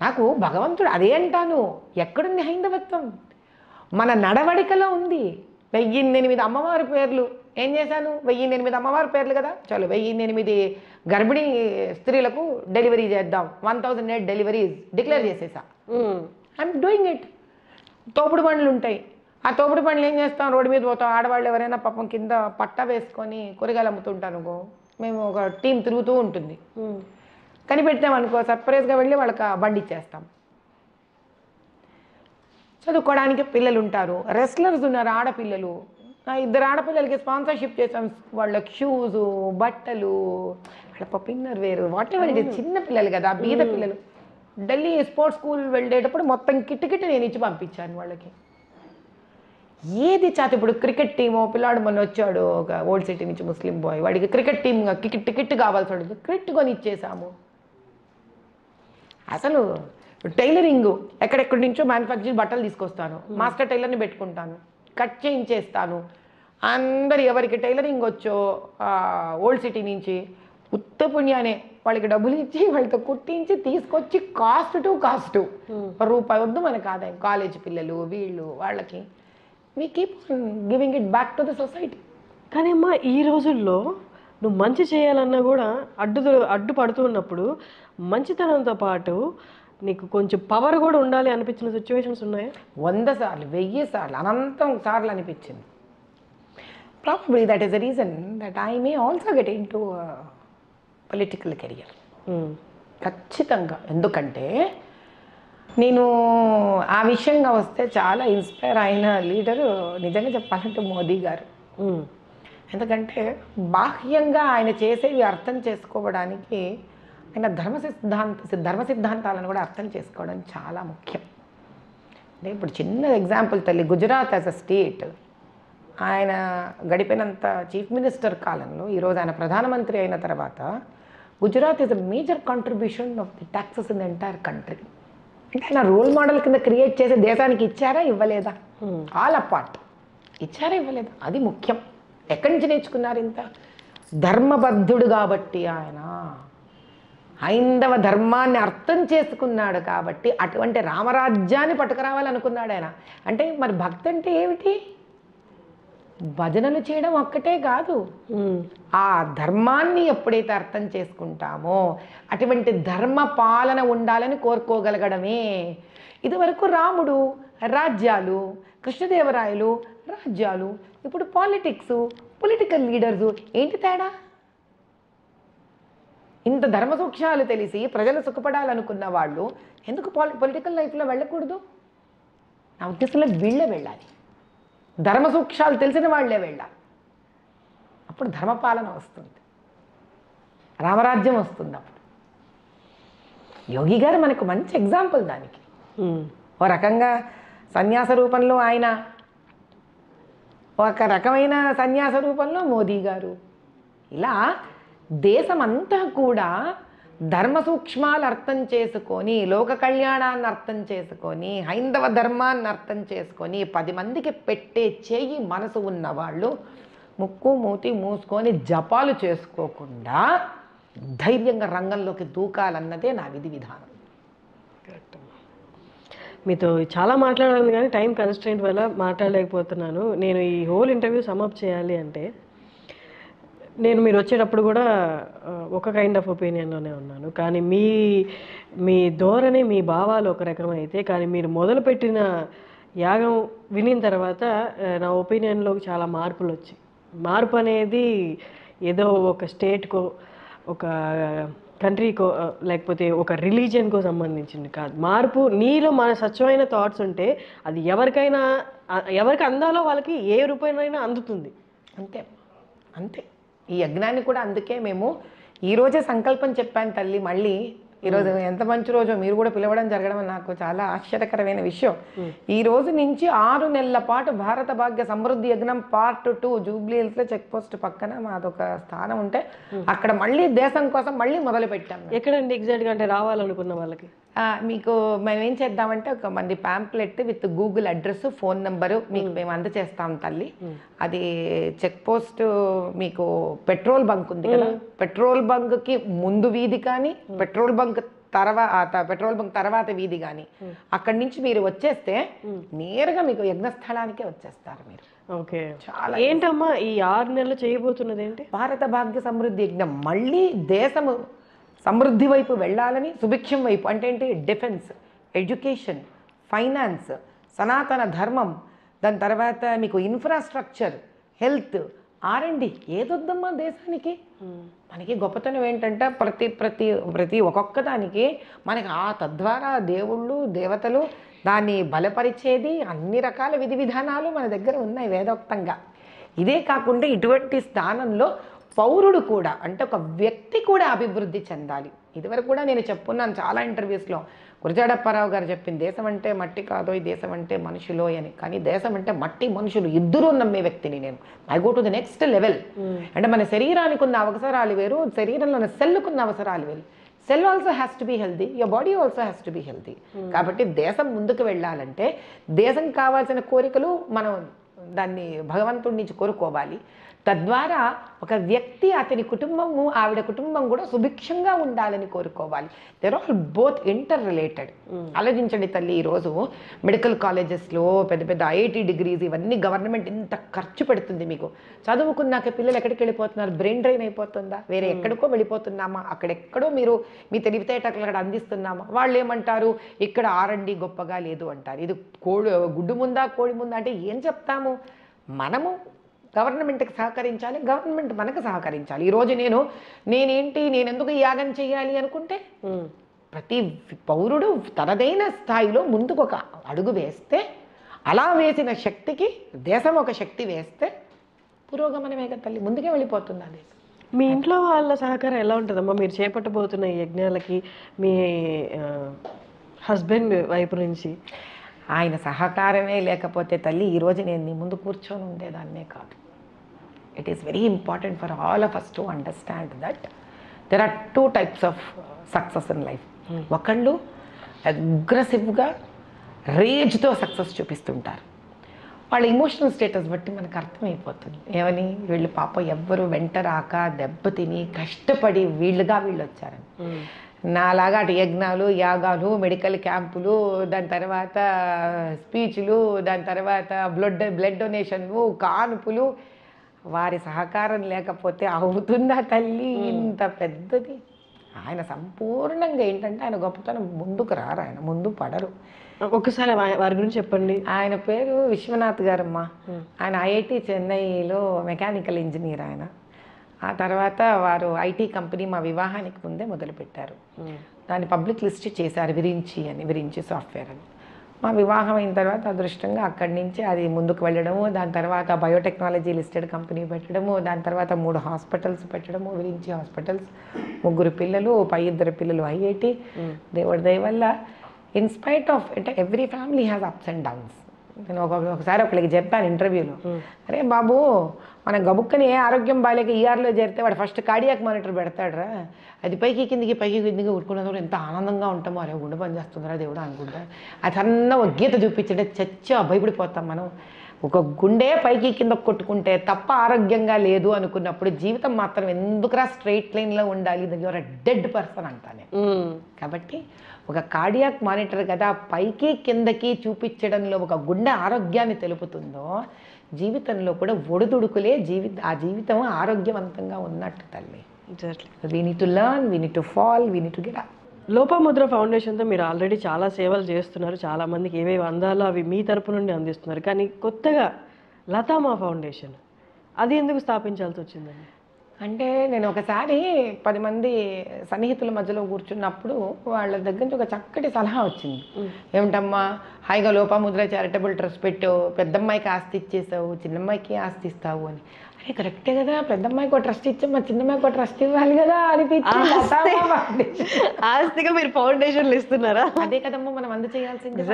నాకు భగవంతుడు అదే అంటాను, ఎక్కడుంది హైందవత్వం? మన నడవడికలో ఉంది. 1,008 అమ్మవారి పేర్లు ఏం చేశాను? 1,008 అమ్మవారి పేర్లు కదా, చాలు 1,008 గర్భిణీ స్త్రీలకు డెలివరీ చేద్దాం. 1,008 డెలివరీస్ డిక్లేర్ చేసేసా. I'm doing it. తోపుడు బండ్లు ఉంటాయి, ఆ తోపుడు బండ్లు ఏం చేస్తాం? రోడ్డు మీద పోతాం. ఆడవాళ్ళు ఎవరైనా పాపం కింద పట్ట వేసుకొని కూరగాయలు అమ్ముతుంటాను, మేము ఒక టీం తిరుగుతూ ఉంటుంది. కనిపెట్టామనుకో సర్ప్రైజ్గా వెళ్ళి వాళ్ళకి బండి ఇచ్చేస్తాం. చదువుకోవడానికి పిల్లలు ఉంటారు, రెస్లర్స్ ఉన్నారు ఆడపిల్లలు, 2 ఆడపిల్లలకి స్పాన్సర్షిప్ చేసాం. వాళ్ళకి షూస్, బట్టలు, వాళ్ళ పప్పిన్నర్ వేరు, వాట్ ఎవర్ ఇట్. చిన్న పిల్లలు కదా, బీద పిల్లలు. ఢిల్లీ స్పోర్ట్స్ స్కూల్ వెళ్ళేటప్పుడు మొత్తం కిట్ నేను ఇచ్చి పంపించాను వాళ్ళకి. ఏది చాత ఇప్పుడు క్రికెట్ టీము పిల్లాడు మొన్న వచ్చాడు ఒక ఓల్డ్ సిటీ నుంచి ముస్లిం బాయ్, వాడికి క్రికెట్ టీమ్ టికెట్ కావాల్సి వాడికి కిట్ కొని ఇచ్చేసాము. అసలు టైలరింగ్ ఎక్కడెక్కడి నుంచో మ్యానుఫ్యాక్చరింగ్ బట్టలు తీసుకొస్తాను, మాస్టర్ టైలర్ని పెట్టుకుంటాను, కట్ చేయించేస్తాను. అందరు ఎవరికి టైలరింగ్ వచ్చో ఓల్డ్ సిటీ నుంచి ఉత్త పుణ్యానే వాళ్ళకి డబ్బులు ఇచ్చి వాళ్ళతో కుట్టించి తీసుకొచ్చి కాస్ట్ టు రూపాయి వద్దు మనకు ఆదాయం. కాలేజ్ పిల్లలు వీళ్ళు వాళ్ళకి we keep giving it back to the society. కానీ అమ్మా ఈ రోజుల్లో నువ్వు మంచి చేయాలన్నా కూడా అడ్డుపడుతూ ఉన్నప్పుడు మంచితనంతో పాటు నీకు కొంచెం పవర్ కూడా ఉండాలి అనిపించిన సిచ్యువేషన్స్ ఉన్నాయా? 100 సార్లు 1000 సార్లు అనంతం సార్లు అనిపించింది. Probably that is the reason that I may also get in to political career. ఖచ్చితంగా. ఎందుకంటే నేను ఆ విషయంగా వస్తే చాలా ఇన్స్పైర్ అయిన లీడరు నిజంగా చెప్పాలంటే మోదీ గారు. ఎందుకంటే బాహ్యంగా ఆయన చేసేవి అర్థం చేసుకోవడానికి ఆయన ధర్మ సిద్ధాంతాలను కూడా అర్థం చేసుకోవడం చాలా ముఖ్యం. అంటే ఇప్పుడు చిన్న ఎగ్జాంపుల్ తల్లి, గుజరాత్ యాజ్ అ స్టేట్ ఆయన గడిపినంత చీఫ్ మినిస్టర్ కాలంలో ఈరోజు ఆయన ప్రధానమంత్రి అయిన తర్వాత Gujarat is a major contribution of the taxes in the entire country. అంటే ఆయన రోల్ మోడల్ కింద క్రియేట్ చేసి దేశానికి ఇచ్చారా ఇవ్వలేదా? ఆల్ అపార్ట్ ఇచ్చారా ఇవ్వలేదా? అది ముఖ్యం. ఎక్కడి నుంచి నేర్చుకున్నారు ఇంత? ధర్మబద్ధుడు కాబట్టి ఆయన హైందవ ధర్మాన్ని అర్థం చేసుకున్నాడు కాబట్టి అటువంటి రామరాజ్యాన్ని పట్టుకురావాలనుకున్నాడు ఆయన. అంటే మరి భక్తి అంటే ఏమిటి? భజనలు చేయడం ఒక్కటే కాదు, ఆ ధర్మాన్ని ఎప్పుడైతే అర్థం చేసుకుంటామో అటువంటి ధర్మ పాలన ఉండాలని కోరుకోగలగడమే. ఇదివరకు రాముడు రాజ్యాలు, కృష్ణదేవరాయలు రాజ్యాలు, ఇప్పుడు పాలిటిక్స్, పొలిటికల్ లీడర్సు. ఏంటి తేడా? ఇంత ధర్మ సూక్ష్మాలు తెలిసి ప్రజలు సుఖపడాలనుకున్న వాళ్ళు ఎందుకు పొలిటికల్ లైఫ్లో వెళ్ళకూడదు? నా ఉద్దేశంలో వీళ్ళే వెళ్ళాలి, ధర్మ సూక్ష్మాలు తెలిసిన వాళ్ళే వెళ్ళాలి. అప్పుడు ధర్మపాలన వస్తుంది, రామరాజ్యం వస్తుంది. అప్పుడు యోగి గారు మనకు మంచి ఎగ్జాంపుల్ దానికి. ఓ రకంగా సన్యాస రూపంలో ఆయన, ఒక రకమైన సన్యాస రూపంలో మోదీ గారు. ఇలా దేశమంతా కూడా ధర్మ సూక్ష్మాలు అర్థం చేసుకొని, లోక కళ్యాణాన్ని అర్థం చేసుకొని, హైందవ ధర్మాన్ని అర్థం చేసుకొని 10 మందికి పెట్టే చేయి మనసు ఉన్నవాళ్ళు ముక్కు మూతి మూసుకొని జపాలు చేసుకోకుండా ధైర్యంగా రంగంలోకి దూకాలన్నదే నా విధి విధానం. మీతో చాలా మాట్లాడాలి కానీ టైం కన్స్ట్రెయింట్ వల్ల మాట్లాడలేకపోతున్నాను. నేను ఈ హోల్ ఇంటర్వ్యూ సమ్అప్ చేయాలి అంటే మీరు వచ్చేటప్పుడు కూడా ఒక కైండ్ ఆఫ్ ఒపీనియన్లోనే ఉన్నాను. కానీ మీ ధోరణి, మీ భావాలు ఒక రకమైతే, కానీ మీరు మొదలుపెట్టిన యాగం వినిన తర్వాత నా ఒపీనియన్లోకి చాలా మార్పులు వచ్చాయి. మార్పు అనేది ఏదో ఒక స్టేట్కో, ఒక కంట్రీకో, లేకపోతే ఒక రిలీజియన్కో సంబంధించింది కాదు. మార్పు నీలో మన స్వచ్ఛమైన థాట్స్ ఉంటే అది ఎవరికి అందాలో వాళ్ళకి ఏ రూపాయనైనా అందుతుంది. అంతే అంతే. ఈ యజ్ఞాన్ని కూడా అందుకే మేము ఈరోజే సంకల్పం చెప్పాను తల్లి. మళ్ళీ ఈరోజు ఎంత మంచి రోజో మీరు కూడా పిలవడం జరగడం నాకు చాలా ఆశ్చర్యకరమైన విషయం. ఈ రోజు నుంచి 6 నెలల పాటు భారత భాగ్య సమృద్ధి యజ్ఞం పార్ట్ 2 జూబ్లీ హిల్స్లో చెక్ పోస్ట్ పక్కన మాదొక స్థానం ఉంటే అక్కడ మళ్ళీ దేశం కోసం మళ్ళీ మొదలు పెట్టాము. ఎక్కడండి ఎగ్జాక్ట్గా? అంటే రావాలనుకున్న వాళ్ళకి మీకు మేము ఏం చేద్దామంటే ఒక మంది pamphlet with Google address, phone number మీకు మేము అందచేస్తాం తల్లి. అది చెక్ పోస్ట్ మీకు పెట్రోల్ బంక్ ఉంది కదా, పెట్రోల్ బంక్కి ముందు వీధి కానీ, పెట్రోల్ బంక్ తర్వాత వీధి కానీ, అక్కడి నుంచి మీరు వచ్చేస్తే నేరుగా మీకు యజ్ఞస్థలానికే వచ్చేస్తారు మీరు. ఓకే, చాలా. ఏంటమ్మా ఈ 6 నెలలు చేయబోతున్నది ఏంటి? భారత భాగ్య సమృద్ధి యజ్ఞం. మళ్ళీ దేశము సమృద్ధి వైపు వెళ్ళాలని, సుభిక్షం వైపు అంటే ఏంటి? డిఫెన్స్, ఎడ్యుకేషన్, ఫైనాన్స్, సనాతన ధర్మం, దాని తర్వాత మీకు ఇన్ఫ్రాస్ట్రక్చర్, హెల్త్, R&D. ఏదొద్దమ్మా దేశానికి? మనకి గొప్పతనం ఏంటంటే ప్రతి ఒక్కొక్క దానికి మనకి తద్వారా దేవుళ్ళు దేవతలు దాన్ని బలపరిచేది అన్ని రకాల విధి విధానాలు మన దగ్గర ఉన్నాయి వేదోక్తంగా. ఇదే కాకుండా ఇటువంటి స్థానంలో పౌరుడు కూడా, అంటే ఒక వ్యక్తి కూడా అభివృద్ధి చెందాలి. ఇదివరకు కూడా నేను చెప్పున్నాను చాలా ఇంటర్వ్యూస్లో. గురజాడప్పారావు గారు చెప్పింది దేశం అంటే మట్టి కాదో, ఈ దేశం అంటే మనుషులో అని. కానీ దేశం అంటే మట్టి మనుషులు ఇద్దరూ నమ్మే వ్యక్తిని నేను. I go to the next level. అంటే మన శరీరానికి ఉన్న అవసరాలు వేరు, శరీరంలో సెల్లుకున్న అవసరాలు వేరు. Cell also has to be healthy, your body also has to be healthy. కాబట్టి దేశం ముందుకు వెళ్ళాలంటే దేశం కావాల్సిన కోరికలు మనం దాన్ని భగవంతుడి నుంచి కోరుకోవాలి. తద్వారా ఒక వ్యక్తి, అతని కుటుంబము, ఆవిడ కుటుంబం కూడా సుభిక్షంగా ఉండాలని కోరుకోవాలి. They're all both interrelated. ఆలోచించండి తల్లి, ఈరోజు మెడికల్ కాలేజెస్లో పెద్ద ఐఐటి డిగ్రీస్ ఇవన్నీ గవర్నమెంట్ ఇంత ఖర్చు పెడుతుంది. మీకు చదువుకున్నాక పిల్లలు ఎక్కడికి వెళ్ళిపోతున్నారు? బ్రెయిన్ డ్రైన్ అయిపోతుందా? వేరే ఎక్కడికో వెళ్ళిపోతున్నామా? అక్కడెక్కడో మీరు మీ తెలివితేటలు అక్కడ అందిస్తున్నామా? వాళ్ళు ఏమంటారు? ఇక్కడ R&D గొప్పగా లేదు అంటారు. ఇది గుడ్డు ముందా కోడి ముందా అంటే ఏం చెప్తాము? మనము గవర్నమెంట్కి సహకరించాలి, గవర్నమెంట్ మనకు సహకరించాలి. ఈరోజు నేను ఎందుకు ఈ యాగం చేయాలి అనుకుంటే ప్రతి పౌరుడు తనదైన స్థాయిలో ముందుకు ఒక అడుగు వేస్తే, అలా వేసిన శక్తికి దేశం ఒక శక్తి వేస్తే పురోగమనమే కదా తల్లి, ముందుకే వెళ్ళిపోతుంది ఆ దేశం. మీ ఇంట్లో వాళ్ళ సహకారం ఎలా ఉంటుందమ్మా మీరు చేపట్టబోతున్న ఈ యజ్ఞాలకి మీ హస్బెండ్ వైపు నుంచి? ఆయన సహకారమే లేకపోతే తల్లి ఈరోజు నేను నీ ముందు కూర్చొని ఉండేదాన్నే కాదు. It is very important for all of us to understand that there are 2 types of success in life. ఒకళ్ళు అగ్రెసివ్గా రేజ్తో సక్సెస్ చూపిస్తుంటారు. వాళ్ళ ఇమోషనల్ స్టేటస్ బట్టి మనకు అర్థమైపోతుంది ఏమని, వీళ్ళు పాప ఎవ్వరు వెంట రాక దెబ్బతిని కష్టపడి వీళ్ళు వచ్చారని. నాలాగా అటు యజ్ఞాలు, యాగాలు, మెడికల్ క్యాంపులు, దాని తర్వాత స్పీచ్లు, దాని తర్వాత బ్లడ్ డొనేషన్లు, కానుపులు, వారి సహకారం లేకపోతే అవుతుందా తల్లి ఇంత పెద్దది? ఆయన సంపూర్ణంగా ఏంటంటే ఆయన గొప్పతనం ముందుకు రారు, ఆయన ముందు పడరు. ఒకసారి వారి గురించి చెప్పండి. ఆయన పేరు విశ్వనాథ్ గారమ్మ. ఆయన ఐఐటి చెన్నైలో మెకానికల్ ఇంజనీర్ ఆయన. ఆ తర్వాత వారు ఐటీ కంపెనీ మా వివాహానికి ముందే మొదలుపెట్టారు. దాన్ని పబ్లిక్ లిస్ట్ చేశారు, విరించి సాఫ్ట్వేర్ అని. మా వివాహం అయిన తర్వాత అదృష్టంగా అక్కడి నుంచి అది ముందుకు వెళ్ళడము, దాని తర్వాత బయోటెక్నాలజీ లిస్టెడ్ కంపెనీ పెట్టడము, దాని తర్వాత 3 హాస్పిటల్స్ పెట్టడము, విరించి హాస్పిటల్స్, 3 పిల్లలు, 2 పిల్లలు ఐఐటి. దేవుడి దయ వల్ల ఇన్స్పైట్ ఆఫ్ అంటే every family has ups and downs. నేను ఒకసారి ఒకరికి చెప్పాను ఇంటర్వ్యూలో, అరే బాబు మన గబుక్కని ఏ ఆరోగ్యం బాగాలేక ఈఆర్లో చేరితే వాడు ఫస్ట్ కార్డియాక్ మానిటర్ పెడతాడరా, అది పైకి కిందికి ఉట్టుకున్నప్పుడు ఎంత ఆనందంగా ఉంటామో, అరే గుండె పని చేస్తుందిరా దేవుడు అనుకుంటా. అది సన్న ఒక గీత చూపించంటే చచ్చా భయపడిపోతాం మనం. ఒక గుండె పైకి కింద కొట్టుకుంటే తప్ప ఆరోగ్యంగా లేదు అనుకున్నప్పుడు జీవితం మాత్రం ఎందుకురా స్ట్రైట్ లైన్లో ఉండాలి, యువర్ అ డెడ్ పర్సన్ అంటానే. కాబట్టి ఒక కార్డియాక్ మానిటర్ కదా పైకి కిందకి చూపించడంలో ఒక గుండె ఆరోగ్యాన్ని తెలుపుతుందో, జీవితంలో కూడా ఒడిదుడుకులే ఆ జీవితం ఆరోగ్యవంతంగా ఉన్నట్టు తల్లి. We need to learn, we need to fall, we need to get up. Lopamudra ఫౌండేషన్తో మీరు ఆల్రెడీ చాలా సేవలు చేస్తున్నారు, చాలామందికి ఏవేవి అందాలో అవి మీ తరపు నుండి అందిస్తున్నారు. కానీ కొత్తగా లతామా ఫౌండేషన్ అది ఎందుకు స్థాపించాల్సి వచ్చిందండి? అంటే నేను ఒకసారి 10 మంది సన్నిహితుల మధ్యలో కూర్చున్నప్పుడు వాళ్ళ దగ్గర నుంచి ఒక చక్కటి సలహా వచ్చింది. ఏమిటమ్మా హాయిగా లోపముద్ర చారిటబుల్ ట్రస్ట్ పెట్టావు, పెద్దమ్మాయికి ఆస్తి ఇచ్చేసావు, చిన్నమ్మాయికి ఆస్తి ఇస్తావు అని. అరే కరెక్టే కదా, పెద్దమ్మాయికి ఒక ట్రస్ట్ ఇచ్చామా, చిన్నమ్మాయికి ఒక ట్రస్ట్ ఇవ్వాలి కదా అనిపించింది. ఆస్తిగా మీరు ఫౌండేషన్లు ఇస్తున్నారా? అదే కదమ్మా మనం చేయాల్సింది.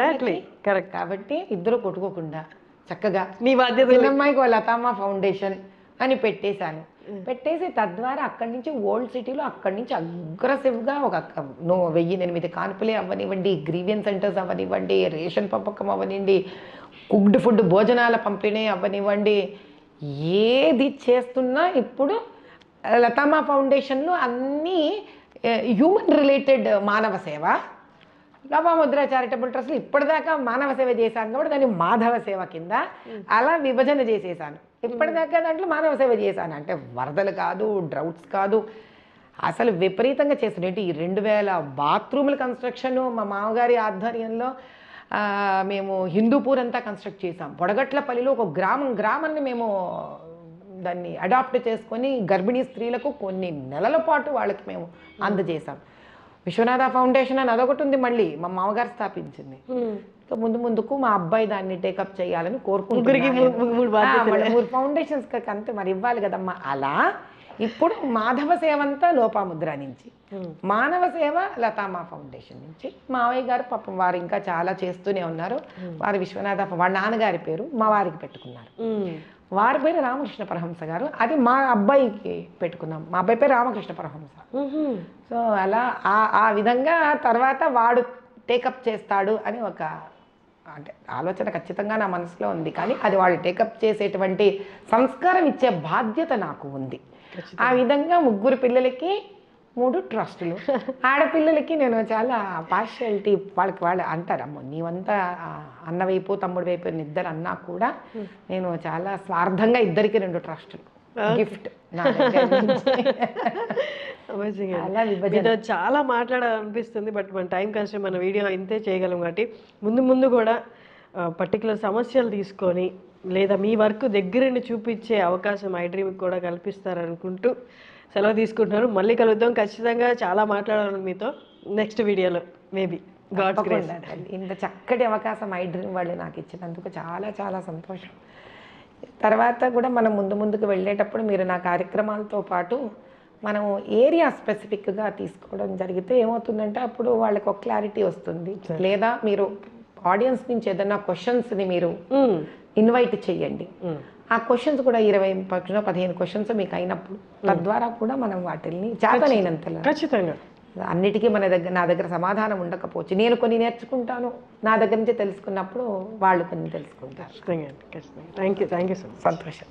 కరెక్ట్. కాబట్టి ఇద్దరు కొట్టుకోకుండా చక్కగా మీ బాధ్యత చిన్నమ్మాయికి ఒక లతామా ఫౌండేషన్ అని పెట్టేసి తద్వారా అక్కడి నుంచి ఓల్డ్ సిటీలో అక్కడి నుంచి అగ్రెసివ్గా ఒక 1008 కాన్పులే అవ్వనివ్వండి, గ్రీవియన్స్ సెంటర్స్ అవ్వనివ్వండి, రేషన్ పంపకం అవ్వనివ్వండి, కుక్డ్ ఫుడ్ భోజనాల పంపిణీ అవ్వనివ్వండి, ఏది చేస్తున్నా ఇప్పుడు లతామా ఫౌండేషన్లో అన్నీ హ్యూమన్ రిలేటెడ్ మానవ సేవ. లోపముద్ర చారిటబుల్ ట్రస్ట్లో ఇప్పటిదాకా మానవ సేవ చేశాను కాబట్టి దాన్ని మాధవ సేవ కింద అలా విభజన చేసేసాను. ఇప్పటిదాకా దాంట్లో మానవ సేవ చేశాను. అంటే వరదలు కాదు, డ్రౌట్స్ కాదు, అసలు విపరీతంగా చేస్తున్నాయి. ఈ 2000 బాత్రూముల కన్స్ట్రక్షన్ మా మామగారి ఆధ్వర్యంలో మేము హిందూపూర్ అంతా కన్స్ట్రక్ట్ చేసాం. పొడగట్లపల్లిలో ఒక గ్రామాన్ని మేము దాన్ని అడాప్ట్ చేసుకొని గర్భిణీ స్త్రీలకు కొన్ని నెలల పాటు వాళ్ళకి మేము అందజేసాం. విశ్వనాథ ఫౌండేషన్ అని అదొకటి ఉంది, మళ్ళీ మా మామగారు స్థాపించింది. ముందుకు మా అబ్బాయి దాన్ని టేకప్ చేయాలని కోరుకుంటున్నాను. 3 ఫౌండేషన్స్ అంతే మరి ఇవ్వాలి కదమ్మా. అలా ఇప్పుడు మాధవ సేవ అంతా లోపముద్ర నుంచి, మానవ సేవ లతామా ఫౌండేషన్ నుంచి. మావయ్య గారు పాపం వారు ఇంకా చాలా చేస్తూనే ఉన్నారు. వారు విశ్వనాథ వాళ్ళ నాన్నగారి పేరు మా వారికి పెట్టుకున్నారు. వారి పేరు రామకృష్ణ పరహంస గారు, అది మా అబ్బాయికి పెట్టుకున్నాం. మా అబ్బాయి పేరు రామకృష్ణ పరహంస. సో అలా ఆ విధంగా తర్వాత వాడు టేకప్ చేస్తాడు అని ఒక అంటే ఆలోచన ఖచ్చితంగా నా మనసులో ఉంది. కానీ అది వాళ్ళు టేకప్ చేసేటువంటి సంస్కారం ఇచ్చే బాధ్యత నాకు ఉంది. ఆ విధంగా 3 పిల్లలకి 3 ట్రస్టులు. ఆడపిల్లలకి నేను చాలా పార్షియాలిటీ, వాళ్ళు అంటారమ్మ నీవంతా అన్న వైపు తమ్ముడు వైపు ఇద్దరు అన్నా కూడా నేను చాలా స్వార్థంగా ఇద్దరికి 2 ట్రస్టులు గిఫ్ట్. చాలా మాట్లాడాలనిపిస్తుంది, బట్ మన టైం కన్స్ట్రెంట్, మన వీడియో ఇంతే చేయగలం. కాబట్టి ముందు కూడా పర్టికులర్ సమస్యలు తీసుకొని లేదా మీ వర్క్ దగ్గరుండి చూపించే అవకాశం ఐడ్రీమ్కి కూడా కల్పిస్తారనుకుంటూ సెలవు తీసుకుంటున్నాను. మళ్ళీ కలుద్దాం. ఖచ్చితంగా చాలా మాట్లాడాలి మీతో నెక్స్ట్ వీడియోలో మేబీ. God's grace. ఇంత చక్కటి అవకాశం ఐడ్రీమ్ వాళ్ళు నాకు ఇచ్చినందుకు చాలా చాలా సంతోషం. తర్వాత కూడా మనం ముందుకు వెళ్ళేటప్పుడు మీరు నా కార్యక్రమాలతో పాటు మనం ఏరియా స్పెసిఫిక్గా తీసుకోవడం జరిగితే ఏమవుతుందంటే అప్పుడు వాళ్ళకి ఒక క్లారిటీ వస్తుంది. లేదా మీరు ఆడియన్స్ నుంచి ఏదైనా క్వశ్చన్స్ని మీరు ఇన్వైట్ చేయండి. ఆ క్వశ్చన్స్ కూడా 20-15 క్వశ్చన్స్ మీకు అయినప్పుడు తద్వారా కూడా మనం వాటిని చేతనైనంతలా ఖచ్చితంగా అన్నిటికీ నా దగ్గర సమాధానం ఉండకపోవచ్చు. నేను కొన్ని నేర్చుకుంటాను, నా దగ్గర నుంచి తెలుసుకున్నప్పుడు వాళ్ళు కొన్ని తెలుసుకుంటారు. ఖచ్చితంగా. Thank you so much. సంతోషం.